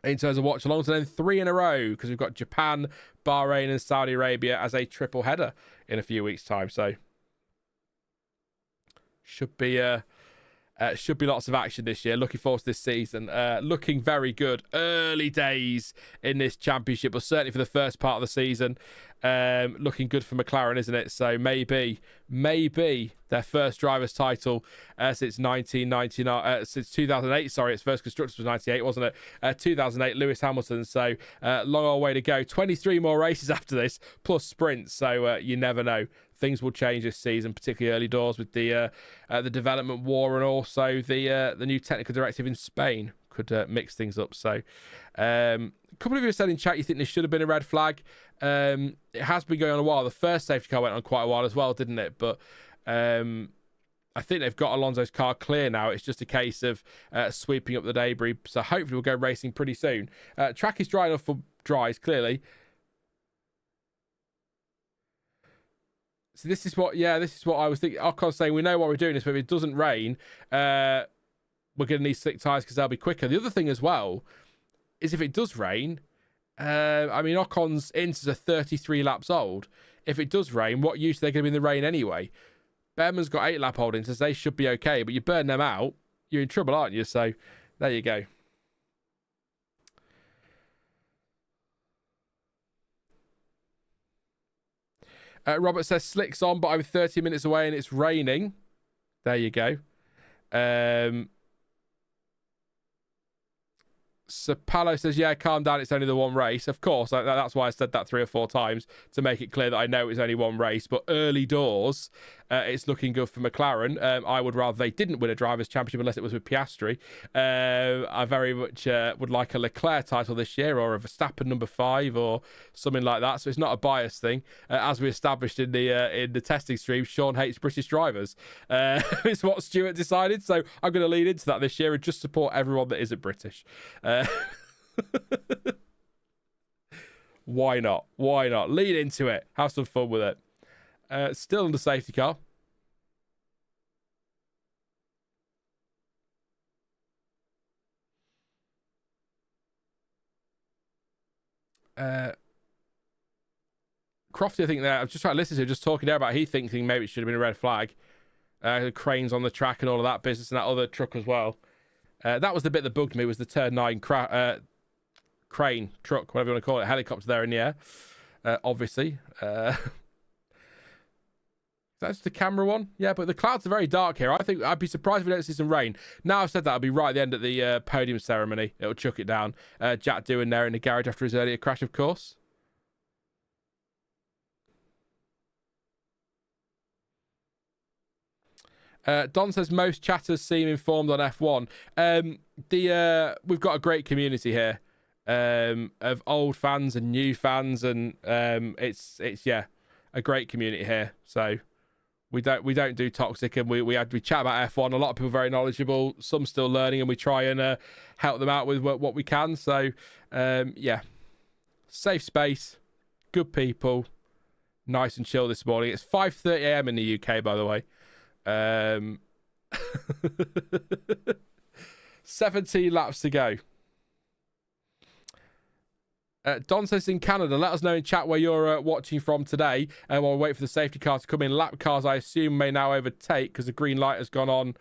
in terms of watch-alongs, and then 3 in a row, because we've got Japan, Bahrain, and Saudi Arabia as a triple header in a few weeks' time. So Should be lots of action this year. Looking forward to this season. Looking very good. Early days in this championship, but certainly for the first part of the season, looking good for McLaren, isn't it? So maybe their first driver's title since 1999, since 2008. Sorry, its first constructors was 98, wasn't it? 2008, Lewis Hamilton. So long old way to go. 23 more races after this, plus sprints. So you never know. Things will change this season, particularly early doors with the development war and also the new technical directive in Spain could mix things up. So a couple of you said in chat you think this should have been a red flag. It has been going on a while. The first safety car went on quite a while as well, didn't it? But I think they've got Alonso's car clear now. It's just a case of sweeping up the debris. So hopefully we'll go racing pretty soon. Track is dry enough for dries, clearly. So this is what I was thinking. Ocon's saying we know what we're doing this, but if it doesn't rain, we're going to need slick tyres because they'll be quicker. The other thing as well is if it does rain, I mean, Ocon's Inters are 33 laps old. If it does rain, what use are they going to be in the rain anyway? Bearman's got 8 lap old Inters. They should be okay, but you burn them out, you're in trouble, aren't you? So there you go. Robert says, slick's on, but I'm 30 minutes away and it's raining. There you go. Sapalo says, yeah, calm down. It's only the one race. Of course, that's why I said that 3 or 4 times, to make it clear that I know it's only one race. But early doors, it's looking good for McLaren. I would rather they didn't win a Drivers' Championship unless it was with Piastri. I very much would like a Leclerc title this year, or a Verstappen number 5 or something like that. So it's not a bias thing. As we established in the testing stream, Sean hates British drivers. It's what Stuart decided. So I'm going to lean into that this year and just support everyone that isn't British. Why not? Why not? Lean into it. Have some fun with it. Still in the safety car. Crofty, I think that I'm just trying to listen to him, just talking there about he thinking maybe it should have been a red flag. The cranes on the track and all of that business, and that other truck as well. That was the bit that bugged me, was the turn 9 crane, truck, whatever you want to call it, helicopter there in the air. Obviously. That's the camera one. Yeah, but the clouds are very dark here. I think I'd be surprised if we don't see some rain. Now I've said that, I'll be right at the end of the podium ceremony. It'll chuck it down. Jack Doohan there in the garage after his earlier crash, of course. Don says most chatters seem informed on F1. We've got a great community here of old fans and new fans, and it's a great community here. So we don't do toxic, and we chat about F1. A lot of people are very knowledgeable, some still learning, and we try and help them out with what we can. So safe space, good people, nice and chill this morning. It's 5:30 a.m. in the UK, by the way. 17 laps to go. Don says in Canada, let us know in chat where you're watching from today, and while we wait for the safety car to come in. Lap cars, I assume, may now overtake because the green light has gone on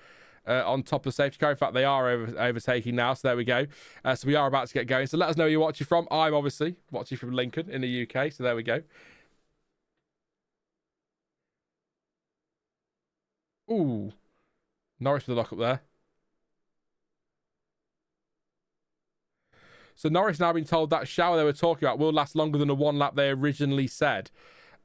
top of the safety car. In fact, they are overtaking now, so there we go. So we are about to get going. So let us know where you're watching from. I'm obviously watching from Lincoln in the UK, so there we go. Ooh, Norris with the lock up there. So Norris now been told that shower they were talking about will last longer than the 1 lap they originally said.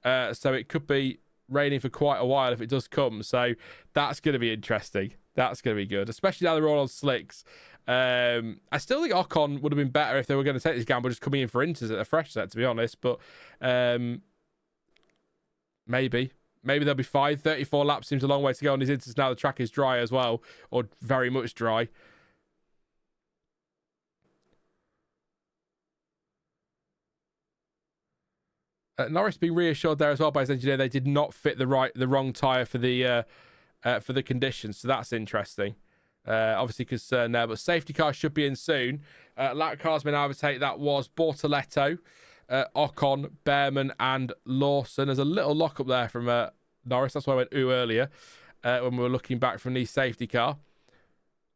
So it could be raining for quite a while if it does come. So that's going to be interesting. That's going to be good, especially now they're all on slicks. I still think Ocon would have been better if they were going to take this gamble, just coming in for Inters at a fresh set, to be honest. But maybe they'll be fine. 34 laps seems a long way to go on his Inters now. The track is dry as well, or very much dry. Norris being reassured there as well by his engineer they did not fit the wrong tyre for the conditions, so that's interesting. Obviously concerned there, but safety car should be in soon. Lap cars may now overtake. That was Bortoleto, Ocon, Bearman and Lawson. There's a little lock up there from Norris, that's why I went ooh earlier. when we were looking back from the safety car.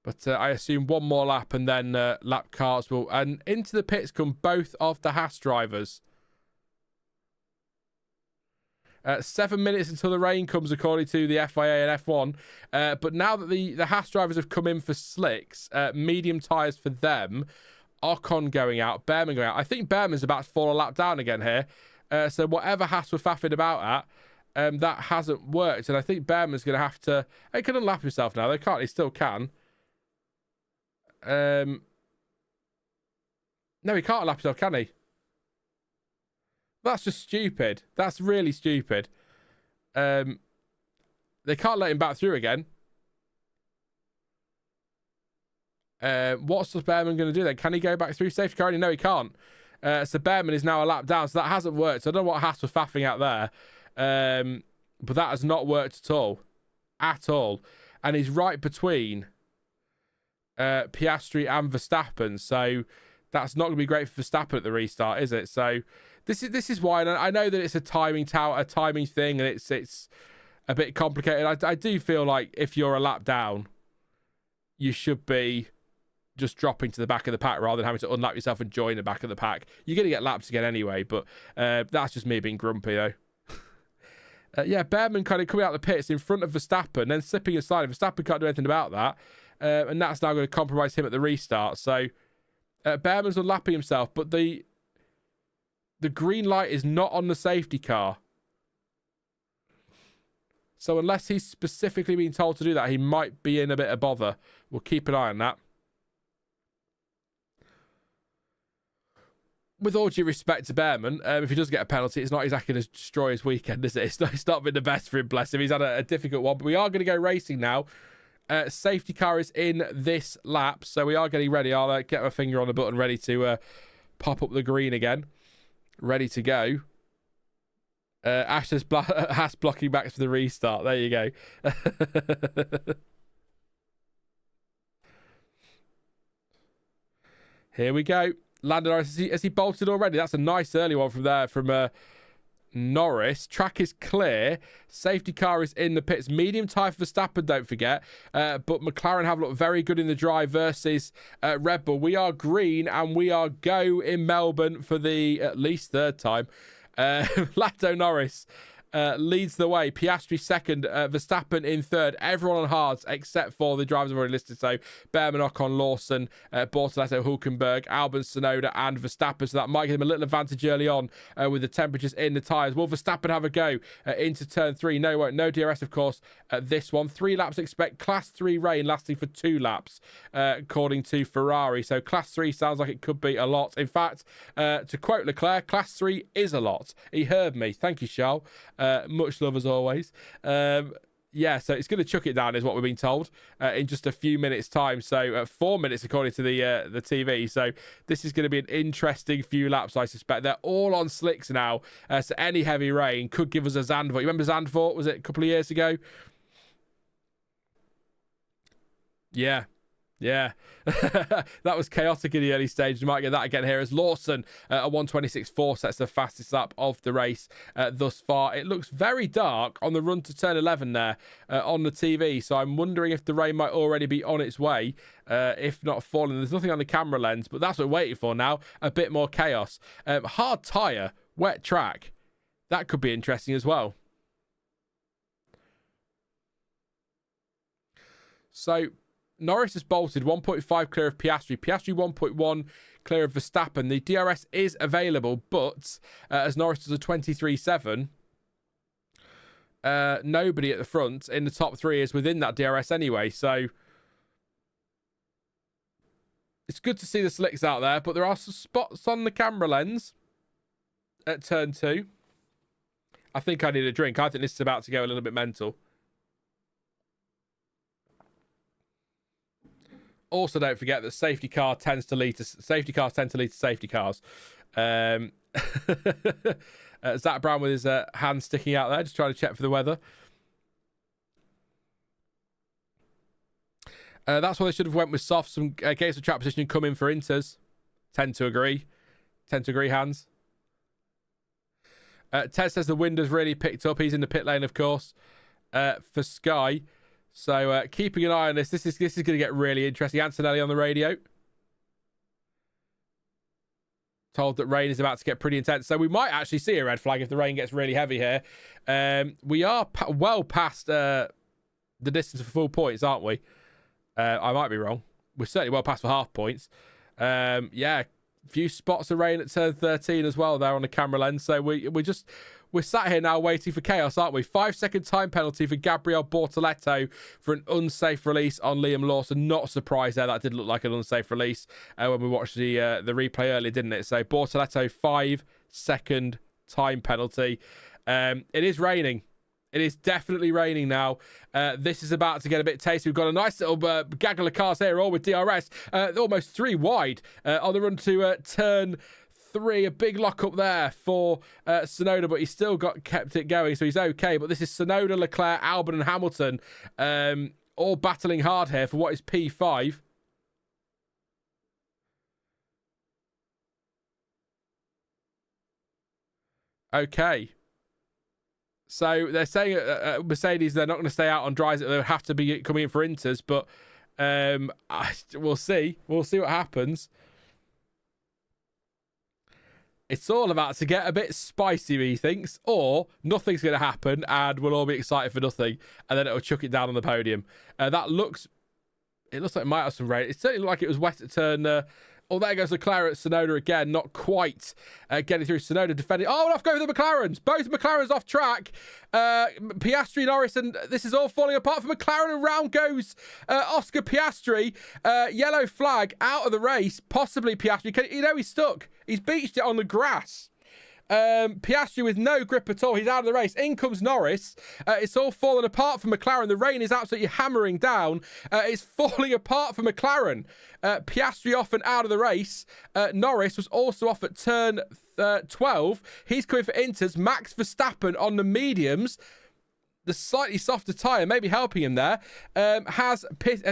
But I assume one more lap and then lap cars will... And into the pits come both of the Haas drivers. 7 minutes until the rain comes, according to the FIA and F1. But now that the Haas drivers have come in for slicks, medium tyres for them, Ocon going out, Bearman going out. I think Bearman's about to fall a lap down again here. So whatever Haas were faffing about at, that hasn't worked. And I think Bearman's going to have to... He can unlap himself now. They can't. He still can. No, he can't unlap himself, can he? That's just stupid. That's really stupid. They can't let him back through again. What's the Bearman going to do then? Can he go back through safety car? No, he can't. So Bearman is now a lap down. So that hasn't worked. So I don't know what Haas was faffing out there. But that has not worked at all. At all. And he's right between Piastri and Verstappen. So that's not going to be great for Verstappen at the restart, is it? So this is why, and I know that it's a timing thing, and it's a bit complicated. I do feel like if you're a lap down, you should be just dropping to the back of the pack rather than having to unlap yourself and join the back of the pack. You're going to get laps again anyway, but that's just me being grumpy, though. Yeah, Bearman kind of coming out the pits in front of Verstappen, then slipping aside. Verstappen can't do anything about that, and that's now going to compromise him at the restart. So Bearman's unlapping himself, but the green light is not on the safety car. So unless he's specifically been told to do that, he might be in a bit of bother. We'll keep an eye on that. With all due respect to Bearman, if he does get a penalty, it's not exactly going to destroy his weekend, is it? It's not been the best for him, bless him. He's had a difficult one, but we are going to go racing now. Safety car is in this lap, so we are getting ready. I'll get my finger on the button ready to pop up the green again. Ready to go. Haas blocking Max for the restart. There you go. Here we go. Lando Norris, has he bolted already? That's a nice early one from there from Norris. Track is clear. Safety car is in the pits. Medium tyre for Verstappen, don't forget. But McLaren have looked very good in the dry versus Red Bull. We are green and we are go in Melbourne for the at least third time. Lando Norris leads the way. Piastri second. Verstappen in third. Everyone on hards except for the drivers I've already listed. So Bearman, Ocon, Lawson, Bortoleto, Hulkenberg, Albon, Fernando, and Verstappen. So that might give him a little advantage early on with the temperatures in the tyres. Will Verstappen have a go into turn 3? No, won't. No DRS, of course, at this one. 3 laps expect. Class 3 rain lasting for 2 laps, according to Ferrari. So Class 3 sounds like it could be a lot. In fact, to quote Leclerc, Class 3 is a lot. He heard me. Thank you, Charles. Much love as always. Yeah, so it's going to chuck it down is what we're being told in just a few minutes time. So 4 minutes according to the TV. So this is going to be an interesting few laps, I suspect. They're all on slicks now. So any heavy rain could give us a Zandvoort. You remember Zandvoort? Was it a couple of years ago? Yeah. Yeah, that was chaotic in the early stage. You might get that again here as Lawson a 1:26.4 sets the fastest lap of the race thus far. It looks very dark on the run to turn 11 there on the TV, so I'm wondering if the rain might already be on its way, if not falling. There's nothing on the camera lens, but that's what we're waiting for now, a bit more chaos. Hard tyre, wet track, that could be interesting as well. So Norris has bolted 1.5 clear of Piastri. Piastri 1.1 clear of Verstappen. The DRS is available, but as Norris does a 23.7, nobody at the front in the top 3 is within that DRS anyway. So it's good to see the slicks out there, but there are some spots on the camera lens at turn 2. I think I need a drink. I think this is about to go a little bit mental. Also, don't forget that safety cars tend to lead to safety cars. Zach Brown with his hand sticking out there, just trying to check for the weather. That's why they should have went with soft. Some gates of track position come in for Inters. Tend to agree, Hans. Ted says the wind has really picked up. He's in the pit lane, of course. For Sky. So keeping an eye on this. This is going to get really interesting. Antonelli on the radio. Told that rain is about to get pretty intense. So we might actually see a red flag if the rain gets really heavy here. We are well past the distance for full points, aren't we? I might be wrong. We're certainly well past for half points. Yeah, few spots of rain at turn 13 as well there on the camera lens. So we're sat here now waiting for chaos, aren't we? 5-second time penalty for Gabriel Bortoleto for an unsafe release on Liam Lawson. Not surprised there. That did look like an unsafe release when we watched the replay earlier, didn't it? So Bortoleto, 5-second time penalty. It is raining. It is definitely raining now. This is about to get a bit tasty. We've got a nice little gaggle of cars here, all with DRS. Almost 3 wide on the run to turn 3. A big lock up there for Tsunoda, but he's still kept it going, so he's okay. But this is Tsunoda, Leclerc, Albon and Hamilton all battling hard here for what is P5. Okay. So they're saying Mercedes, they're not going to stay out on dries. They'll have to be coming in for inters, but we'll see. We'll see what happens. It's all about to get a bit spicy, he thinks, or nothing's going to happen and we'll all be excited for nothing, and then it'll chuck it down on the podium. It looks like it might have some rain. It certainly looked like it was wet at turn. Oh, there goes Leclerc at Tsunoda again. Not quite getting through. Tsunoda defending. Oh, and off go the McLarens. Both McLarens off track. Piastri, Norris, and this is all falling apart for McLaren. And round goes Oscar Piastri. Yellow flag out of the race. Possibly Piastri. He's stuck. He's beached it on the grass. Piastri with no grip at all. He's out of the race. In comes Norris. It's all fallen apart for McLaren. The rain is absolutely hammering down. It's falling apart for McLaren. Piastri off and out of the race. Norris was also off at turn 12. He's coming for inters. Max Verstappen on the mediums. The slightly softer tyre, maybe helping him there, has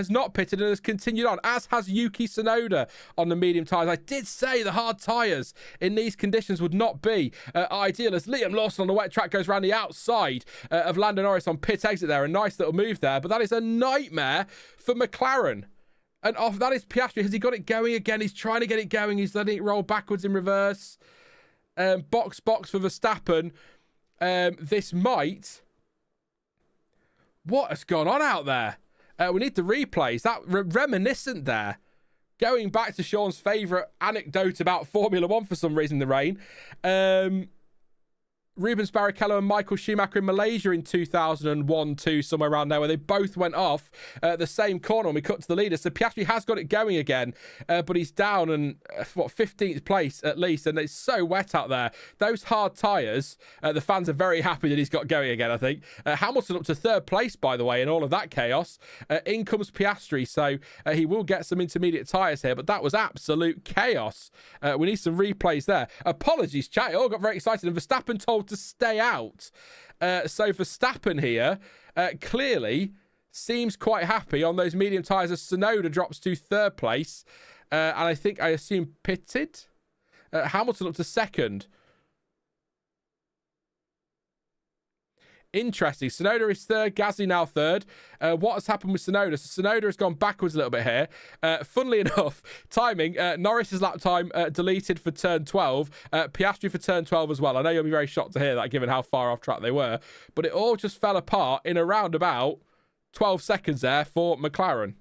not pitted and has continued on, as has Yuki Tsunoda on the medium tyres. I did say the hard tyres in these conditions would not be ideal, as Liam Lawson on the wet track goes around the outside of Lando Norris on pit exit there. A nice little move there, but that is a nightmare for McLaren. And off that is Piastri. Has he got it going again? He's trying to get it going. He's letting it roll backwards in reverse. Box for Verstappen. This might... What has gone on out there? We need the replays. That reminiscent there. Going back to Sean's favourite anecdote about Formula One for some reason, the rain. Rubens Barrichello and Michael Schumacher in Malaysia in 2001-2, somewhere around there, where they both went off the same corner when we cut to the leader. So Piastri has got it going again, but he's down and 15th place at least, and it's so wet out there. Those hard tyres, the fans are very happy that he's got going again, I think. Hamilton up to 3rd place, by the way, in all of that chaos. In comes Piastri, so he will get some intermediate tyres here, but that was absolute chaos. We need some replays there. Apologies, chat. It all got very excited, and Verstappen told to stay out. So Verstappen here clearly seems quite happy on those medium tyres as Tsunoda drops to 3rd place. And I assume pitted. Hamilton up to 2nd. Interesting. Tsunoda is 3rd. Gasly now 3rd. What has happened with Tsunoda? So Tsunoda has gone backwards a little bit here. Funnily enough, timing, Norris's lap time deleted for turn 12. Piastri for turn 12 as well. I know you'll be very shocked to hear that, given how far off track they were. But it all just fell apart in around about 12 seconds there for McLaren.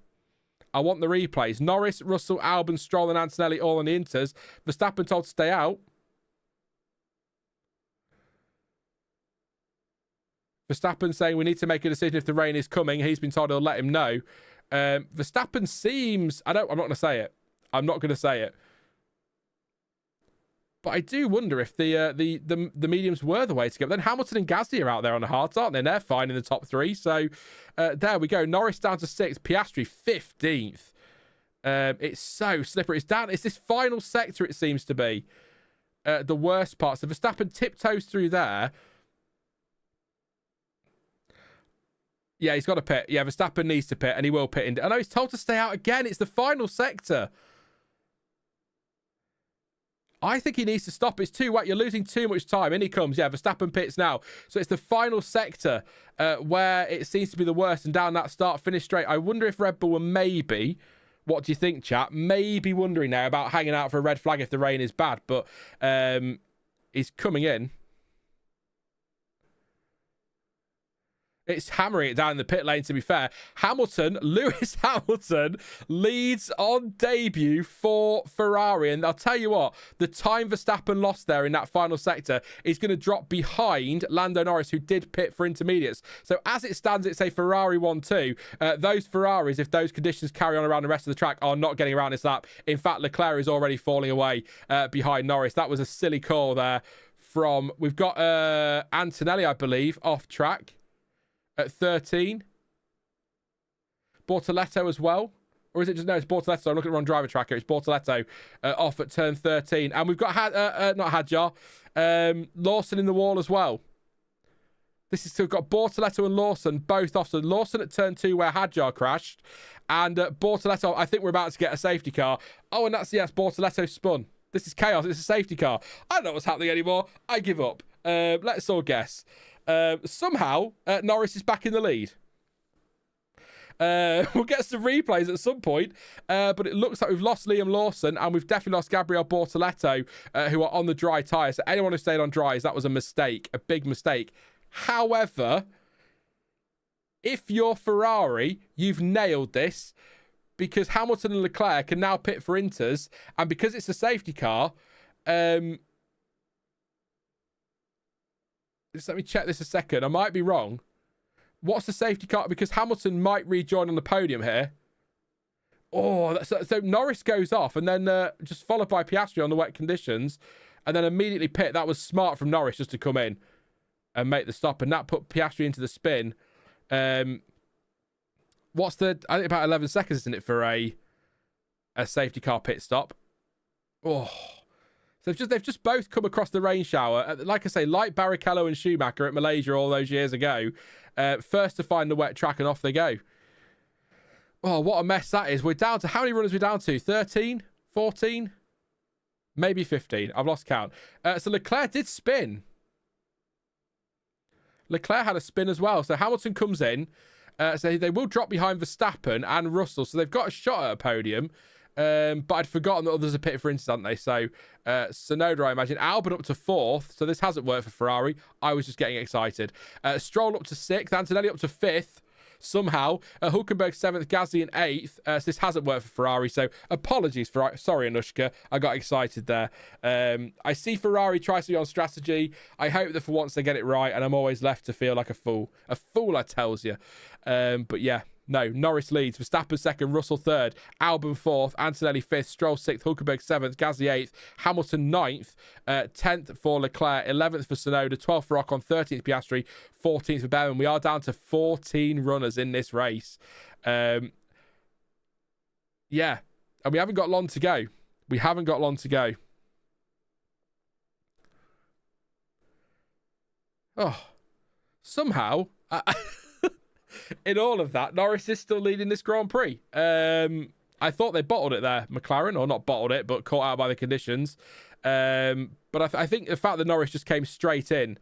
I want the replays. Norris, Russell, Albon, Stroll and Antonelli all on the inters. Verstappen told to stay out. Verstappen saying we need to make a decision if the rain is coming. He's been told he'll let him know. Verstappen seems... I'm not going to say it. I'm not going to say it. But I do wonder if the mediums were the way to go. Then Hamilton and Gasly are out there on the hards, aren't they? And they're fine in the top 3. So there we go. Norris down to 6th. Piastri 15th. It's so slippery. It's down. It's this final sector, it seems to be. The worst part. So Verstappen tiptoes through there. Yeah, he's got to pit. Yeah, Verstappen needs to pit, and he will pit. I know he's told to stay out again. It's the final sector. I think he needs to stop. It's too wet. You're losing too much time. In he comes. Yeah, Verstappen pits now. So it's the final sector where it seems to be the worst. And down that start-finish straight, I wonder if Red Bull were maybe... What do you think, chat? Maybe wondering now about hanging out for a red flag if the rain is bad. But he's coming in. It's hammering it down in the pit lane, to be fair. Lewis Hamilton leads on debut for Ferrari. And I'll tell you what, the time Verstappen lost there in that final sector is going to drop behind Lando Norris, who did pit for intermediates. So as it stands, it's a Ferrari 1-2. Those Ferraris, if those conditions carry on around the rest of the track, are not getting around this lap. In fact, Leclerc is already falling away behind Norris. That was a silly call there from... We've got Antonelli, I believe, off track. At 13. Bortoleto as well. Or is it just... No, it's Bortoleto. I'm looking at the wrong driver tracker. It's Bortoleto off at turn 13. And we've got... not Hadjar. Lawson in the wall as well. This is still got Bortoleto and Lawson both off. So Lawson at turn 2 where Hadjar crashed. And Bortoleto, I think we're about to get a safety car. Oh, and that's... Yes, Bortoleto spun. This is chaos. It's a safety car. I don't know what's happening anymore. I give up. Let's all guess. Somehow, Norris is back in the lead. We'll get some replays at some point, but it looks like we've lost Liam Lawson and we've definitely lost Gabriel Bortoleto, who are on the dry tyres. So anyone who stayed on dries, that was a mistake, a big mistake. However, if you're Ferrari, you've nailed this because Hamilton and Leclerc can now pit for Inters, and because it's a safety car, just let me check this a second. I might be wrong. What's the safety car? Because Hamilton might rejoin on the podium here. Oh, so Norris goes off and then just followed by Piastri on the wet conditions and then immediately pit. That was smart from Norris just to come in and make the stop. And that put Piastri into the spin. What's the... I think about 11 seconds, isn't it, for a safety car pit stop? Oh... So they've just both come across the rain shower. Like I say, like Barrichello and Schumacher at Malaysia all those years ago. First to find the wet track and off they go. Oh, what a mess that is. We're down to... How many runners are we down to? 13? 14? Maybe 15. I've lost count. So Leclerc did spin. Leclerc had a spin as well. So Hamilton comes in. So they will drop behind Verstappen and Russell. So they've got a shot at a podium. But I'd forgotten that others are pitted for instance, hadn't they? So Tsunoda, I imagine. Albon up to 4th. So this hasn't worked for Ferrari. I was just getting excited. Stroll up to 6th. Antonelli up to 5th. Somehow. Hulkenberg 7th. Gasly in 8th. So this hasn't worked for Ferrari. So apologies, Ferrari. Sorry, Anushka. I got excited there. I see Ferrari try to be on strategy. I hope that for once they get it right. And I'm always left to feel like a fool. A fool, I tells you. But yeah. No, Norris leads. Verstappen 2nd, Russell 3rd, Albon 4th, Antonelli 5th, Stroll 6th, Hulkenberg 7th, Gasly 8th, Hamilton 9th, 10th for Leclerc, 11th for Tsunoda, 12th for Ocon, 13th Piastri, 14th for Bearman. We are down to 14 runners in this race. Yeah, and we haven't got long to go. We haven't got long to go. Oh, somehow... in all of that, Norris is still leading this Grand Prix. I thought they bottled it there, McLaren, or not bottled it, but caught out by the conditions. But I think the fact that Norris just came straight in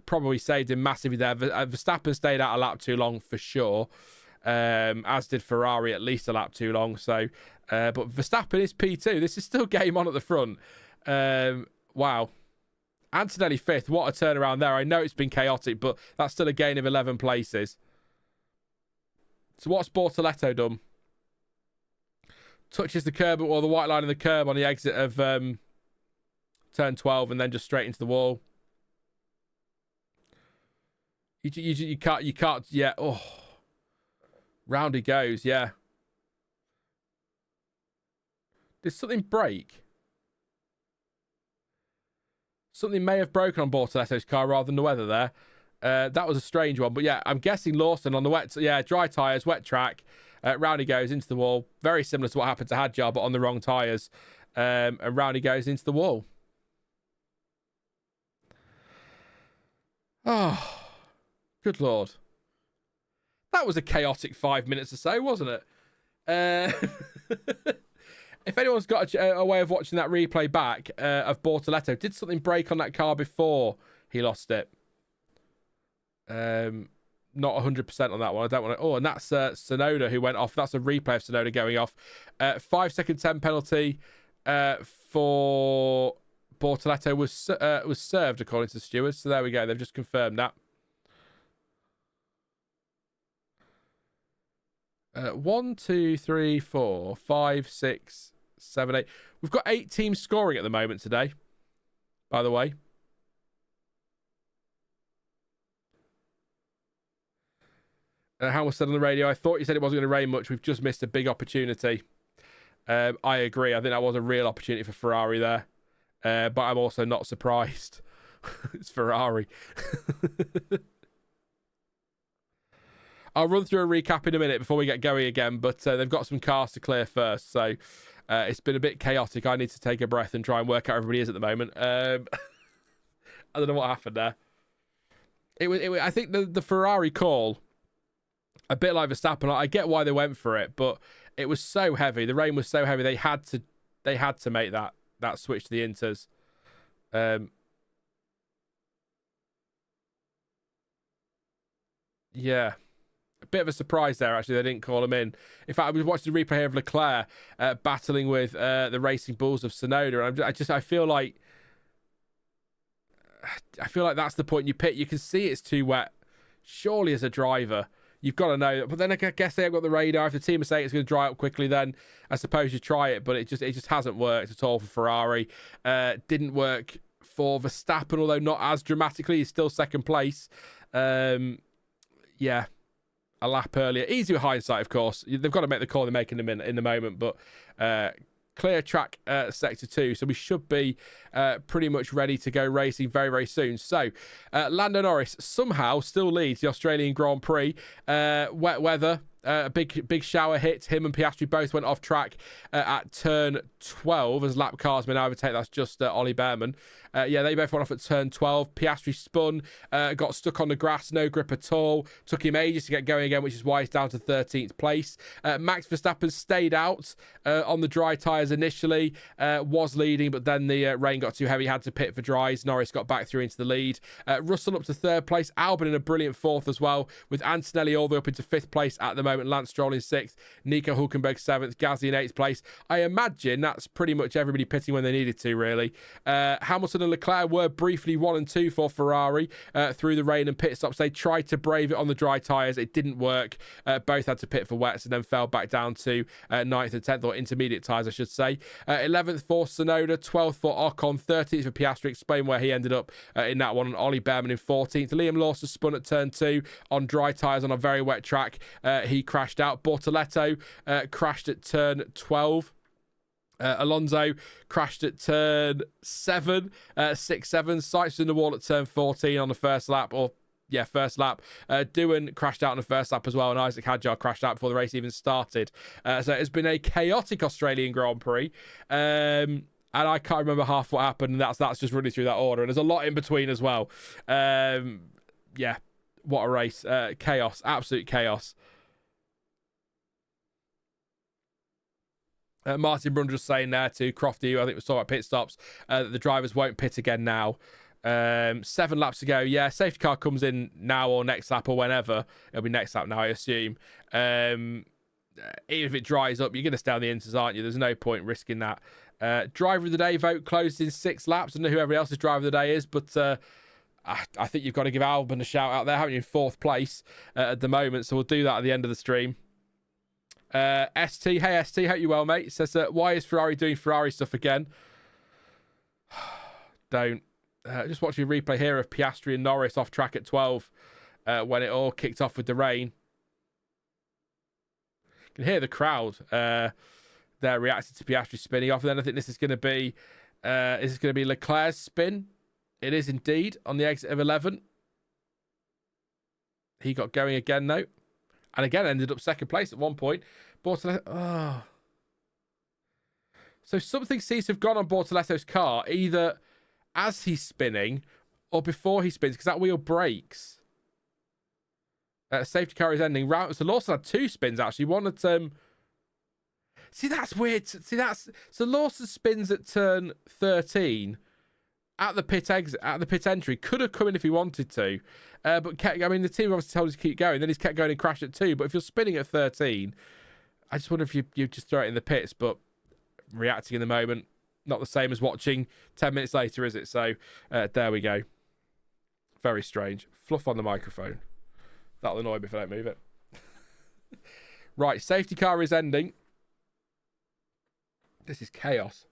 probably saved him massively there. Verstappen stayed out a lap too long for sure, as did Ferrari at least a lap too long. So, but Verstappen is P2. This is still game on at the front. Wow. Antonelli 5th. What a turnaround there. I know it's been chaotic, but that's still a gain of 11 places. So what's Bortoleto done? Touches the curb or the white line of the curb on the exit of turn 12 and then just straight into the wall. You can't, yeah. Oh. Round he goes, yeah. Did something break? Something may have broken on Bortoleto's car rather than the weather there. That was a strange one. But yeah, I'm guessing Lawson on the wet... Yeah, dry tyres, wet track. Round he goes into the wall. Very similar to what happened to Hadjar, but on the wrong tyres. And round he goes into the wall. Oh, good Lord. That was a chaotic 5 minutes or so, wasn't it? If anyone's got a way of watching that replay back of Bortoleto, did something break on that car before he lost it? Not 100% on that one. I don't want to. Oh, and that's Tsunoda who went off. That's a replay of Tsunoda going off. 5 second 10 penalty for Bortoleto was served according to the stewards. So there we go. They've just confirmed that. 1, 2, 3, 4, 5, 6, 7, 8. We've got 8 teams scoring at the moment today, by the way. Howell said on the radio, I thought you said it wasn't going to rain much. We've just missed a big opportunity. I agree. I think that was a real opportunity for Ferrari there. But I'm also not surprised. It's Ferrari. I'll run through a recap in a minute before we get going again, but they've got some cars to clear first. So it's been a bit chaotic. I need to take a breath and try and work out where everybody is at the moment. I don't know what happened there. I think the Ferrari call, a bit like Verstappen, I get why they went for it, but it was so heavy. The rain was so heavy. They had to make that switch to the Inters. Yeah. A bit of a surprise there, actually. They didn't call him in. In fact, I was watching the replay here of Leclerc battling with the Racing Bulls of Tsunoda, and I feel like that's the point you pick. You can see it's too wet. Surely, as a driver, you've got to know that. But then I guess they have got the radar. If the team is saying it's going to dry up quickly, then I suppose you try it. But it just hasn't worked at all for Ferrari. Didn't work for Verstappen, although not as dramatically. He's still second place. Yeah. A lap earlier. Easy with hindsight, of course. They've got to make the call they're making in the moment, but clear track sector 2, so we should be pretty much ready to go racing very, very soon. So Lando Norris somehow still leads the Australian Grand Prix. Wet weather. A big shower hit. Him and Piastri both went off track at turn 12 as lap cars may now overtake. That's just Ollie Bearman. Yeah, they both went off at turn 12. Piastri spun, got stuck on the grass, no grip at all. Took him ages to get going again, which is why he's down to 13th place. Max Verstappen stayed out on the dry tyres initially, was leading, but then the rain got too heavy, had to pit for dries. Norris got back through into the lead. Russell up to 3rd place. Albon in a brilliant 4th as well, with Antonelli all the way up into 5th place at the moment. Lance Stroll in 6th. Nico Hulkenberg 7th. Gasly in 8th place. I imagine that's pretty much everybody pitting when they needed to, really. Hamilton and Leclerc were briefly 1 and 2 for Ferrari through the rain and pit stops. They tried to brave it on the dry tyres. It didn't work. Both had to pit for wets and then fell back down to 9th and 10th, or intermediate tyres, I should say. 11th for Tsunoda, 12th for Ocon, 13th for Piastri. Explain where he ended up in that one. And Ollie Bearman in 14th. Liam Lawson spun at turn 2 on dry tyres on a very wet track. He crashed out. Bortoleto crashed at turn 12. Alonso crashed at turn 7, 6-7. Sights in the wall at turn 14 on the first lap, first lap. Doohan crashed out on the first lap as well, and Isaac Hadjar crashed out before the race even started. So it's been a chaotic Australian Grand Prix. And I can't remember half what happened, and that's just running through that order. And there's a lot in between as well. Yeah, what a race. Chaos, absolute chaos. Martin Brun just saying there to Crofty, I think we saw about pit stops, that the drivers won't pit again now. 7 laps to go. Yeah, safety car comes in now or next lap or whenever. It'll be next lap now, I assume. Even if it dries up, you're going to stay on the inters, aren't you? There's no point risking that. Driver of the day vote closed in 6 laps. I don't know who everybody else's driver of the day is, but I think you've got to give Albon a shout out there, haven't you, in 4th place at the moment. So we'll do that at the end of the stream. ST, hey ST, hope you well, mate. Says why is Ferrari doing Ferrari stuff again? Don't. Just watching a replay here of Piastri and Norris off track at 12 when it all kicked off with the rain. You can hear the crowd there reacting to Piastri spinning off. And then I think this is going to be Leclerc's spin. It is indeed on the exit of 11. He got going again though. And again, ended up 2nd place at one point. Bortoleto. Oh. So something seems to have gone on Bortoleto's car, either as he's spinning or before he spins, because that wheel breaks. Safety car is ending. So Lawson had 2 spins, actually. One at... See, that's weird. See, so Lawson spins at turn 13 at the pit exit, at the pit entry. Could have come in if he wanted to, but kept. I mean, the team obviously told us to keep going. Then he's kept going and crashed at 2. But if you're spinning at 13, I just wonder if you just throw it in the pits. But reacting in the moment, not the same as watching 10 minutes later, is it? So there we go. Very strange. Fluff on the microphone. That'll annoy me if I don't move it. Right, safety car is ending. This is chaos.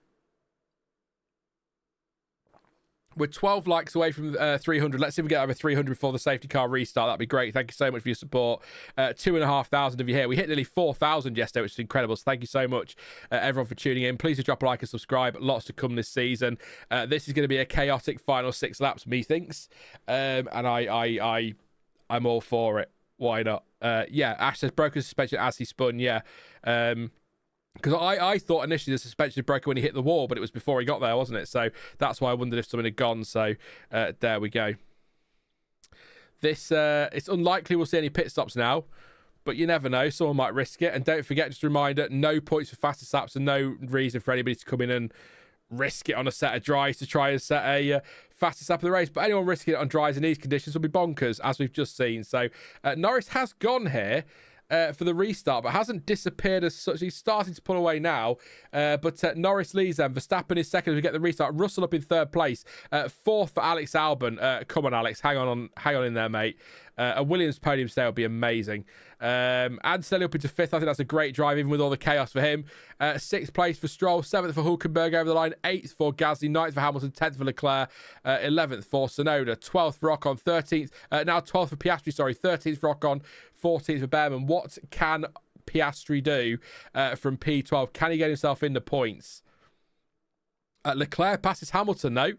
We're 12 likes away from 300. Let's see if we get over 300 before the safety car restart. That'd be great. Thank you so much for your support. 2,500 of you here. We hit nearly 4,000 yesterday, which is incredible. So thank you so much, everyone, for tuning in. Please do drop a like and subscribe. Lots to come this season. This is going to be a chaotic final 6 laps, methinks. And I'm all for it. Why not? Yeah, Ash says broken suspension as he spun. Yeah. Because I thought initially the suspension had broken when he hit the wall, but it was before he got there, wasn't it? So that's why I wondered if something had gone. So there we go. This it's unlikely we'll see any pit stops now, but you never know. Someone might risk it. And don't forget, just a reminder, no points for fastest laps and no reason for anybody to come in and risk it on a set of dries to try and set a fastest lap of the race. But anyone risking it on dries in these conditions will be bonkers, as we've just seen. So Norris has gone here for the restart, but hasn't disappeared as such. He's starting to pull away now, but Norris leads them. Verstappen is second as we get the restart. Russell up in third place. Fourth for Alex Albon. Come on, Alex, hang on in there, mate. A Williams podium stay would be amazing. Antonelli up into fifth. I think that's a great drive, even with all the chaos for him. Sixth place for Stroll. Seventh for Hulkenberg over the line. Eighth for Gasly. Ninth for Hamilton. 10th for Leclerc. 11th for Tsunoda. 12th for Ocon. 13th. Now 12th for Piastri, sorry. 13th for Ocon. 14th for Bearman. What can Piastri do from P12? Can he get himself into points? Leclerc passes Hamilton, though.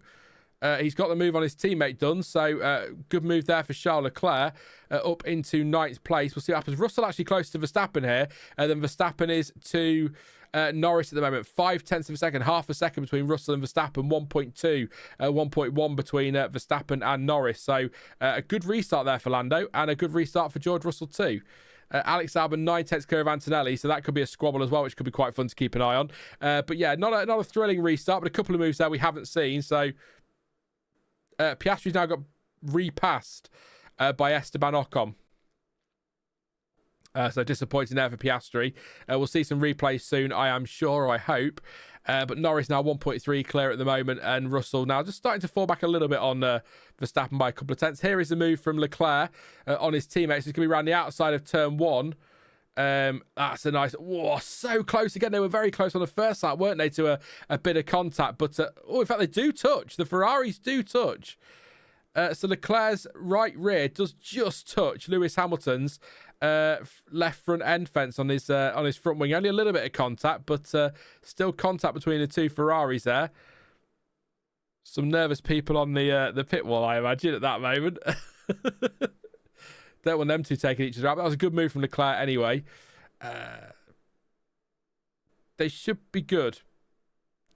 He's got the move on his teammate done, so good move there for Charles Leclerc up into 9th place. We'll see what happens. Russell actually close to Verstappen here, then Verstappen is to Norris at the moment. 0.5 of a second, half a second between Russell and Verstappen. 1.2, 1.1 between Verstappen and Norris. So a good restart there for Lando, and a good restart for George Russell too. Alex Albon 9/10 clear of Antonelli, so that could be a squabble as well, which could be quite fun to keep an eye on. But yeah, not a thrilling restart, but a couple of moves there we haven't seen. So Piastri's now got repassed by Esteban Ocon. So disappointing there for Piastri. We'll see some replays soon, I am sure, or I hope. But Norris now 1.3 clear at the moment, and Russell now just starting to fall back a little bit on Verstappen by a couple of tenths. Here is the move from Leclerc on his teammates. It's going to be around the outside of turn 1. That's a nice... Whoa, so close again. They were very close on the first lap, weren't they, to a bit of contact. But, in fact, they do touch. The Ferraris do touch. So Leclerc's right rear does just touch Lewis Hamilton's left front end fence on his front wing. Only a little bit of contact, but still contact between the two Ferraris there. Some nervous people on the pit wall, I imagine, at that moment. Don't want them two taking each other out. That was a good move from Leclerc anyway. They should be good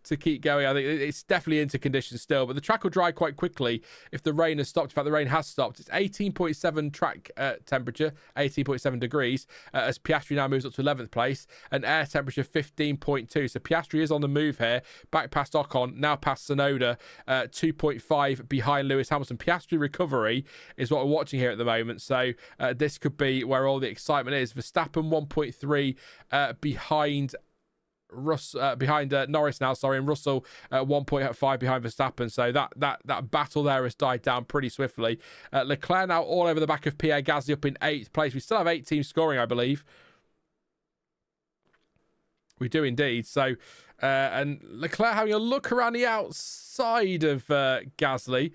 to keep going. I think it's definitely into conditions still, but the track will dry quite quickly if the rain has stopped. In fact, the rain has stopped. It's 18.7 track temperature, 18.7 degrees, as Piastri now moves up to 11th place, and air temperature 15.2. So Piastri is on the move here, back past Ocon, now past Tsunoda, 2.5 behind Lewis Hamilton. Piastri recovery is what we're watching here at the moment, so this could be where all the excitement is. Verstappen 1.3 behind Norris now, and Russell 1.5 behind Verstappen. So that battle there has died down pretty swiftly. Leclerc now all over the back of Pierre. Gasly up in 8th place. We still have 8 teams scoring, I believe. We do indeed. So and Leclerc having a look around the outside of Gasly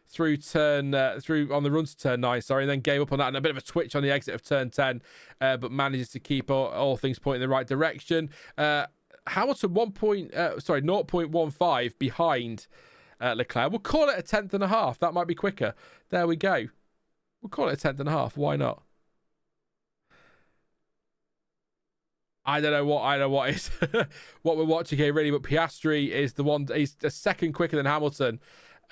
through on the run to turn 9, and then gave up on that, and a bit of a twitch on the exit of turn 10, but manages to keep all things pointing in the right direction. Hamilton 0.15 behind Leclerc. We'll call it a 10th and a half. That might be quicker. There we go. We'll call it a 10th and a half. Why not? I don't know what is what we're watching here really, but Piastri is the one. He's a second quicker than Hamilton.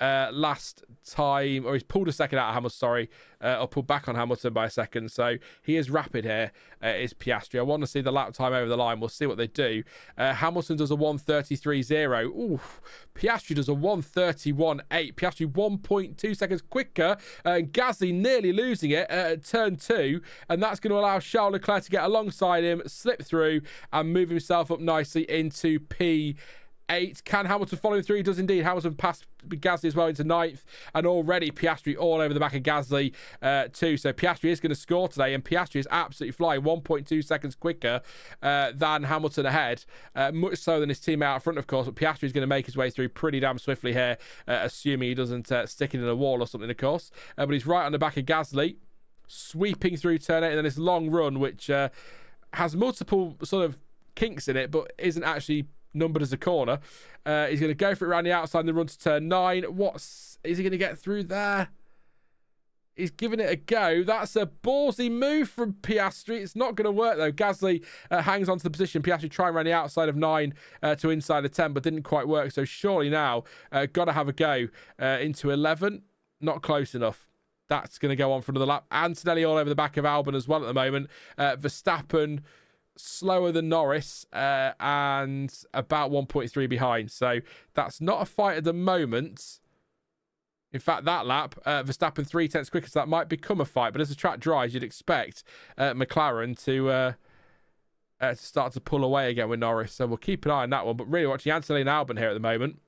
last time, or he's pulled a second out of Hamilton, sorry, or pulled back on Hamilton by a second. So he is rapid here, is Piastri. I want to see the lap time over the line. We'll see what they do. Hamilton does a 1:33.0. Ooh, Piastri does a 1:31.8. Piastri 1.2 seconds quicker. Gasly nearly losing it at turn 2, and that's going to allow Charles Leclerc to get alongside him, slip through, and move himself up nicely into P8. Can Hamilton follow through? He does indeed. Hamilton passed Gasly as well into 9th, and already Piastri all over the back of Gasly too. So Piastri is going to score today, and Piastri is absolutely flying, 1.2 seconds quicker than Hamilton ahead, much so than his teammate out front, of course. But Piastri is going to make his way through pretty damn swiftly here, assuming he doesn't stick it in a wall or something, of course. But he's right on the back of Gasly, sweeping through turn 8, and then this long run, which has multiple sort of kinks in it, but isn't actually numbered as a corner. He's going to go for it around the outside and then run to turn 9. Is he going to get through there? He's giving it a go. That's a ballsy move from Piastri. It's not going to work, though. Gasly hangs on to the position. Piastri trying around the outside of 9 to inside of 10, but didn't quite work. So surely now, got to have a go into 11. Not close enough. That's going to go on for another lap. Antonelli all over the back of Albon as well at the moment. Verstappen slower than Norris and about 1.3 behind. So that's not a fight at the moment. In fact, that lap, Verstappen 3/10 quicker, so that might become a fight. But as the track dries, you'd expect McLaren to start to pull away again with Norris. So we'll keep an eye on that one. But really watching Antonelli and Albon here at the moment.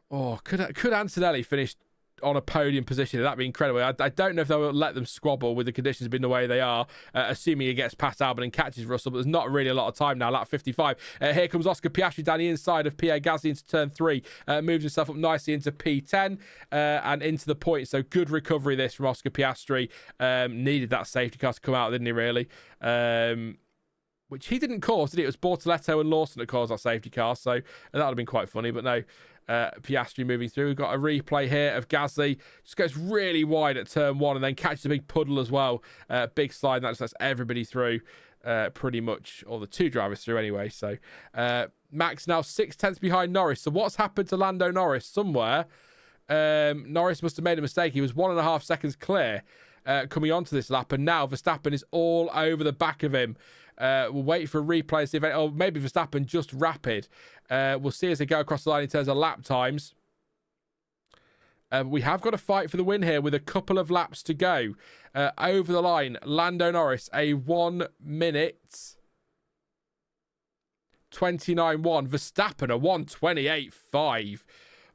Oh, could Antonelli finish on a podium position? That'd be incredible. I don't know if they'll let them squabble with the conditions being the way they are, assuming he gets past Albon and catches Russell, but there's not really a lot of time now. Lap 55. Here comes Oscar Piastri down the inside of Pierre Gasly into turn 3, moves himself up nicely into P10 and into the point. So good recovery this from Oscar Piastri. Needed that safety car to come out, didn't he, really? Which he didn't cause, did he? It was Bortoleto and Lawson that caused that safety car, so that would have been quite funny, but no. Piastri moving through. We've got a replay here of Gasly. Just goes really wide at turn 1 and then catches a big puddle as well. Big slide, and that just lets everybody through pretty much, or the 2 drivers through anyway. So Max now 6/10 behind Norris. So what's happened to Lando Norris? Somewhere Norris must have made a mistake. He was 1.5 seconds clear coming onto this lap, and now Verstappen is all over the back of him. We'll wait for a replay to see if or maybe Verstappen just rapid. We'll see as they go across the line in terms of lap times. We have got a fight for the win here with a couple of laps to go. Over the line, Lando Norris, a 1 minute 29.1. Verstappen, a 1:28.5.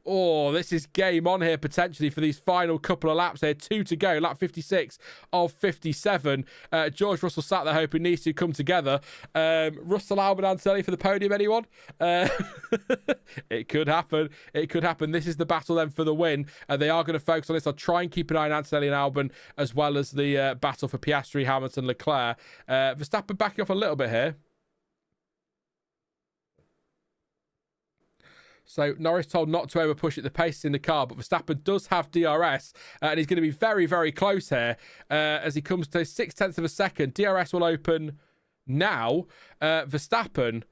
Oh, this is game on here potentially for these final couple of laps here. 2 to go, lap 56 of 57. George Russell sat there hoping these two come together. Russell, Albon, Antonelli for the podium, anyone? It could happen. It could happen. This is the battle then for the win. They are going to focus on this. I'll try and keep an eye on Antonelli and Albon, as well as the battle for Piastri, Hamilton, Leclerc. Verstappen backing off a little bit here. So Norris told not to over push at the pace in the car, but Verstappen does have DRS, and he's going to be very, very close here as he comes to 0.6 of a second. DRS will open now. Verstappen,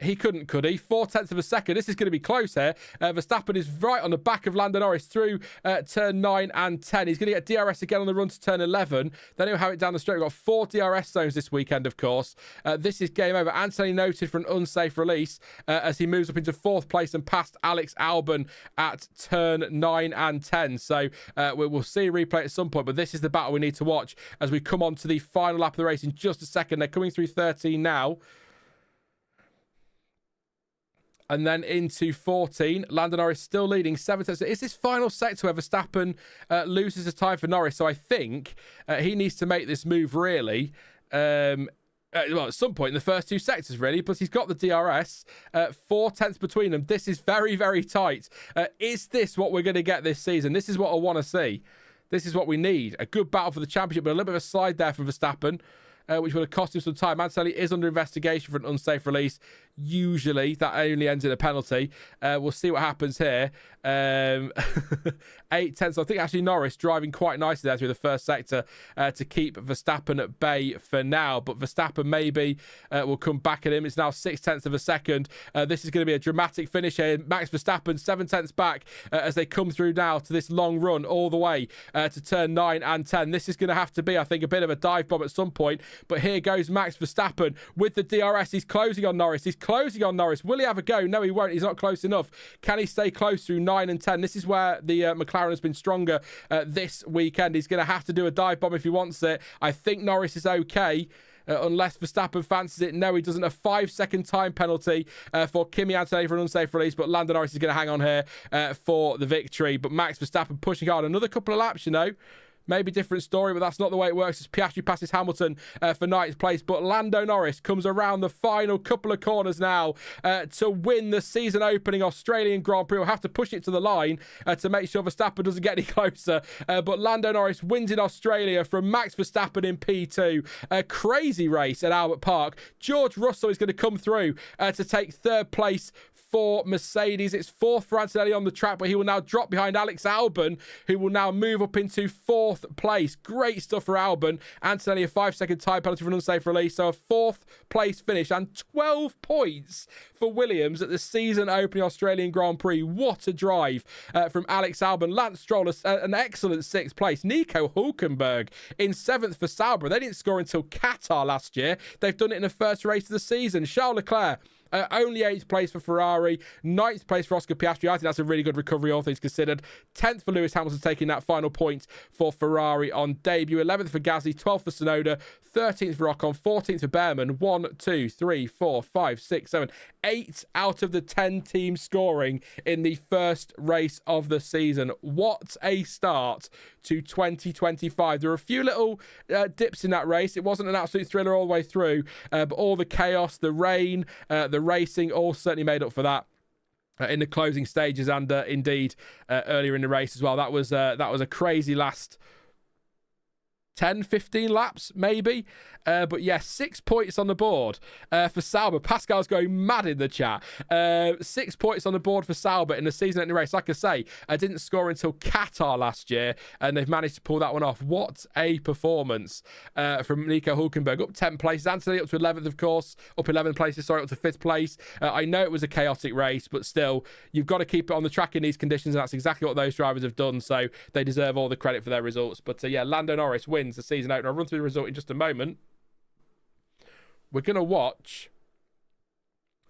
he couldn't, could he? 0.4 of a second. This is going to be close here. Verstappen is right on the back of Lando Norris through turn 9 and 10. He's going to get DRS again on the run to turn 11. Then he'll have it down the straight. We've got 4 DRS zones this weekend, of course. This is game over. Antonelli noted for an unsafe release as he moves up into 4th place and past Alex Albon at turn 9 and 10. So we'll see a replay at some point, but this is the battle we need to watch as we come on to the final lap of the race in just a second. They're coming through 13 now. And then into 14. Lando Norris still leading 7 tenths. Is this final sector where Verstappen loses the time for Norris? So I think he needs to make this move, really. Well, at some point in the first 2 sectors, really. But he's got the DRS. 4 tenths between them. This is very, very tight. Is this what we're going to get this season? This is what I want to see. This is what we need. A good battle for the championship, but a little bit of a slide there from Verstappen, which would have cost him some time. Antonelli is under investigation for an unsafe release. Usually that only ends in a penalty. We'll see what happens here. 8/10. I think actually Norris driving quite nicely there through the first sector to keep Verstappen at bay for now. But Verstappen maybe will come back at him. It's now 0.6 of a second. This is going to be a dramatic finish here. Max Verstappen 7/10 back as they come through now to this long run all the way to turn 9 and 10. This is going to have to be, I think, a bit of a dive bomb at some point. But here goes Max Verstappen with the DRS. He's closing on Norris. Will he have a go? No, he won't. He's not close enough. Can he stay close through 9 and 10? This is where the McLaren has been stronger this weekend. He's going to have to do a dive bomb if he wants it. I think Norris is okay. Unless Verstappen fancies it. No, he doesn't. A 5-second time penalty for Kimi Antonelli for an unsafe release, but Lando Norris is going to hang on here for the victory. But Max Verstappen pushing hard. Another couple of laps, you know. Maybe different story, but that's not the way it works. As Piastri passes Hamilton for ninth place. But Lando Norris comes around the final couple of corners now to win the season opening Australian Grand Prix. We'll have to push it to the line to make sure Verstappen doesn't get any closer. But Lando Norris wins in Australia from Max Verstappen in P2. A crazy race at Albert Park. George Russell is going to come through to take third place for Mercedes. It's fourth for Antonelli on the track, but he will now drop behind Alex Albon, who will now move up into fourth place. Great stuff for Albon. Antonelli a 5-second time penalty for an unsafe release, so a fourth place finish and 12 points for Williams at the season opening Australian Grand Prix. What a drive from Alex Albon. Lance Stroll, an excellent 6th place. Nico Hulkenberg in 7th for Sauber. They didn't score until Qatar last year. They've done it in the first race of the season. Charles Leclerc, only 8th place for Ferrari, 9th place for Oscar Piastri. I think that's a really good recovery, all things considered. 10th for Lewis Hamilton, taking that final point for Ferrari on debut. 11th for Gasly, 12th for Tsunoda, 13th for Ocon, 14th for Bearman. 1, 2, 3, 4, 5, 6, 7, 8 out of the 10 teams scoring in the first race of the season. What a start to 2025. There were a few little dips in that race. It wasn't an absolute thriller all the way through, but all the chaos, the rain, the racing all certainly made up for that in the closing stages and indeed earlier in the race as well. That was a crazy last 10, 15 laps, maybe. But yeah, 6 points on the board for Sauber. Pascal's going mad in the chat. 6 points on the board for Sauber in the season-ending race. Like I say, I didn't score until Qatar last year, and they've managed to pull that one off. What a performance from Nico Hulkenberg. Up 10 places. Anthony up to 11th, of course. Up 11 places, sorry, up to 5th place. I know it was a chaotic race, but still, you've got to keep it on the track in these conditions, and that's exactly what those drivers have done, so they deserve all the credit for their results. But yeah, Lando Norris wins the season opener. I'll run through the result in just a moment. We're going to watch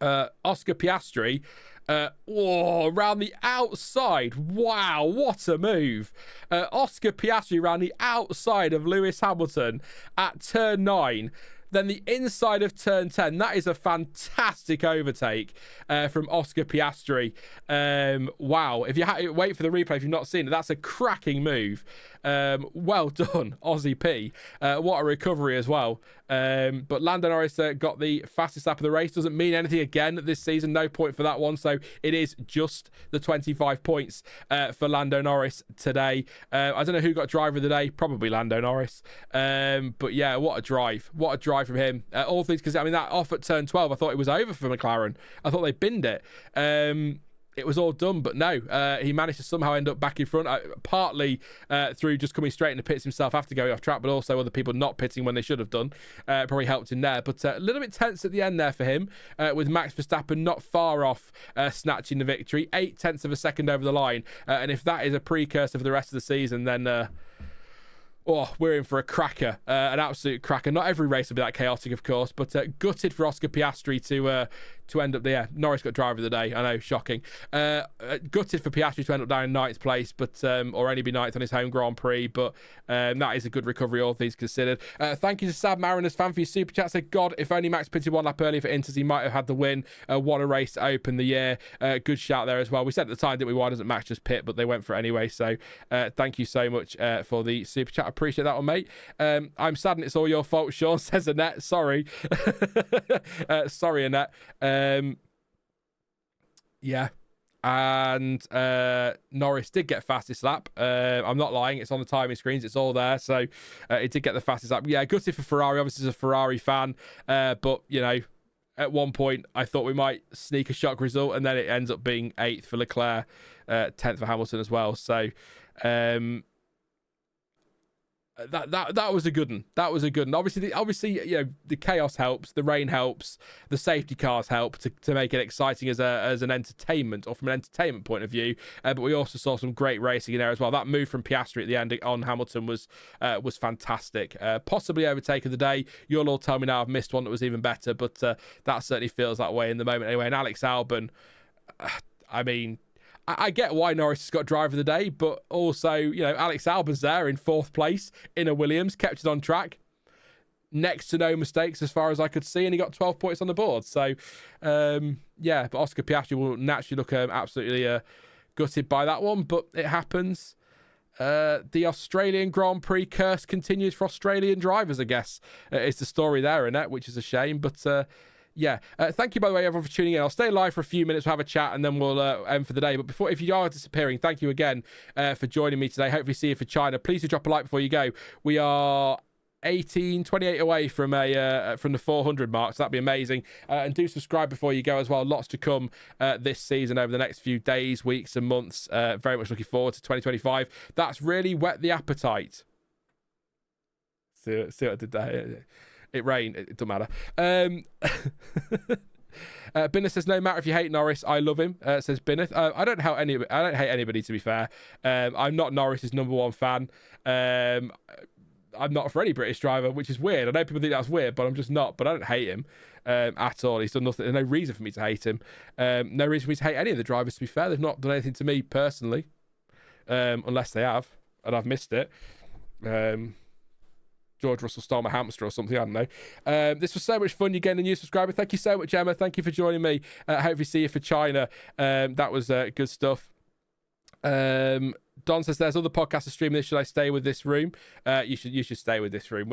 Oscar Piastri around the outside. Wow, what a move. Oscar Piastri around the outside of Lewis Hamilton at turn 9. Then the inside of turn 10. That is a fantastic overtake from Oscar Piastri. Wow. If you wait for the replay, if you've not seen it, that's a cracking move. Well done, Aussie P. What a recovery as well. But Lando Norris got the fastest lap of the race. Doesn't mean anything again this season. No point for that one. So it is just the 25 points for Lando Norris today. I don't know who got driver of the day. Probably Lando Norris. But yeah, what a drive. What a drive from him. All things, because I mean, that off at turn 12, I thought it was over for McLaren. I thought they binned it. It was all done, but no, he managed to somehow end up back in front, partly through just coming straight in the pits himself after going off track, but also other people not pitting when they should have done. Probably helped in there, but a little bit tense at the end there for him, with Max Verstappen not far off snatching the victory, 0.8 of a second over the line, and if that is a precursor for the rest of the season, then we're in for a cracker, an absolute cracker. Not every race will be that chaotic, of course, but gutted for Oscar Piastri to end up there. Norris got driver of the day. I know, shocking. Gutted for Piastri to end up down in 9th place, but or only be 9th on his home Grand Prix. But that is a good recovery, all things considered. Thank you to Sad Mariners fan for your super chat. Said, God, if only Max pitted one lap earlier for Inters, he might have had the win. What a race to open the year. Good shout there as well. We said at the time, didn't we? Why doesn't Max just pit? But they went for it anyway. So thank you so much for the super chat. I appreciate that one, mate. I'm sad and it's all your fault, Sean, says Annette. Sorry. Sorry, Annette. Yeah. And Norris did get fastest lap. I'm not lying. It's on the timing screens. It's all there. So he did get the fastest lap. Yeah, gutted for Ferrari. Obviously, he's a Ferrari fan. But, you know, at one point I thought we might sneak a shock result, and then it ends up being 8th for Leclerc, 10th for Hamilton as well. So that was a good one. That was a good one. Obviously, the chaos helps, the rain helps, the safety cars help to make it exciting as an entertainment, or from an entertainment point of view. But we also saw some great racing in there as well. That move from Piastri at the end on Hamilton was fantastic. Possibly overtaken the day. You'll all tell me now I've missed one that was even better, but that certainly feels that way in the moment anyway. And Alex Albon, I get why Norris has got driver of the day, but also, Alex Albon's there in 4th place in a Williams, kept it on track. Next to no mistakes as far as I could see, and he got 12 points on the board. So, but Oscar Piastri will naturally look absolutely gutted by that one, but it happens. The Australian Grand Prix curse continues for Australian drivers, I guess. It's the story there, Annette, which is a shame, but... thank you, by the way, everyone, for tuning in. I'll stay live for a few minutes, we'll have a chat, and then we'll end for the day. But if you are disappearing, thank you again for joining me today. Hopefully see you for China. Please do drop a like before you go. We are 28 away from the 400 mark, so that'd be amazing. And do subscribe before you go as well. Lots to come this season over the next few days, weeks, and months. Very much looking forward to 2025. That's really whet the appetite. See what I did there? It rained. It doesn't matter. Binneth says, no matter if you hate Norris, I love him. Says Binneth. I don't hate anybody, to be fair. I'm not Norris's number one fan. I'm not for any British driver, which is weird. I know people think that's weird, but I'm just not. But I don't hate him at all. He's done nothing. There's no reason for me to hate him. No reason for me to hate any of the drivers, to be fair. They've not done anything to me personally, unless they have, and I've missed it. George Russell stole my hamster or something, I don't know. This was so much fun. You're getting a new subscriber. Thank you so much, Emma. Thank you for joining me. Hopefully see you for China. That was good stuff. Don says there's other podcasts streaming this. Should I stay with this room? You should stay with this room.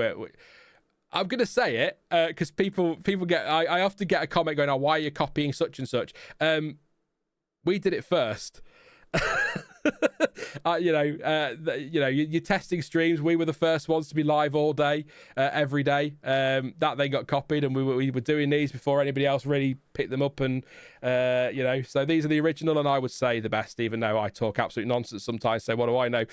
I'm gonna say it because people get. I often get a comment going, "Oh, why are you copying such and such?" We did it first. You're testing streams. We were the first ones to be live all day, every day. That then got copied, and we were doing these before anybody else really picked them up. And so these are the original, and I would say the best, even though I talk absolute nonsense sometimes. So what do I know?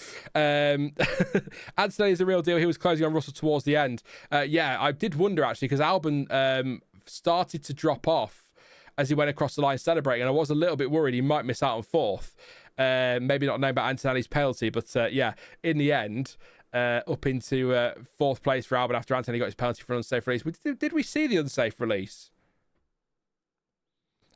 Antonelli is the real deal. He was closing on Russell towards the end. I did wonder actually, because Albon started to drop off as he went across the line celebrating, and I was a little bit worried he might miss out on 4th. Maybe not knowing about Antonelli's penalty, but in the end, up into 4th place for Albon after Antonelli got his penalty for an unsafe release. Did we see the unsafe release?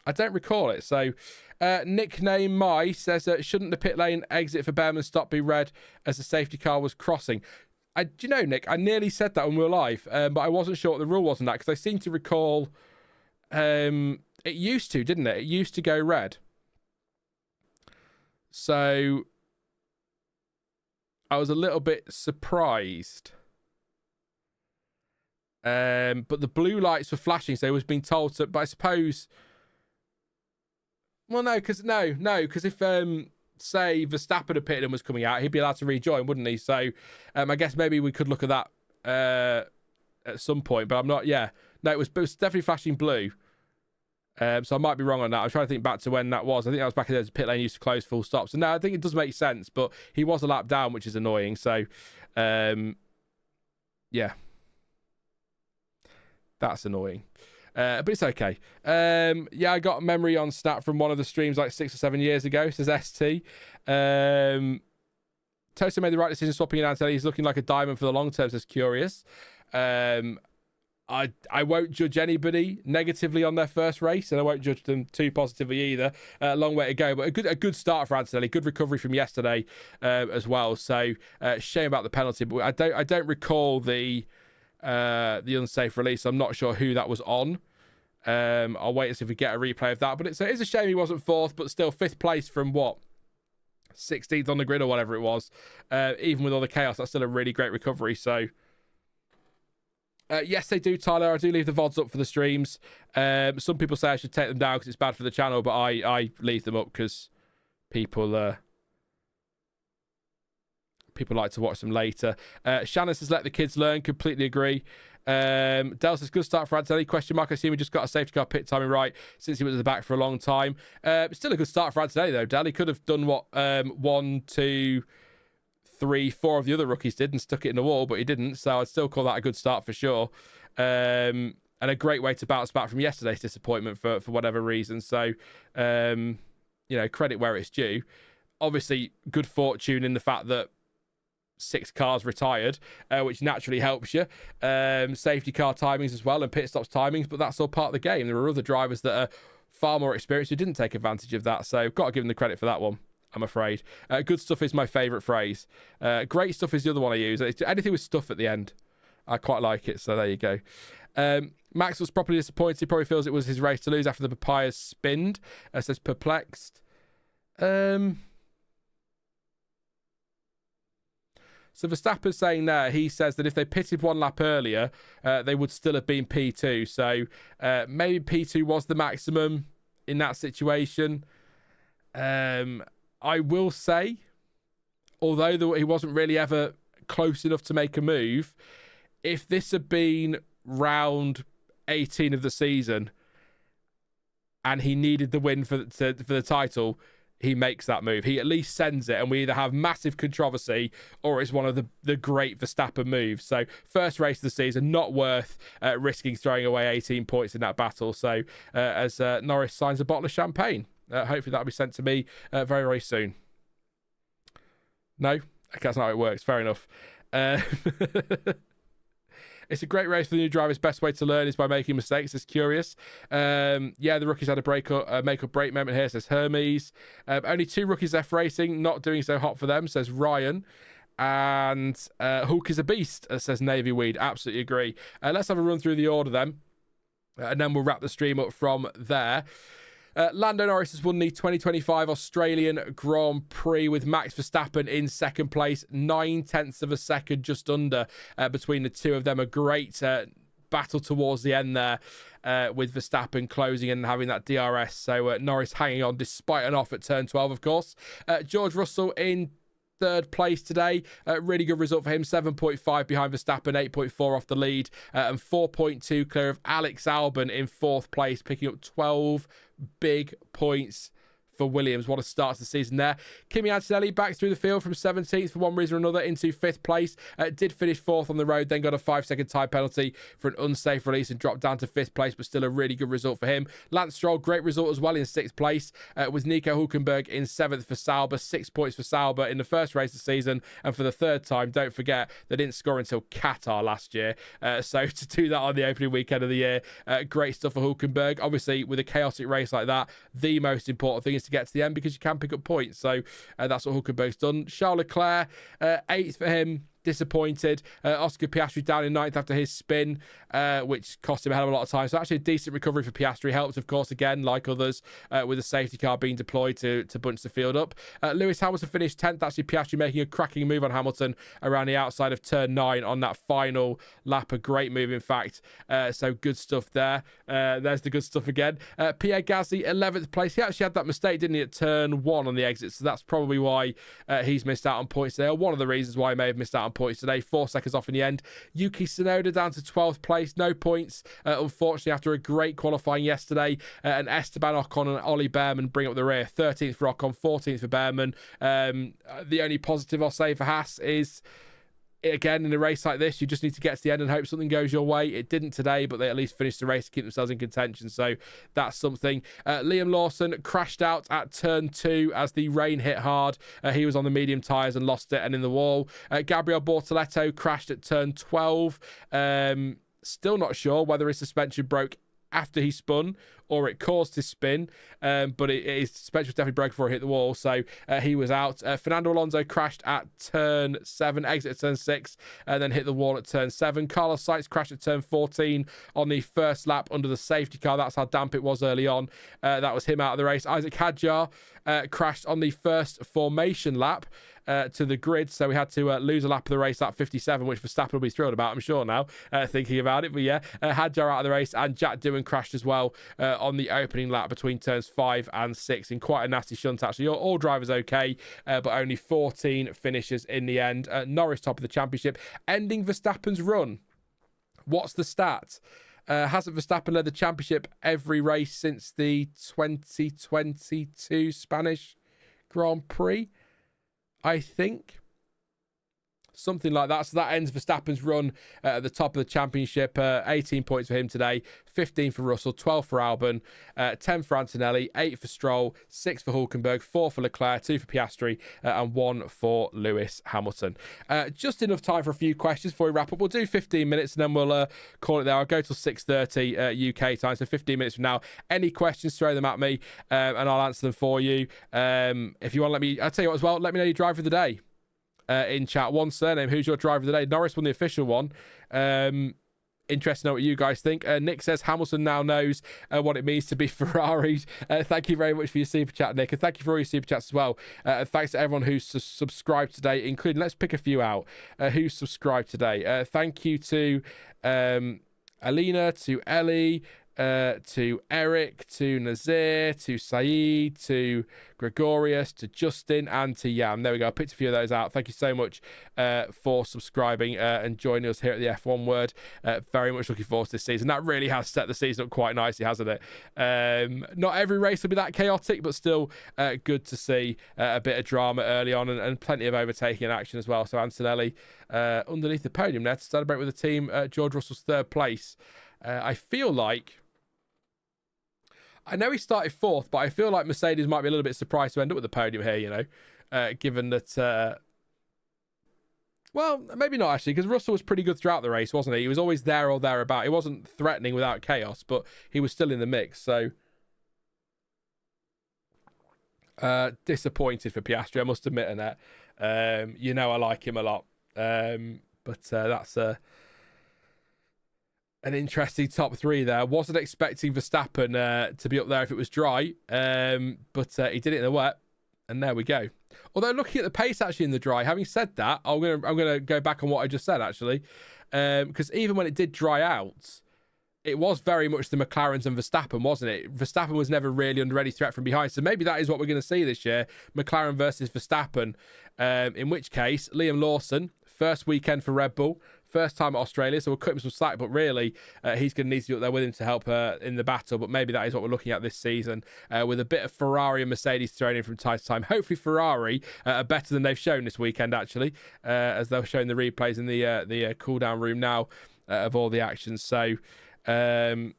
I don't recall it. So, nickname Mai says, shouldn't the pit lane exit for Bearman stop be red as the safety car was crossing? Do you know, Nick, I nearly said that when we were live, but I wasn't sure what the rule was on that, because I seem to recall it used to, didn't it? It used to go red. So I was a little bit surprised. But the blue lights were flashing, so it was being told to, but I suppose... Well, no, because if, say, Verstappen had pitted and was coming out, he'd be allowed to rejoin, wouldn't he? So I guess maybe we could look at that at some point, but I'm not, No, it was definitely flashing blue. So I might be wrong on that. I'm trying to think back to when that was. I think that was back in the pit lane used to close full stop. So no, I think it does make sense, but he was a lap down, which is annoying. So, that's annoying. But it's okay. I got a memory on Snap from one of the streams like 6 or 7 years ago. Says ST. Toaster made the right decision swapping in Antonelli. He's looking like a diamond for the long term, says Curious. I won't judge anybody negatively on their first race, and I won't judge them too positively either. Long way to go, but a good start for Antonelli. Good recovery from yesterday as well. So shame about the penalty, but I don't recall the unsafe release. I'm not sure who that was on. I'll wait and see if we get a replay of that. But it's a shame he wasn't 4th, but still 5th place from what? 16th on the grid or whatever it was. Even with all the chaos, that's still a really great recovery. So. Yes, they do, Tyler. I do leave the VODs up for the streams. Some people say I should take them down because it's bad for the channel, but I leave them up because people people like to watch them later. Shannon says, let the kids learn. Completely agree. Del says, good start for Antonelli, question mark. I assume he just got a safety car pit timing right since he was at the back for a long time. Still a good start for Antonelli, though. Del, he could have done what 1, 2, 3, 4 of the other rookies did and stuck it in the wall, but he didn't. So I'd still call that a good start for sure. And a great way to bounce back from yesterday's disappointment for whatever reason. So, credit where it's due. Obviously, good fortune in the fact that 6 cars retired, which naturally helps you. Safety car timings as well and pit stops timings, but that's all part of the game. There are other drivers that are far more experienced who didn't take advantage of that, so got to give them the credit for that one, I'm afraid. Good stuff is my favourite phrase. Great stuff is the other one I use. It's anything with stuff at the end. I quite like it, so there you go. Max was properly disappointed. He probably feels it was his race to lose after the papayas spinned. Says perplexed. So Verstappen's saying there, he says that if they pitted 1 lap earlier, they would still have been P2. So maybe P2 was the maximum in that situation. I will say, although he wasn't really ever close enough to make a move, if this had been round 18 of the season and he needed the win for the title, he makes that move. He at least sends it, and we either have massive controversy or it's one of the great Verstappen moves. So first race of the season, not worth risking throwing away 18 points in that battle. So as Norris signs a bottle of champagne, hopefully that'll be sent to me very, very soon. No? Okay, that's not how it works. Fair enough. It's a great race for the new drivers. Best way to learn is by making mistakes. It's curious. The rookies had a make-or-break moment here, says Hermes. Only 2 rookies left racing. Not doing so hot for them, says Ryan. And Hulk is a beast, says Navy Weed. Absolutely agree. Let's have a run through the order then. And then we'll wrap the stream up from there. Lando Norris has won the 2025 Australian Grand Prix with Max Verstappen in second place, 9/10 of a second, just under between the two of them. A great battle towards the end there with Verstappen closing and having that DRS. So Norris hanging on despite an off at turn 12, of course. George Russell in third place today. Really good result for him. 7.5 behind Verstappen, 8.4 off the lead, and 4.2 clear of Alex Albon in fourth place, picking up 12 big points for Williams. What a start to the season there. Kimi Antonelli back through the field from 17th for one reason or another into 5th place. Did finish 4th on the road, then got a 5-second time penalty for an unsafe release and dropped down to 5th place, but still a really good result for him. Lance Stroll, great result as well in 6th place, with Nico Hulkenberg in 7th for Sauber. 6 points for Sauber in the first race of the season, and for the third time. Don't forget, they didn't score until Qatar last year. So to do that on the opening weekend of the year, great stuff for Hulkenberg. Obviously, with a chaotic race like that, the most important thing is to get to the end because you can pick up points. So that's what Hulkenberg's done. Charles Leclerc, 8th for him. Disappointed. Oscar Piastri down in 9th after his spin, which cost him a hell of a lot of time. So actually a decent recovery for Piastri. Helped, of course, again, like others, with a safety car being deployed to bunch the field up. Lewis Hamilton finished 10th. Actually, Piastri making a cracking move on Hamilton around the outside of turn 9 on that final lap. A great move, in fact. So good stuff there. There's the good stuff again. Pierre Gasly, 11th place. He actually had that mistake, didn't he, at turn 1 on the exit. So that's probably why he's missed out on points there. One of the reasons why he may have missed out on points today. 4 seconds off in the end. Yuki Tsunoda down to 12th place. No points, unfortunately, after a great qualifying yesterday. And Esteban Ocon and Ollie Bearman bring up the rear. 13th for Ocon, 14th for Bearman. The only positive I'll say for Haas is, again, in a race like this, you just need to get to the end and hope something goes your way. It didn't today, but they at least finished the race to keep themselves in contention, so that's something. Liam Lawson crashed out at turn 2 as the rain hit hard. He was on the medium tyres and lost it and in the wall. Gabriel Bortoleto crashed at turn 12. Still not sure whether his suspension broke after he spun or it caused his spin, but his suspension was definitely broken before he hit the wall, so he was out. Fernando Alonso crashed at turn 7, exited turn 6, and then hit the wall at turn 7. Carlos Sainz crashed at turn 14 on the first lap under the safety car. That's how damp it was early on. That was him out of the race. Isaac Hadjar crashed on the first formation lap, to the grid, so we had to lose a lap of the race at 57, which Verstappen will be thrilled about, I'm sure now, thinking about it. But yeah, Hadjar out of the race, and Jack Doohan crashed as well on the opening lap between turns 5 and 6 in quite a nasty shunt, actually. All drivers okay, but only 14 finishes in the end. Norris top of the championship, ending Verstappen's run. What's the stat? Hasn't Verstappen led the championship every race since the 2022 Spanish Grand Prix? I think. Something like that. So that ends Verstappen's run at the top of the championship. 18 points for him today, 15 for Russell, 12 for Albon, 10 for Antonelli, 8 for Stroll, 6 for Hulkenberg, 4 for Leclerc, 2 for Piastri, and 1 for Lewis Hamilton. Just enough time for a few questions before we wrap up. We'll do 15 minutes and then we'll call it there. I'll go till 6:30 UK time, so 15 minutes from now. Any questions, throw them at me and I'll answer them for you. If you want to let me, I'll tell you what as well, let me know your driver of the day. In chat. One surname, who's your driver of the day? Norris won the official one. Interested to know what you guys think. Nick says Hamilton now knows what it means to be Ferraris. Thank you very much for your super chat, Nick, and thank you for all your super chats as well. Thanks to everyone who's subscribed today, including, let's pick a few out who's subscribed today. Thank you to Alina, to Ellie, to Eric, to Nazir, to Saeed, to Gregorius, to Justin, and to Yam. There we go. I picked a few of those out. Thank you so much for subscribing and joining us here at the F1 Word. Very much looking forward to this season. That really has set the season up quite nicely, hasn't it? Not every race will be that chaotic, but still good to see a bit of drama early on and plenty of overtaking action as well. So Antonelli underneath the podium there to celebrate with the team. George Russell's third place. I feel like, I know he started fourth, but I feel like Mercedes might be a little bit surprised to end up with the podium here, you know, given that, well, maybe not actually, because Russell was pretty good throughout the race, wasn't he? He was always there or thereabout. He wasn't threatening without chaos, but he was still in the mix. So, disappointed for Piastri, I must admit, in that. You know, I like him a lot, but that's an interesting top three there. Wasn't expecting Verstappen to be up there if it was dry, but he did it in the wet, and there we go. Although looking at the pace actually in the dry, having said that, I'm gonna go back on what I just said actually, because even when it did dry out, it was very much the McLarens and Verstappen, wasn't it? Verstappen was never really under any threat from behind, so maybe that is what we're going to see this year: McLaren versus Verstappen. In which case, Liam Lawson, first weekend for Red Bull. First time at Australia, so we'll cut him some slack, but really he's going to need to be up there with him to help in the battle. But maybe that is what we're looking at this season, with a bit of Ferrari and Mercedes thrown in from time to time. Hopefully Ferrari are better than they've shown this weekend, actually, as they're showing the replays in the cool-down room now of all the actions. So Paradox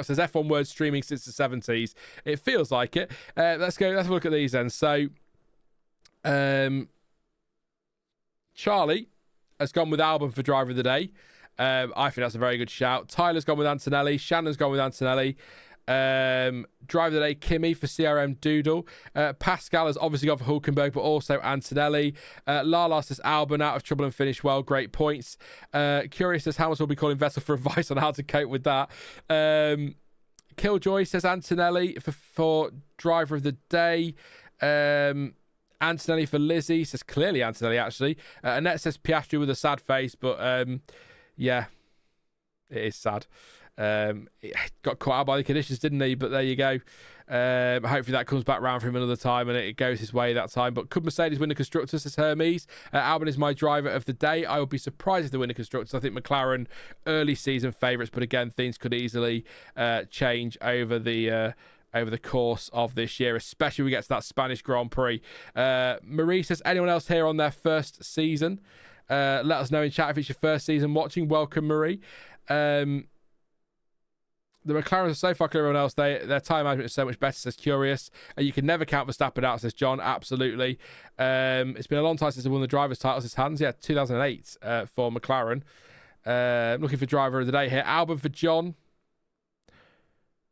says F1 Word streaming since the 70s. It feels like it. Let's have a look at these then. So Charlie has gone with Albon for driver of the day. I think that's a very good shout. Tyler's gone with Antonelli. Shannon's gone with Antonelli. Driver of the day, Kimi for CRM Doodle. Pascal has obviously gone for Hulkenberg, but also Antonelli. Lala says Albon out of trouble and finished well. Great points. Curious says Hamilton will be calling Vettel for advice on how to cope with that. Killjoy says Antonelli for driver of the day. Antonelli for Lizzie, says clearly Antonelli actually. Annette says Piastri with a sad face, but yeah, it is sad. He got caught out by the conditions, didn't he? But there you go. Hopefully that comes back round for him another time and it goes his way that time. But could Mercedes win the Constructors, says Hermes. Albon is my driver of the day. I would be surprised if they win the Constructors. I think McLaren early season favourites, but again, things could easily change over the course of this year, especially when we get to that Spanish Grand Prix. Marie says, anyone else here on their first season? Let us know in chat if it's your first season watching. Welcome, Marie. The McLarens are so far clear everyone else. Their time management is so much better, says Curious. You can never count Verstappen out, says John. Absolutely. It's been a long time since they won the driver's title, says Hans. Yeah, 2008 for McLaren. Looking for driver of the day here. Albon for John.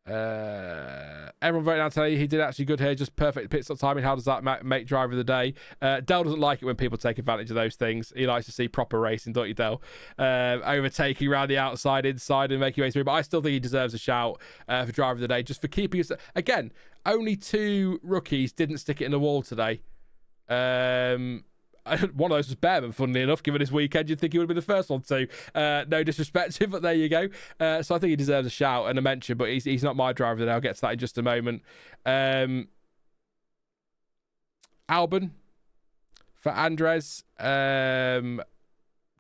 Everyone voting Antonelli. He did actually good here, just perfect pit stop timing. How does that make driver of the day? Dell doesn't like it when people take advantage of those things. He likes to see proper racing, don't you, Dell? Overtaking around the outside, inside, and making way through. But I still think he deserves a shout for driver of the day, just for keeping us. Again, only 2 rookies didn't stick it in the wall today. One of those was Bearman, funnily enough, given his weekend. You'd think he would have been the first one to. No disrespect to him, but there you go. So I think he deserves a shout and a mention, but he's not my driver today. I'll get to that in just a moment. Albon for Andres.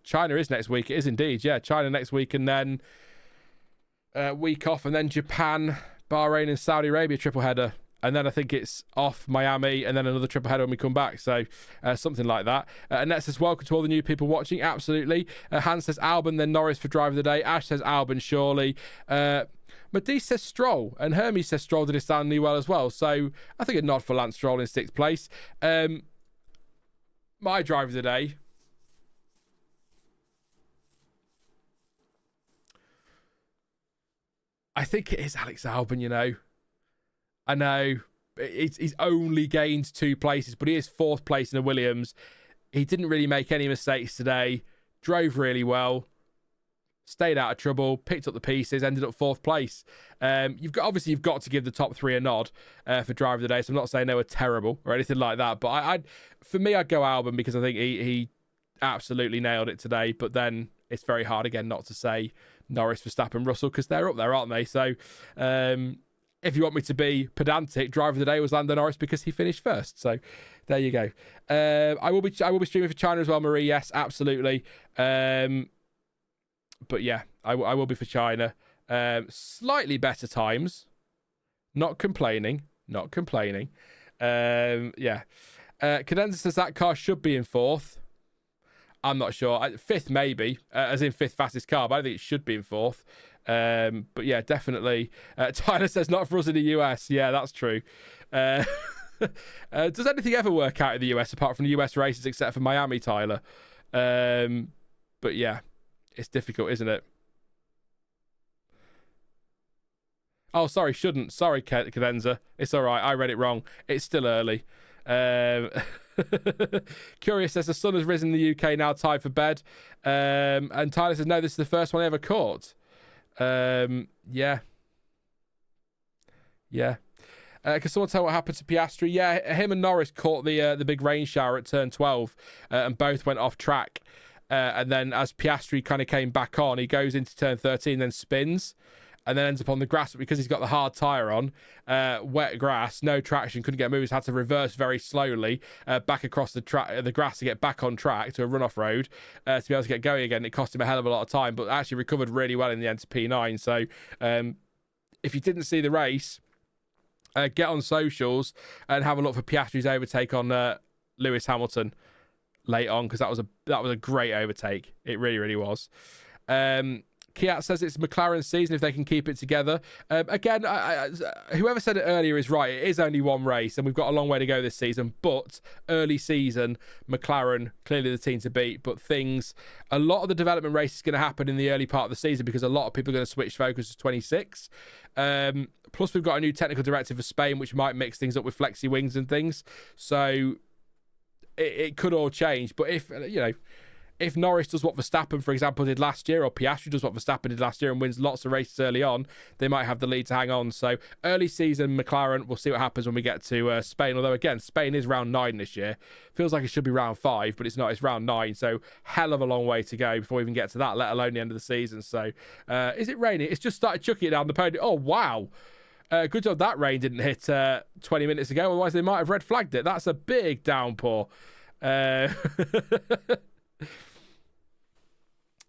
China is next week. It is indeed. Yeah, China next week, and then week off, and then Japan, Bahrain, and Saudi Arabia triple header. And then I think it's off Miami, and then another triple header when we come back. So something like that. Annette says, welcome to all the new people watching. Absolutely. Hans says Albon, then Norris for driver of the day. Ash says Albon, surely. Matisse says Stroll, and Hermes says Stroll did astoundingly well as well. So I think a nod for Lance Stroll in 6th place. My driver of the day. I think it is Alex Albon, you know. I know he's only gained 2 places, but he is 4th place in a Williams. He didn't really make any mistakes today. Drove really well. Stayed out of trouble. Picked up the pieces. Ended up 4th place. You've got to give the top 3 a nod for driver of the day. So I'm not saying they were terrible or anything like that. But for me, I'd go Albon because I think he absolutely nailed it today. But then it's very hard again not to say Norris, Verstappen, Russell, because they're up there, aren't they? So if you want me to be pedantic, driver of the day was Lando Norris because he finished first. So there you go. I will be streaming for China as well, Marie. Yes, absolutely. But yeah, I will be for China. Slightly better times. Not complaining. Yeah. Cadenza says that car should be in 4th. I'm not sure. 5th maybe, as in 5th fastest car, but I don't think it should be in 4th. But yeah, definitely. Tyler says not for us in the US. Yeah, that's true. Does anything ever work out in the US apart from the US races except for Miami, Tyler? But yeah, it's difficult, isn't it? Oh, sorry, shouldn't. Sorry, Cadenza. It's all right. I read it wrong. It's still early. Curious says the sun has risen in the UK, now tied for bed. And Tyler says, no, this is the first one I ever caught. Yeah. Can someone tell what happened to Piastri? Yeah, him and Norris caught the big rain shower at turn 12 and both went off track. And then as Piastri kind of came back on, he goes into turn 13, then spins, and then ends up on the grass. But because he's got the hard tyre on, wet grass, no traction, couldn't get moving, so had to reverse very slowly back across the grass to get back on track to a runoff road to be able to get going again. It cost him a hell of a lot of time, but actually recovered really well in the end to P9. So if you didn't see the race, get on socials and have a look for Piastri's overtake on Lewis Hamilton late on, because that was a great overtake. It really, really was. Kiat says it's McLaren's season if they can keep it together. Again, whoever said it earlier is right. It is only one race, and we've got a long way to go this season. But early season, McLaren clearly the team to beat. But a lot of the development race is going to happen in the early part of the season because a lot of people are going to switch focus to 26. Plus, we've got a new technical directive for Spain, which might mix things up with flexi wings and things. So it could all change. But if Norris does what Verstappen, for example, did last year, or Piastri does what Verstappen did last year and wins lots of races early on, they might have the lead to hang on. So early season, McLaren, we'll see what happens when we get to Spain. Although, again, Spain is round 9 this year. Feels like it should be round 5, but it's not. It's round 9. So hell of a long way to go before we even get to that, let alone the end of the season. So is it raining? It's just started chucking it down the podium. Oh, wow. Good job that rain didn't hit 20 minutes ago. Otherwise, they might have red flagged it. That's a big downpour.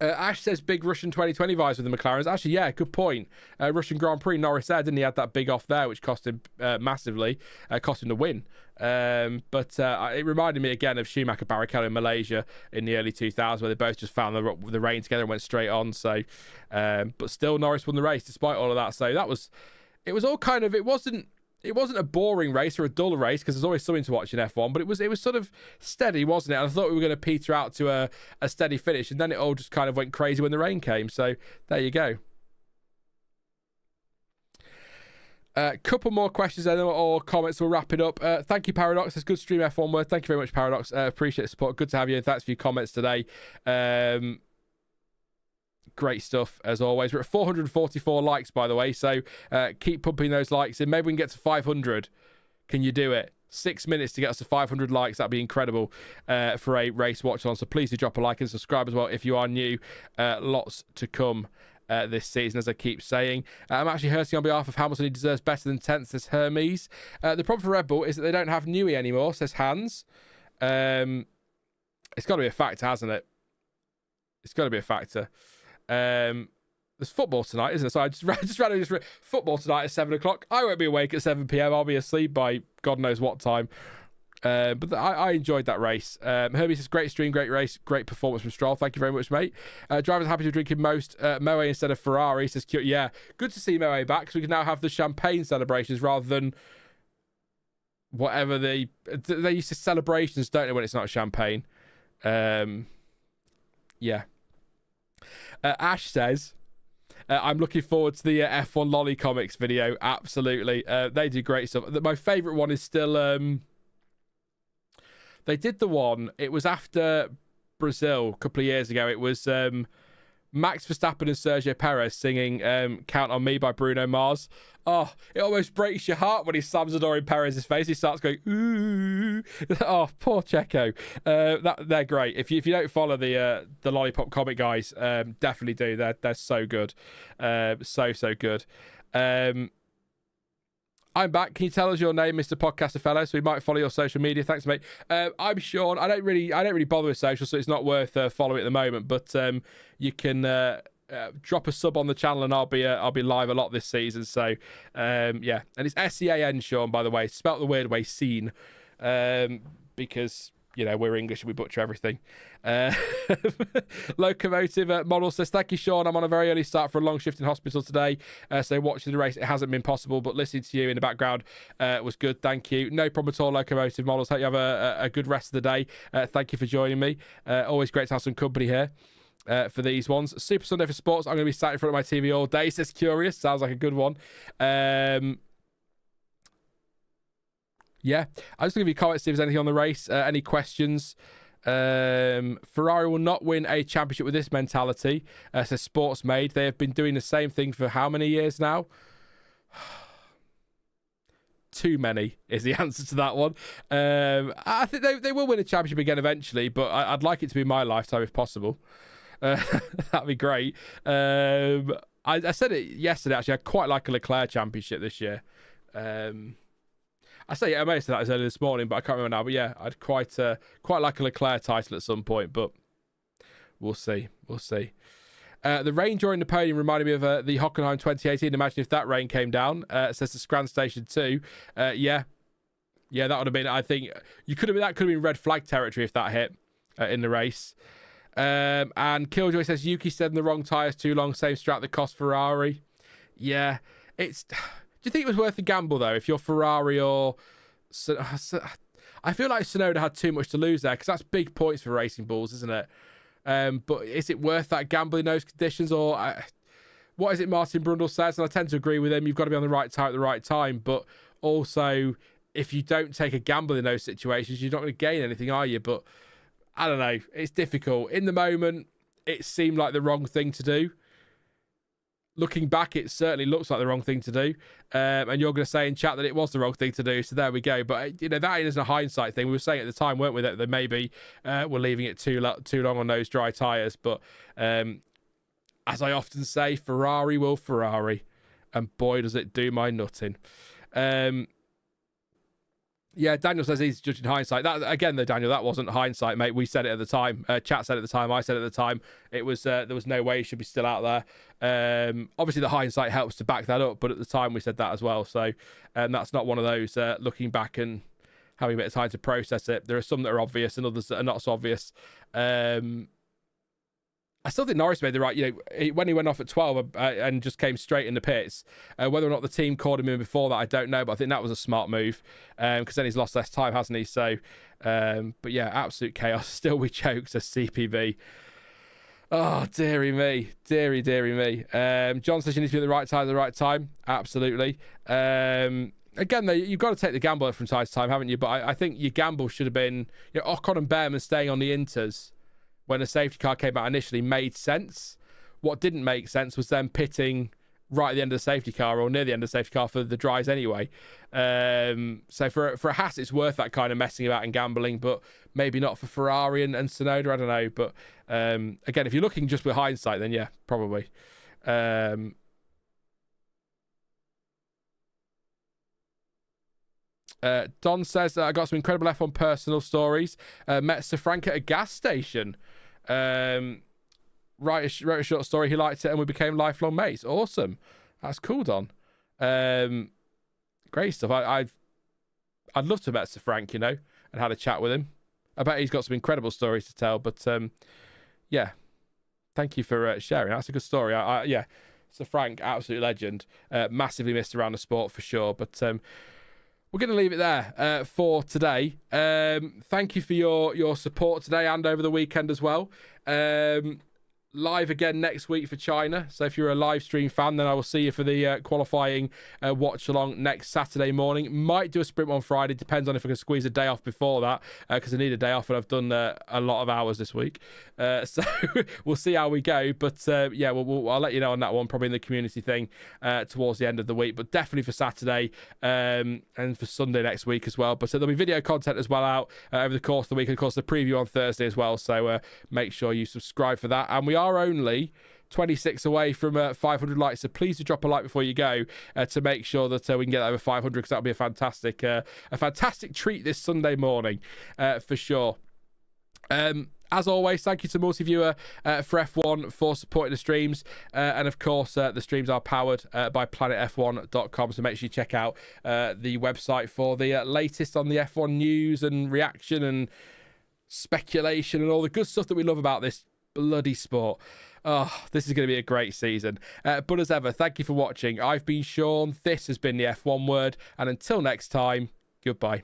Ash says big Russian 2020 vibes with the McLarens. Actually, yeah, good point. Russian Grand Prix, Norris there, didn't he? Had that big off there, which cost him massively, cost him the win. But it reminded me again of Schumacher Barrichello in Malaysia in the early 2000s, where they both just found the rain together and went straight on. So, but still, Norris won the race despite all of that. So it was all kind of, it wasn't a boring race or a dull race, because there's always something to watch in F1, but it was sort of steady, wasn't it? And I thought we were going to peter out to a steady finish, and then it all just kind of went crazy when the rain came. So there you go. Couple more questions or comments. We'll wrap it up. Thank you, Paradox. It's good stream F1 word. Thank you very much, Paradox. Appreciate the support. Good to have you. Thanks for your comments today. Great stuff as always. We're at 444 likes, by the way, so keep pumping those likes in. Maybe we can get to 500. Can you do it? 6 minutes to get us to 500 likes. That'd be incredible for a race watch on. So please do drop a like and subscribe as well if you are new. Lots to come this season, as I keep saying. I'm actually hurting on behalf of Hamilton. He deserves better than 10th, says Hermes. The problem for Red Bull is that they don't have Newey anymore, says Hans. It's got to be a factor, hasn't it? It's got to be a factor. There's football tonight, isn't it? So I just randomly football tonight at 7 o'clock. I won't be awake at 7 p.m. I'll be asleep by God knows what time. But I enjoyed that race. Herbie says, great stream, great race, great performance from Stroll. Thank you very much, mate. Drivers happy to drinking most Moe instead of Ferrari, says cute. Yeah, good to see Moe back, because we can now have the champagne celebrations rather than whatever they used to celebrations, don't they, when it's not champagne. Yeah. Ash says, I'm looking forward to the F1 Lolly Comics video. Absolutely. They do great stuff. My favourite one is still... they did the one, it was after Brazil a couple of years ago. It was Max Verstappen and Sergio Perez singing Count on Me by Bruno Mars. Oh, it almost breaks your heart when he slams the door in Perez's face. He starts going, ooh. Oh, poor Checo. They're great. If you don't follow the Lollipop comic guys, definitely do. They're so good. So good. I'm back. Can you tell us your name, Mr. Podcaster Fellow, so we might follow your social media? Thanks, mate. I'm Sean. I don't really bother with social, so it's not worth following at the moment. But you can drop a sub on the channel, and I'll be live a lot this season. So yeah, and it's SEAN Sean, by the way, spelt the weird way, scene, because we're English and we butcher everything. Locomotive Model says, thank you, Sean. I'm on a very early start for a long shift in hospital today. So watching the race, it hasn't been possible, but listening to you in the background was good. Thank you. No problem at all, Locomotive Models. Hope you have a good rest of the day. Thank you for joining me. Always great to have some company here. For these ones. Super Sunday for sports. I'm going to be sat in front of my TV all day, says Curious. Sounds like a good one. Yeah, I'm just going to give you comments, see if there's anything on the race, any questions. Ferrari will not win a championship with this mentality, says Sports Made. They have been doing the same thing for how many years now? Too many is the answer to that one. I think they will win a championship again eventually, but I'd like it to be my lifetime if possible. That'd be great. I said it yesterday, actually. I quite like a Leclerc championship this year. I may have said that as early this morning, but I can't remember now. But yeah, I'd quite like a Leclerc title at some point, but we'll see. The rain during the podium reminded me of the Hockenheim 2018. Imagine if that rain came down. It says the Scran Station 2. Yeah, that would have been, I think, that could have been red flag territory if that hit in the race. And Killjoy says, Yuki said in the wrong tyres too long, same strat that cost Ferrari. Yeah, it's... Do you think it was worth the gamble, though, if you're Ferrari or... I feel like Tsunoda had too much to lose there, because that's big points for Racing Bulls, isn't it? But is it worth that gamble in those conditions, or... what is it Martin Brundle says? And I tend to agree with him. You've got to be on the right tire at the right time. But also, if you don't take a gamble in those situations, you're not going to gain anything, are you? But I don't know. It's difficult. In the moment, it seemed like the wrong thing to do. Looking back, it certainly looks like the wrong thing to do. And you're going to say in chat that it was the wrong thing to do. So there we go. But, that isn't a hindsight thing. We were saying at the time, weren't we, that they maybe were leaving it too long on those dry tyres. But as I often say, Ferrari will Ferrari. And boy, does it do my nutting. Yeah, Daniel says he's judging hindsight. That again, though, Daniel, that wasn't hindsight, mate. We said it at the time. Chat said it at the time. I said it at the time. It was there was no way he should be still out there. Obviously, the hindsight helps to back that up, but at the time we said that as well. So that's not one of those looking back and having a bit of time to process it. There are some that are obvious and others that are not so obvious. I still think Norris made the right, when he went off at 12 and just came straight in the pits. Whether or not the team called him in before that, I don't know, but I think that was a smart move because then he's lost less time, hasn't he? So, but yeah, absolute chaos. Still we choke, says CPV. Oh, dearie me. Dearie me. John says you need to be at the right time at the right time. Absolutely. Again, though, you've got to take the gamble from time to time, haven't you? But I think your gamble should have been, Ocon and Bearman staying on the Inters when the safety car came out initially made sense. What didn't make sense was them pitting right at the end of the safety car or near the end of the safety car for the dries anyway. So for a Haas, it's worth that kind of messing about and gambling, but maybe not for Ferrari and Tsunoda. I don't know. But again, if you're looking just with hindsight, then yeah, probably. Don says, I got some incredible F1 personal stories. Met Sir Frank at a gas station. Wrote a short story. He liked it, and we became lifelong mates. Awesome. That's cool, Don. Great stuff. I'd love to have met Sir Frank, and had a chat with him. I bet he's got some incredible stories to tell. But yeah, thank you for sharing. That's a good story. Yeah, Sir Frank, absolute legend. Massively missed around the sport for sure. But we're going to leave it there for today. Thank you for your support today and over the weekend as well. Live again next week for China. So if you're a live stream fan, then I will see you for the qualifying watch along next Saturday morning. Might do a sprint on Friday. Depends on if I can squeeze a day off before that, because I need a day off and I've done a lot of hours this week. So we'll see how we go. But yeah, I'll let you know on that one, probably in the community thing towards the end of the week. But definitely for Saturday and for Sunday next week as well. But there'll be video content as well out over the course of the week. And of course, the preview on Thursday as well. So make sure you subscribe for that. And we are only 26 away from 500 likes, so please do drop a like before you go to make sure that we can get over 500, because that'll be a fantastic treat this Sunday morning for sure. As always, thank you to Multiviewer for F1 for supporting the streams. And of course, the streams are powered by planetf1.com. So make sure you check out the website for the latest on the F1 news and reaction and speculation and all the good stuff that we love about this bloody sport. Oh, this is going to be a great season. But as ever, thank you for watching. I've been Sean. This has been the F1 Word. And until next time, goodbye.